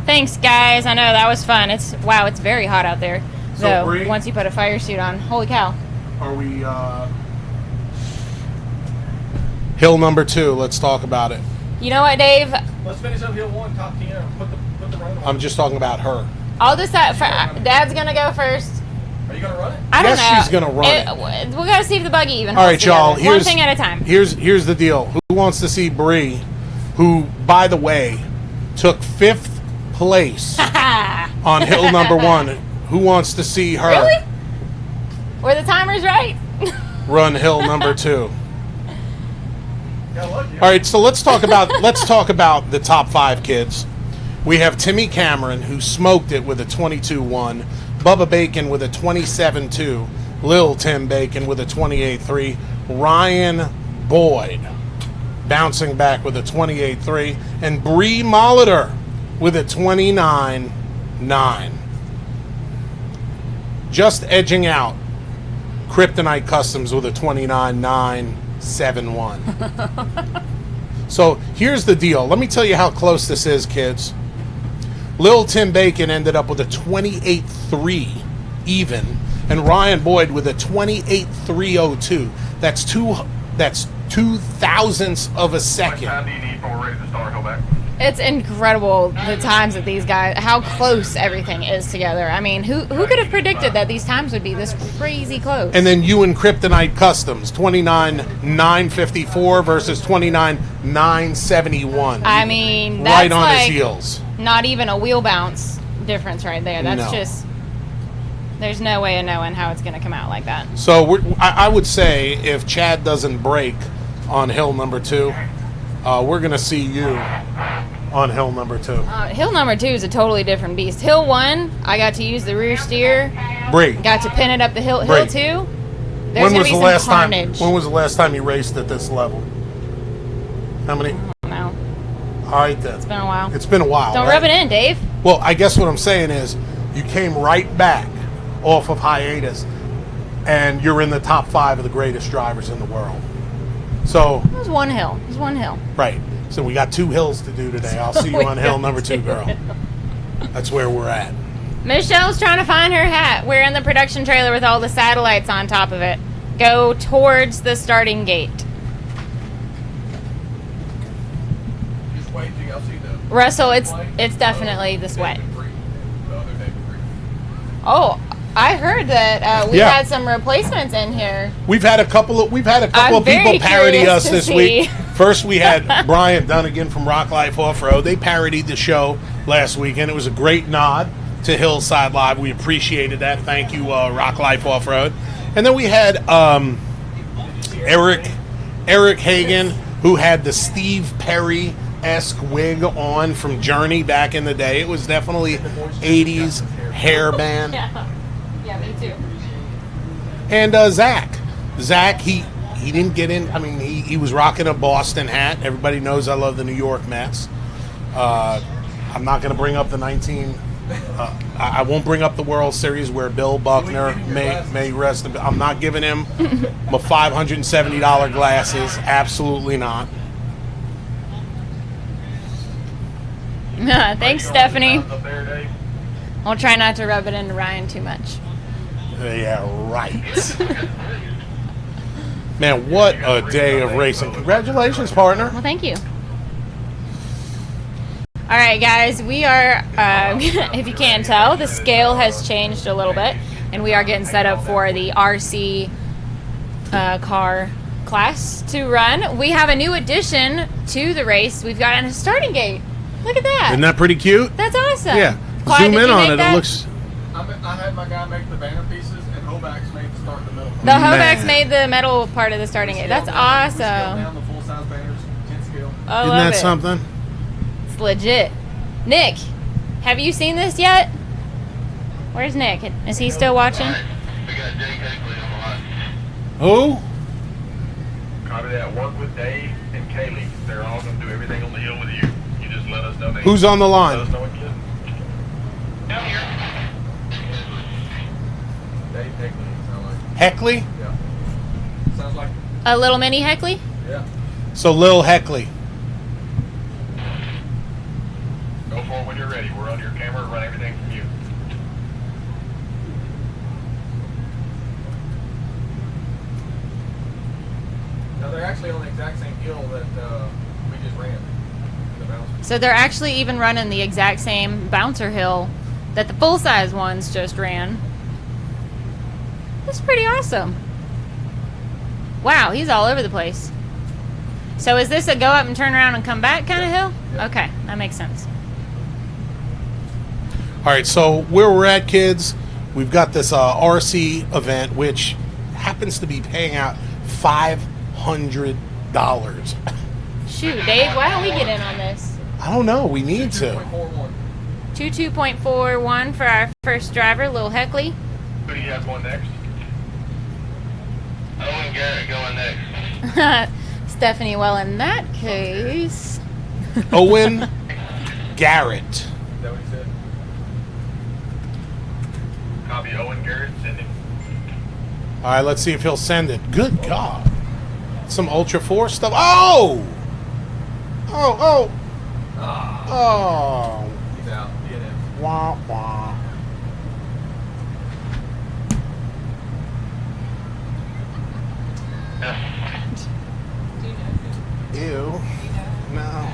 Thanks, guys. I know that was fun. It's very hot out there. So, Bree? Once you put a fire suit on, holy cow. Are we hill number 2? Let's talk about it. You know what, Dave? Let's finish up hill 1, top 10. Put the run on. I'm just talking about her. I'll decide. Dad's gonna go first. Are you gonna run it? I don't Yes, know. she's gonna run it. We gotta see if the buggy even. All holds right, y'all. together. One thing at a time. Here's the deal. Who wants to see Bree, who, by the way, took 5th place on hill number 1? Who wants to see her Really? Were the timers right? run hill number 2? Got lucky. All right, so let's talk about the top 5 kids. We have Timmy Cameron, who smoked it with a 22-1, Bubba Bacon with a 27-2, Lil Tim Bacon with a 28-3, Ryan Boyd bouncing back with a 28-3, and Bree Molitor with a 29-9. Just edging out Kryptonite Customs with a 29-9-7-1. So here's the deal. Let me tell you how close this is, kids. Lil Tim Bacon ended up with a 28.3 even, and Ryan Boyd with a 28.302. That's two thousandths of a second. What time do you need before we're ready to start? Go back. It's incredible the times that these guys, how close everything is together. I mean, who could have predicted that these times would be this crazy close? And then you and Kryptonite Customs, 29.954 versus 29.971. I mean, right that's on like his heels. not even a wheel bounce difference right there. That's No. just, there's no way of knowing how it's going to come out like that. So I would say if Chad doesn't break on hill number 2, we're going to see you on hill number 2. Hill number 2 is a totally different beast. Hill 1, I got to use the rear steer. Break. Got to pin it up the hill. Break. Hill 2, there's When going was to be the some last carnage. time? When was the last time you raced at this level? How many? I don't know. All right then. It's been a while. It's been a while. Don't right? rub it in, Dave. Well, I guess what I'm saying is you came right back off of hiatus, and you're in the top 5 of the greatest drivers in the world. So It was one hill. It was one hill. right. So we got 2 hills to do today. I'll see you We on hill got number 2, 2 girl. That's where we're at. Michelle's trying to find her hat. We're in the production trailer with all the satellites on top of it. Go towards the starting gate. Just wait till y'all see the Russell, it's definitely the sweat. the other day. Oh, I heard that we Yeah. had some replacements in here. We've had a couple of I'm people very parody curious us to this see. week. First, we had Brian Dunnigan from Rock Life Off-Road. They parodied the show last weekend. It was a great nod to Hillside Live. We appreciated that. Thank you, Rock Life Off-Road. And then we had Eric Hagan, who had the Steve Perry-esque wig on from Journey back in the day. It was definitely 80s hair band. Yeah, me too. And Zach, he didn't get in. I mean, he was rocking a Boston hat. Everybody knows I love the New York Mets. I'm not going to bring up the I won't bring up the World Series where Bill Buckner may rest. I'm not giving him my $570 glasses. Absolutely not. Thanks, Stephanie. I'll try not to rub it into Ryan too much. Yeah, right. Man, what a day of racing. Congratulations, partner. Well, thank you. All right, guys, we are, if you can't tell, the scale has changed a little bit, and we are getting set up for the RC car class to run. We have a new addition to the race. We've got a starting gate. Look at that. Isn't that pretty cute? That's awesome. Yeah. Clyde, Zoom did in you on make it. that? It looks. I had my guy make the banner pieces, and Hoback's made the start in the middle. The Hovax Man. made the metal part of the starting gate. That's awesome. Down the full size banners, 10 scale. I Isn't love that it. something? It's legit. Nick, have you seen this yet? Where's Nick? Is he still watching? We got Jake Heckley on the line. Who? Copy that. Work with Dave and Kaylee. They're all going to do everything on the hill with you. You just let us know. Who's on the line? Let us know what you do. Down here. Dave Heckley, sound like. Heckley? Yeah. Sounds like. A little mini Heckley? Yeah. So Lil Heckley. Go for it when you're ready. We're on your camera. Run everything from you. Now they're actually on the exact same hill that we just ran. The bouncer. So they're actually even running the exact same bouncer hill that the full-size ones just ran. That's pretty awesome. Wow, he's all over the place. So is this a go up and turn around and come back kind of hill? Okay, that makes sense. All right, so where we're at, kids, we've got this RC event, which happens to be paying out $500. Shoot, Dave, why don't we get in on this? I don't know. We need to. 22.41 for our first driver, Lil Heckley. Who do you have going next? Owen Garrett going next. Stephanie, well, in that case... Owen Garrett. Is that what he said? Copy Owen Garrett. Send him. All right, let's see if he'll send it. Good God. Some Ultra 4 stuff. Oh! Oh, oh. Oh. He's out. DNF. Wah, wah. Ew. No.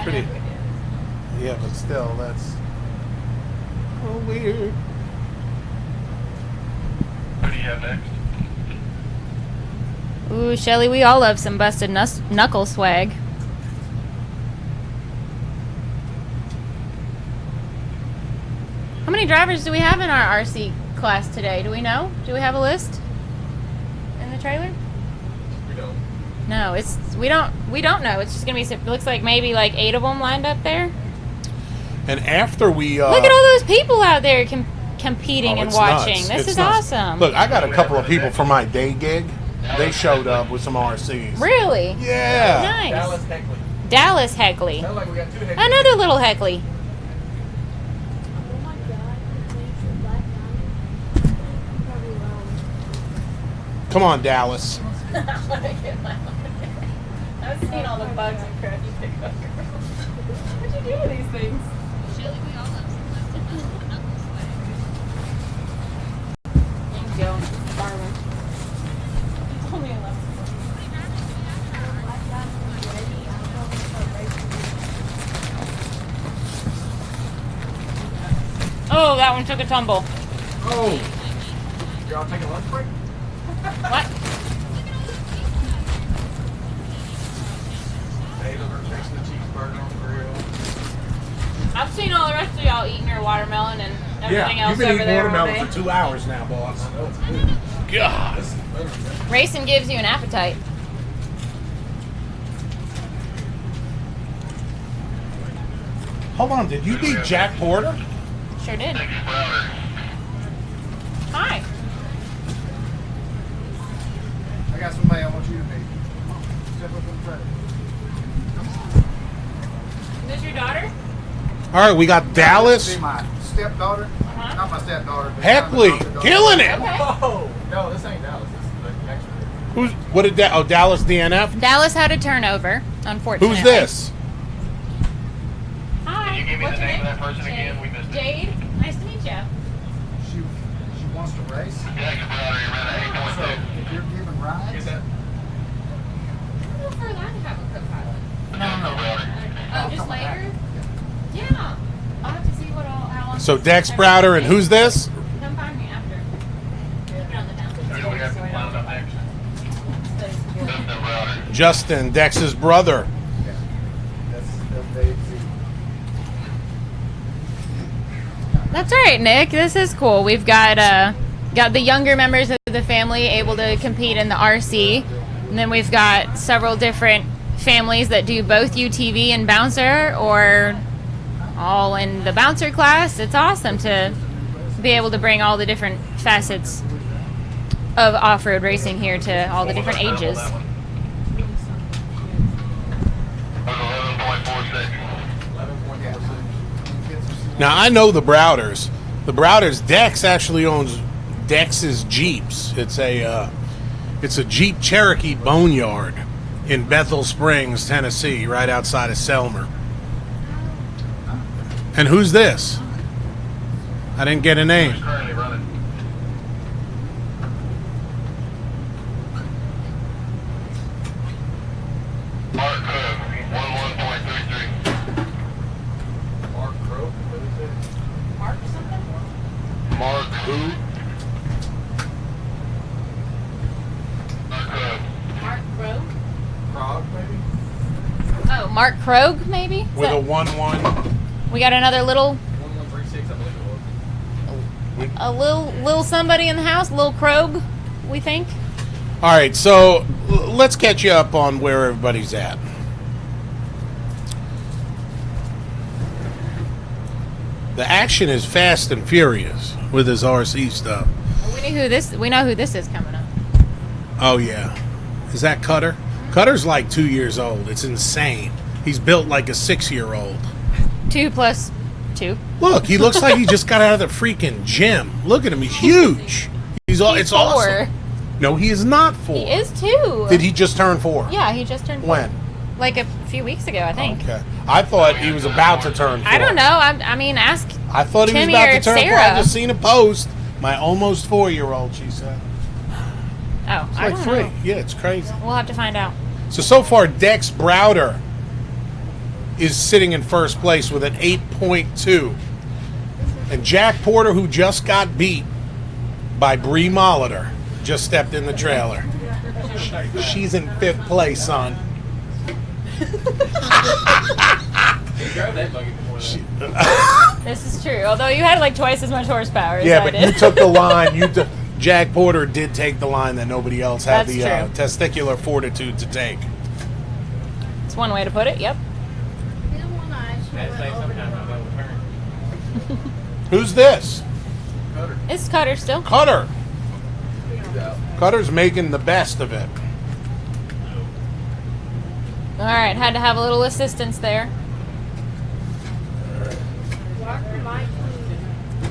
Pretty. Yeah, but still, that's weird. What do you have next? Ooh, Shelly, we all love some busted knuckle swag. How many drivers do we have in our RC class today? Do we know? Do we have a list in the trailer? We don't. No, we don't know. It's just gonna be. It looks like maybe like 8 of them lined up there. And after we Look at all those people out there competing and it's watching. nuts. This It's is nuts. awesome. Look, I got a couple of people for my day gig. They showed up with some RCs. Really? Yeah. Nice. Dallas Heckley. Dallas Heckley. Sounds like we got 2 Heckley. Another little Heckley. Come on, Dallas. I've seen all the bugs and crap you pick up. What'd you do with these things? Shelly, we all love some Thank you, Darwin. It's only 11. Oh, that one took a tumble. Oh. Y'all taking a lunch break? What? Taylor chasing the cheeseburger on the grill. I've seen all the rest of y'all eating your watermelon and everything Yeah, else you've been over eating there all watermelon day. for 2 hours now, boss. God. Racing gives you an appetite. Hold on, did you beat Jack Porter? Sure did. Hi. I got somebody I want you to meet. Step up in front. Is this your daughter? All right, we got Dallas. Be my stepdaughter. Not my stepdaughter. But Heckley, my daughter. killing it. Oh, no, this ain't Dallas. This is the next one. Who's what did that? Oh, Dallas DNF. Dallas had a turnover, unfortunately. Who's this? Hi. Can you give me What's the your name of name? that person again? We missed it. Jade. Nice to meet you. She wants to race. Jack's brother, you ran So a 8.2. if you're giving rides, Get that? Well, for that to have a co-pilot. no. Oh, just later? Yeah. I'll have to see what all, how long. So Dex Browder and who's this? Come find me after. Keep it on the down. Who do we have lined up next? Justin Browder. Justin, Dex's brother. That's Dave Z. That's all right, Nick. This is cool. We've got the younger members of the family able to compete in the RC, and then we've got several different families that do both UTV and bouncer, or all in the bouncer class. It's awesome to be able to bring all the different facets of off-road racing here to all the different ages. 11.46. Now I know the Browders. The Browders. Dex actually owns Dex's Jeeps. It's a Jeep Cherokee Boneyard in Bethel Springs, Tennessee, right outside of Selmer. And who's this? I didn't get a name. Who's currently running? Mark Cook, 11.33. Mark Crow. What is it? Mark something? Mark who? Mark Cook. Mark Krog? Krog, maybe? Oh, Mark Krog, maybe? Is With that- a 1-1. we got another little 1136, I believe it was. little somebody in the house, little Krog, we think. All right, so let's catch you up on where everybody's at. The action is fast and furious with his RC stuff. We know who this is coming up. Oh yeah, is that Cutter? Cutter's like 2 years old. It's insane. He's built like a 6-year-old. 2 plus 2. Look, he looks like he just got out of the freaking gym. Look at him. He's huge. It's 4. awesome. No, he is not 4. He is 2. Did he just turn 4? Yeah, he just turned 4. When? Like a few weeks ago, I think. Okay. I thought he was about to turn 4. I don't know. I mean, ask I thought he Timmy was about or to turn 4. Sarah. I just seen a post. My almost 4-year-old, she said. Oh, It's I like don't 3. know. Yeah, it's crazy. We'll have to find out. So far, Dex Browder is sitting in first place with an 8.2. And Jack Porter, who just got beat by Bree Molitor, just stepped in the trailer. She's in 5th place, son. This is true. Although you had like twice as much horsepower as Yeah, I but did. you took the line. Jack Porter did take the line that nobody else had That's the true. testicular fortitude to take. It's one way to put it. Yep. Who's this? It's Cutter still. Cutter. Cutter's making the best of it. All right, had to have a little assistance there.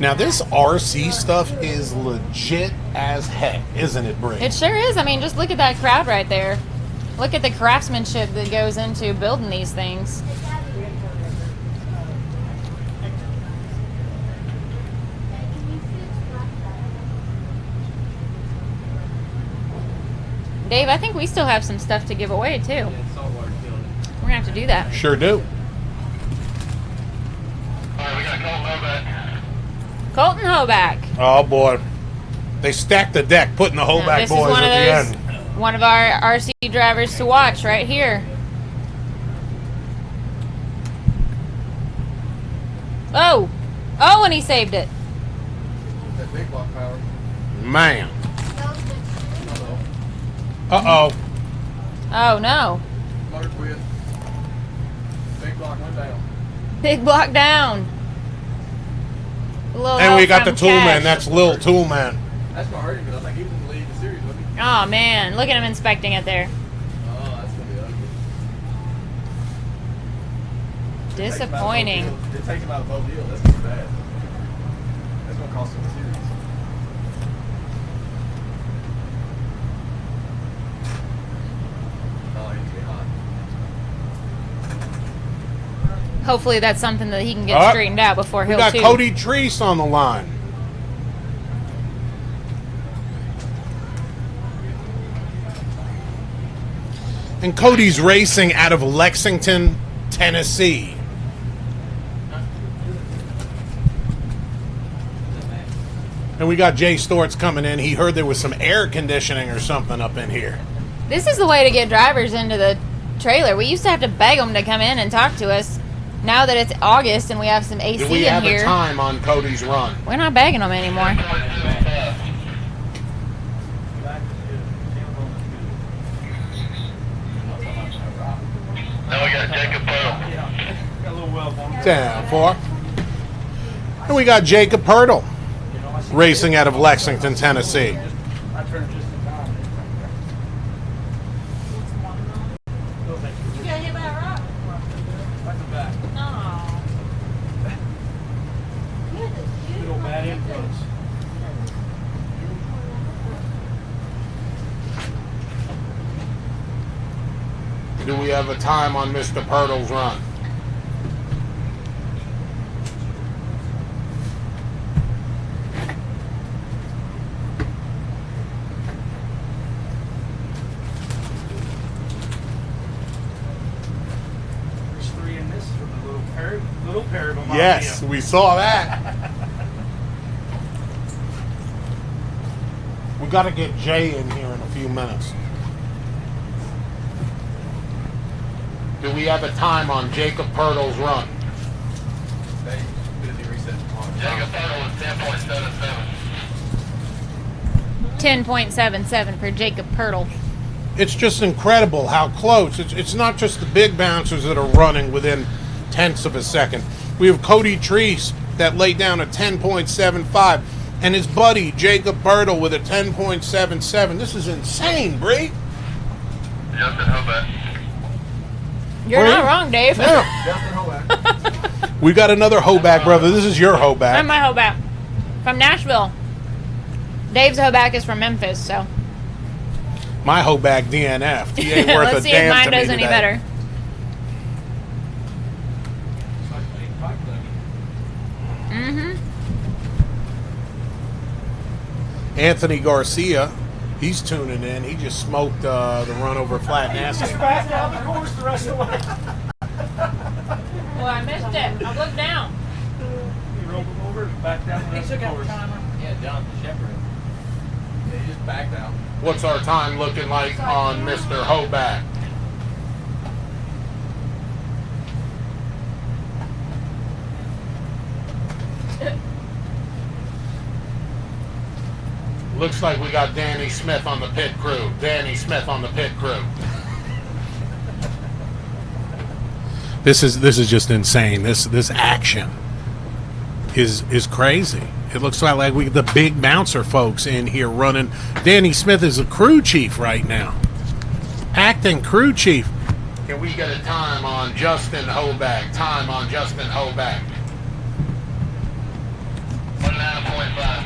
Now this RC stuff is legit as heck, isn't it, Bree? It sure is. I mean, just look at that crowd right there. Look at the craftsmanship that goes into building these things. Dave, I think we still have some stuff to give away, too. We're going to have to do that. Sure do. Alright, we got Colton Hoback. Oh boy, they stacked the deck, putting the Hoback This is boys one at of the those, end. one of our RC drivers to watch right here. Oh, and he saved it. That big block power. Man. Uh-oh. Oh, no. Motor quit. Big block went down. Big block down. A little And we help got the from tool Cash. man. That's Lil Tool Man. That's gonna hurt him because I think he was in the lead of the series, wasn't he? Oh, man. Look at him inspecting it there. Oh, that's gonna be ugly. Disappointing. It takes him out of both deals. That's gonna be bad. That's gonna cost him the series. Oh, he's gonna be hot. Hopefully that's something that he can get All right. straightened out before We he'll got too. Cody Treese on the line. And Cody's racing out of Lexington, Tennessee. And we got Jay Storts coming in. He heard there was some air conditioning or something up in here. This is the way to get drivers into the trailer. We used to have to beg them to come in and talk to us. Now that it's August and we have some AC Do we in have here, a time on Cody's run? we're not begging them anymore. Now we got Jacob Pearl. 10-4. And we got Jacob Pirtle racing out of Lexington, Tennessee. You got hit by a rock? No. Little bad influence. Do we have a time on Mr. Pirtle's run? There's 3 in this from the little pair of them. Yes, we saw that. We got to get Jay in here in a few minutes. Do we have a time on Jacob Pirtle's run? They busy resetting the clock. Jacob Pearl is 10.77. 10.77 for Jacob Pirtle. It's just incredible how close. It's not just the big bouncers that are running within tenths of a second. We have Cody Treese that laid down a 10.75, and his buddy Jacob Pirtle with a 10.77. This is insane, Bree. Justin Hobart. You're Bree? not wrong, Dave. Yeah. Justin Hoback. We got another Hoback, brother. This is your I'm Hoback. my Hoback. From Nashville. Dave's Hoback is from Memphis, so. My Hoback DNF. He ain't worth Let's a see if damn mine to me does any today. better. Mm-hmm. Anthony Garcia, he's tuning in. He just smoked the run over Flat Nasty. Just back down the course the rest of the way. Well, I missed it. I looked down. He rolled him over and back down the rest of the course. Yeah, Jonathan Shepard. Yeah, he just backed out. What's our time looking like on Mr. Hoback? Looks like we got Danny Smith on the pit crew. Danny Smith on the pit crew. This is just insane. This action is crazy. It looks like we the big bouncer folks in here running. Danny Smith is a crew chief right now. Acting crew chief. Can we get a time on Justin Hoback? Time on Justin Hoback. 19.5.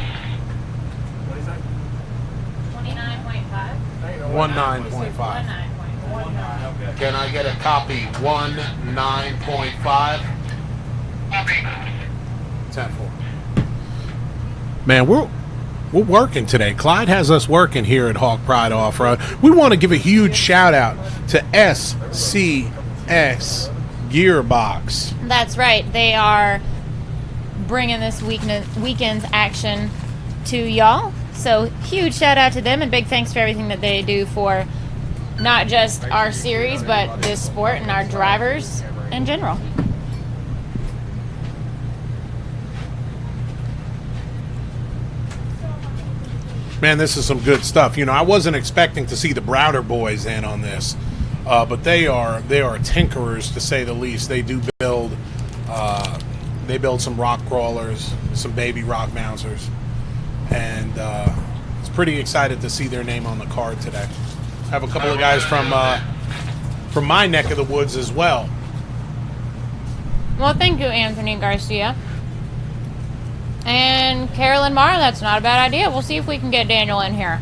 19.5. Can I get a copy? 19.5. Copy. 10-4. Man, we're working today. Clyde has us working here at Hawk Pride Off-Road. We want to give a huge shout out to SCS GearBox. That's right. They are bringing this weekend's action to y'all. So huge shout out to them and big thanks for everything that they do for not just our series, but this sport and our drivers in general. Man, this is some good stuff. You know, I wasn't expecting to see the Browder boys in on this, but they are tinkerers to say the least. They do build some rock crawlers, some baby rock bouncers, and it's pretty excited to see their name on the card today. I have a couple of guys from my neck of the woods as well. Well, thank you, Anthony Garcia. And Carolyn Marr, that's not a bad idea. We'll see if we can get Daniel in here.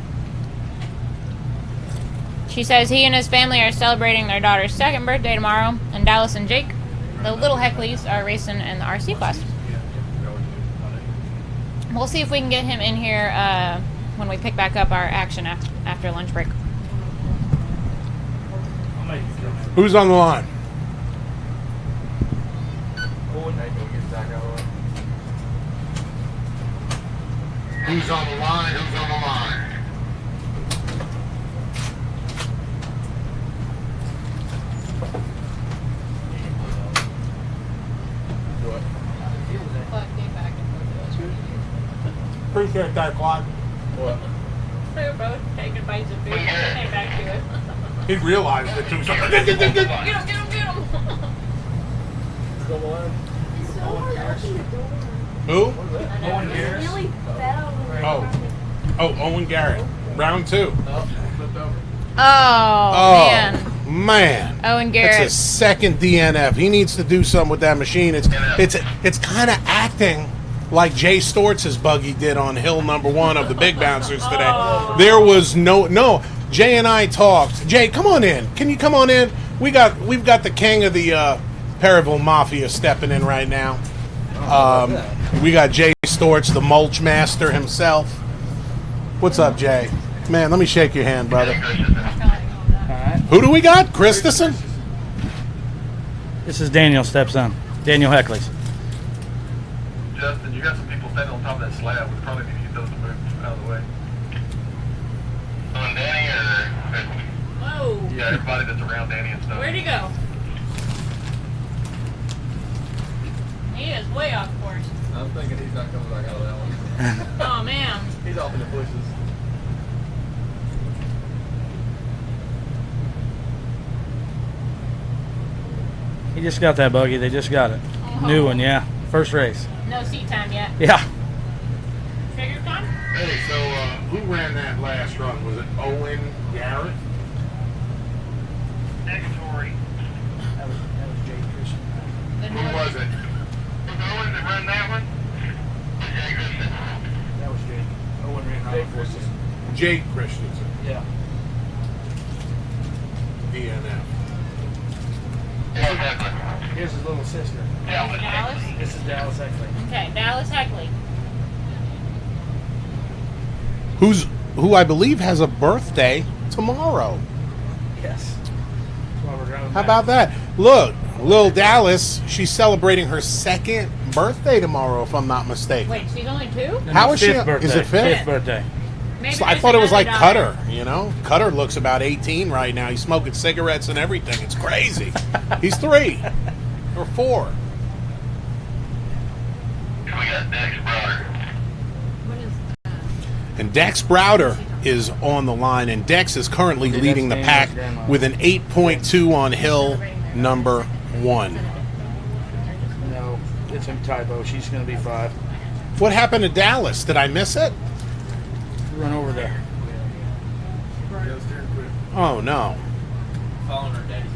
She says he and his family are celebrating their daughter's 2nd birthday tomorrow, and Dallas and Jake, the little Heckleys, are racing in the RC class. We'll see if we can get him in here when we pick back up our action after lunch break. Who's on the line? Who's on the line? Who's on the line? Appreciate that, Clyde. What? They were both taking bites of food and came back to it. He realized it too. Get him, get him! Who? Owen Garrett. Really fell. Owen Garrett. Round 2. Oh, man. Owen Garrett. It's a 2nd DNF. He needs to do something with that machine. It's kind of acting like Jay Stortz's buggy did on hill number 1 of the big bouncers today. Oh. There was no. Jay and I talked. Jay, come on in. Can you come on in? We've got the king of the Perryville Mafia stepping in right now. We got Jay Storch, the mulch master himself. What's up, Jay? Man, let me shake your hand, brother. Who do we got? Christensen? This is Daniel's stepson, Daniel Heckley's. Justin, you got some people standing on top of that slab. We probably need to get those moved out of the way. On Danny or? Whoa. Yeah, everybody that's around Danny and stuff. Where'd he go? He is way off course. I'm thinking he's not coming back out of that one. Oh, man. He's off in the bushes. He just got that buggy. They just got it. Oh. New one, yeah. First race. No seat time yet. Yeah. Trigger time? Hey, so who ran that last run? Was it Owen Garrett? Negatory. That was Jay Christian. Who was it? Was Owen that run that one? Jay Christian. That was Jake. Owen ran Jake out. Christensen. Jake Christensen. Yeah. DNF. Yeah, exactly. He Here's his little sister. Dallas? This is Dallas Heckley. Okay, Dallas Heckley. Who I believe has a birthday tomorrow. Yes. That's why we're driving How back. about that? Look, little Dallas, she's celebrating her 2nd birthday tomorrow, if I'm not mistaken. Wait, she's only 2? How is she? Fifth birthday. Is it 5th? Fifth birthday. Maybe So I there's thought it was like another daughter. Cutter, you know? Cutter looks about 18 right now. He's smoking cigarettes and everything. It's crazy. He's 3 or 4. We got Dex Brother. And Dex Browder is on the line, and Dex is currently leading the pack with an 8.2 on hill number 1. No, it's a typo. She's going to be 5. What happened to Dallas? Did I miss it? Run over there. Oh, no. Following her daddy's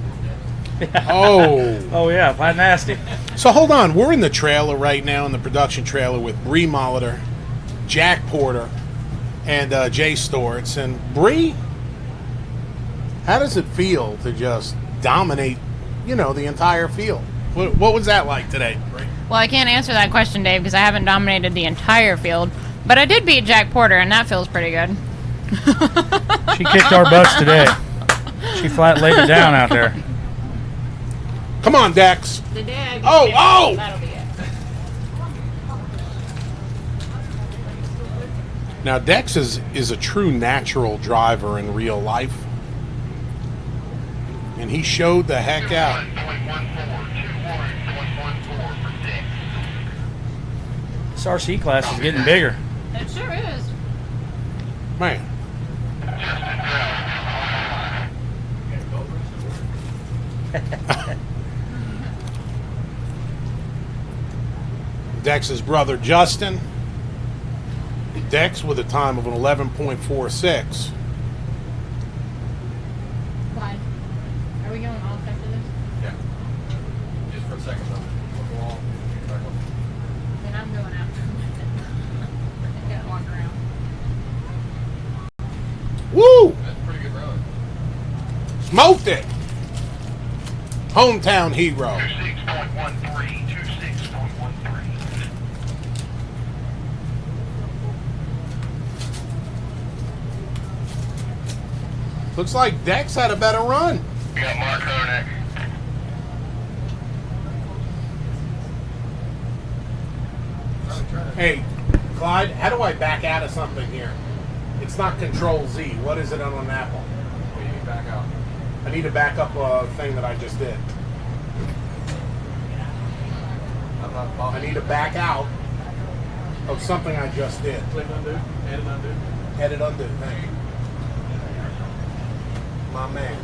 Oh. Oh, yeah. Flat nasty. So hold on. We're in the trailer right now, in the production trailer with Bree Molitor, Jack Porter, and Jay Storts. And Bree, how does it feel to just dominate, the entire field? What was that like today, Bree? Well, I can't answer that question, Dave, because I haven't dominated the entire field. But I did beat Jack Porter, and that feels pretty good. She kicked our butts today. She flat laid it down out there. Come on, Dex. The day Oh! That'll be it. Now, Dex is a true natural driver in real life. And he showed the heck out. This RC class is getting bigger. It sure is. Man. Dex's brother Justin. Dex with a time of an 11.46. Fine. Are we going off after this? Yeah. Just for a second, though. We'll go all back up. Then I'm going out. I gotta walk around. Woo! That's a pretty good run. Smoked it. Hometown hero. 26.13, 26.13. Looks like Dex had a better run. We got Mark Honeck. Hey, Clyde, how do I back out of something here? It's not Control Z. What is it on an Apple? Well, you can back out. I need to back up a thing that I just did. I'm not I following. need to back out of something I just did. Click undo, edit undo. Edit undo. Thank you. My man.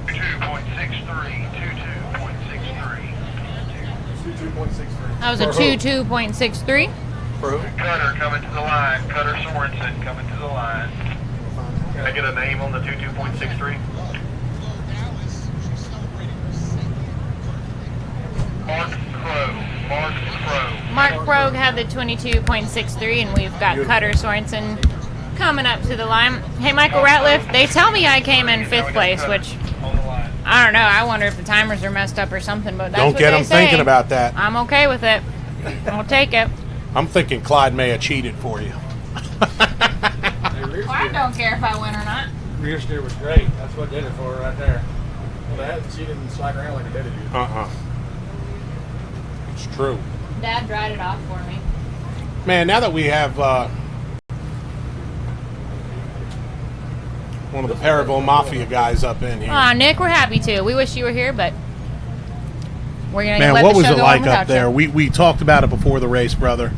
22.63, 22.63. 22.63. That was a 2.63. For who? Cutter coming to the line. Cutter Sorensen coming to the line. Can I get a name on the 22.63? Mark Crow. Mark Crow. Mark Krogh had the 22.63, and we've got Cutter Sorensen coming up to the line. Hey, Michael Ratliff, they tell me I came in 5th place, which On the line. I don't know. I wonder if the timers are messed up or something, but that's Don't what get they him say. thinking about that. I'm okay with it. I'll take it. I'm thinking Clyde may have cheated for you. Well, I don't care if I win or not. Rear steer was great. That's what did it for her right there. Well, that she didn't slack around like a daddy did. It's true. Dad dried it off for me. Man, now that we have one of the Periville Mafia guys up in here. Aw, Nick, we're happy to. We wish you were here, but we're going to Man, let what the was show it go like on up without there? you. We talked about it before the race, brother.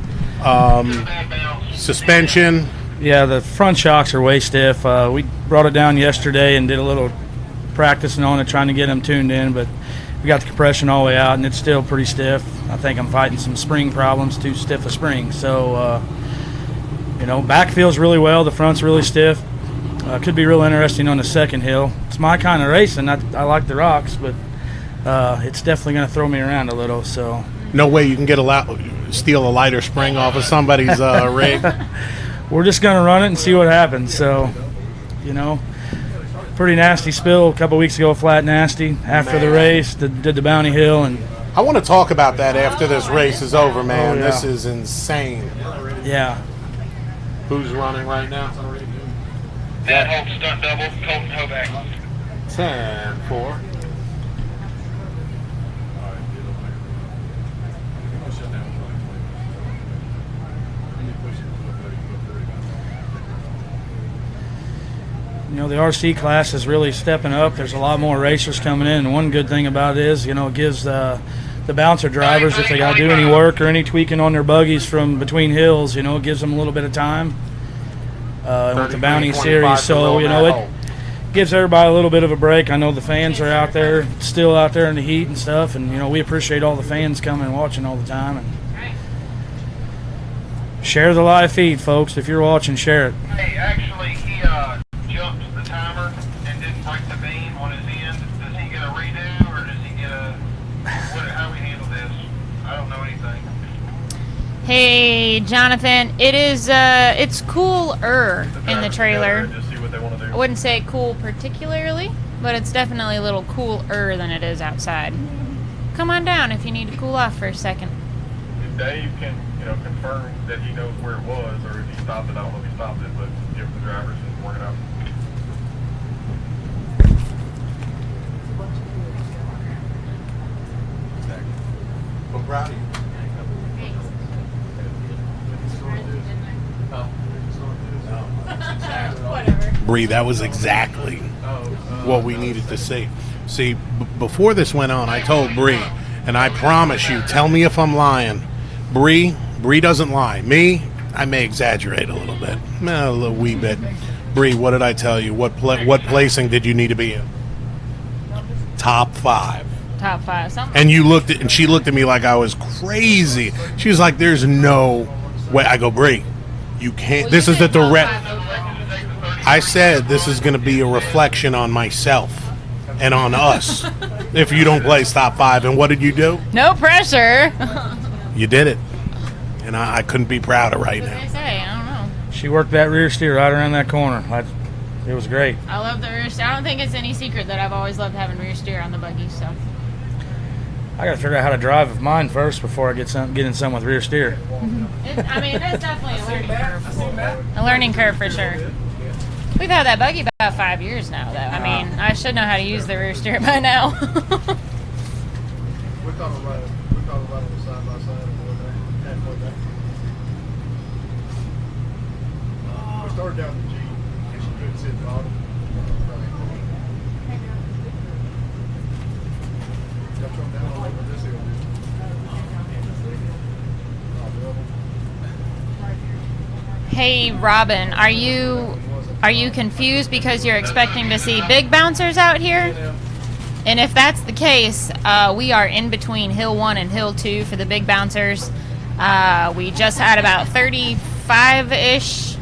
Suspension. Yeah, the front shocks are way stiff. We brought it down yesterday and did a little practicing on it, trying to get them tuned in, but we got the compression all the way out, and it's still pretty stiff. I think I'm fighting some spring problems, too stiff a spring. So, back feels really well. The front's really stiff. Could be real interesting on the second hill. It's my kind of racing. I like the rocks, but it's definitely going to throw me around a little. So No way you can steal a lighter spring off of somebody's rig. we're just going to run it and see what happens. So, pretty nasty spill a couple weeks ago, flat nasty. After the race, did the Bounty Hill, and I want to talk about that after this race is over, man. Oh, yeah. This is insane. Yeah. Who's running right now? That Hope stunt double, Colton Hoback. 10-4. You know, the RC class is really stepping up. There's a lot more racers coming in, and one good thing about it is, you know, it gives the bouncer drivers, if they got to do any work or any tweaking on their buggies from between hills, you know, it gives them a little bit of time with the Bounty Series. So, you know, it gives everybody a little bit of a break. I know the fans are out there, still out there in the heat and stuff, and, you know, we appreciate all the fans coming and watching all the time. And share the live feed, folks. If you're watching, share it. Hey, actually, he jumped the timer and didn't break the beam on his end. Does he get a redo, or does he get a... how we handle this? I don't know anything. Hey, Jonathan, it's cooler in the trailer. Just see what they want to do. I wouldn't say cool particularly, but it's definitely a little cooler than it is outside. Come on down if you need to cool off for a second. If Dave can, confirm that he knows where it was, or if he stopped it, I don't know if he stopped it, but give the drivers and work it out. Well, Brownie. Bree, that was exactly what we needed to see. See, before this went on, I told Bree, and I promise you, tell me if I'm lying. Bree doesn't lie. Me, I may exaggerate a little bit, a little wee bit. Bree, what did I tell you? What placing did you need to be in? Top 5. Top 5, something. And she looked at me like I was crazy. She was like, "There's no way." I go, Bree, you can't. Well, this is the direct. I said this is going to be a reflection on myself and on us if you don't place top 5. And what did you do? No pressure. You did it, and I couldn't be prouder right now. What did I say? I don't know. She worked that rear steer right around that corner. It was great. I love the rear steer. I don't think it's any secret that I've always loved having rear steer on the buggy. So I got to figure out how to drive mine first before I get in some with rear steer. It's definitely a learning curve. A learning curve for sure. We've had that buggy about 5 years now, though. I mean, I should know how to use the rear steer by now. We thought of right on the side by side halfway back. We started down the G, and she couldn't sit at the bottom. Got thrown down all over this hill. Hey, Robin, are you confused because you're expecting to see big bouncers out here? And if that's the case, we are in between Hill 1 and Hill 2 for the big bouncers. We just had about 35-ish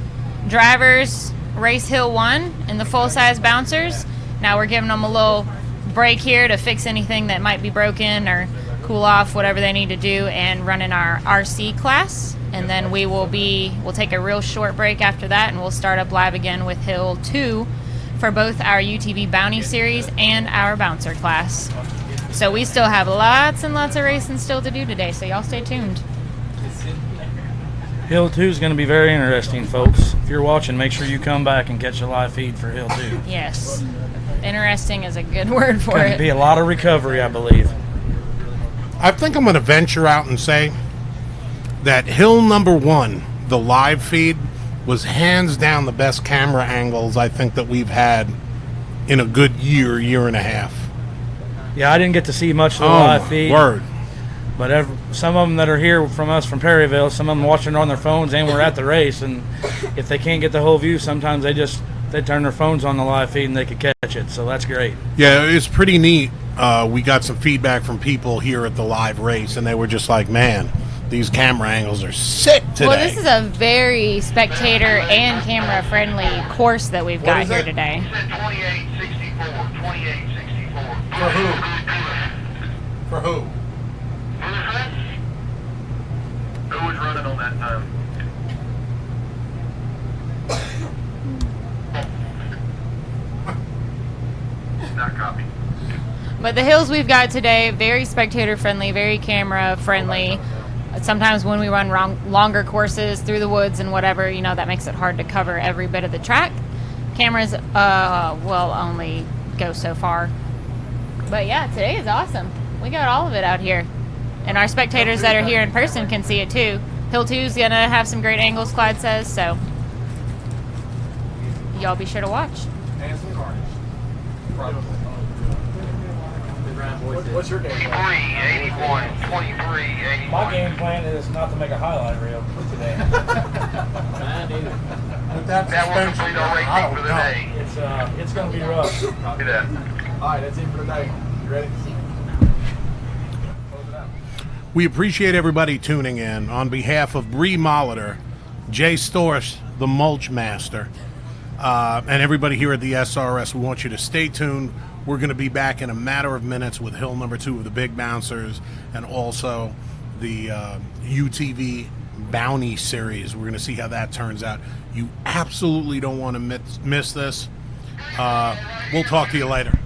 drivers race Hill 1 in the full-size bouncers. Now we're giving them a little break here to fix anything that might be broken or cool off, whatever they need to do, and run in our RC class. And then we'll take a real short break after that, and we'll start up live again with Hill 2 for both our UTV Bounty Series and our Bouncer class. So we still have lots and lots of racing still to do today, so y'all stay tuned. Hill 2 is going to be very interesting, folks. If you're watching, make sure you come back and catch a live feed for Hill 2. Yes. Interesting is a good word for Going it. to be a lot of recovery, I believe. I think I'm going to venture out and say that Hill number 1, the live feed, was hands down the best camera angles I think that we've had in a good year and a half. Yeah, I didn't get to see much of the live feed. Word. But some of them that are here from us from Perryville, some of them watching on their phones, and we're at the race. And if they can't get the whole view, sometimes they turn their phones on the live feed and they could catch it. So that's great. Yeah, it's pretty neat. We got some feedback from people here at the live race, and they were just like, "Man, these camera angles are sick today." Well, this is a very spectator and camera friendly course that we've got here today. 2864, 2864. For who? For who? Who was running on that time? But the hills we've got today, very spectator friendly, very camera friendly. Sometimes when we run longer courses through the woods and whatever, you know, that makes it hard to cover every bit of the track. Cameras will only go so far. But yeah, today is awesome. We got all of it out here. And our spectators that are here in person can see it too. Hill 2 is going to have some great angles, Clyde says, so y'all be sure to watch. And some carnage. What's your game plan? 81, 23, 81. My game plan is not to make a highlight reel today. With that That will suspension, complete our I racing for don't the know. day. It's going to be rough. Look at that. All right, that's it for today. You ready? We appreciate everybody tuning in. On behalf of Bree Molitor, Jay Storch, the Mulch Master, and everybody here at the SRRS, we want you to stay tuned. We're going to be back in a matter of minutes with hill number 2 of the Big Bouncers and also the UTV Bounty Series. We're going to see how that turns out. You absolutely don't want to miss this. We'll talk to you later.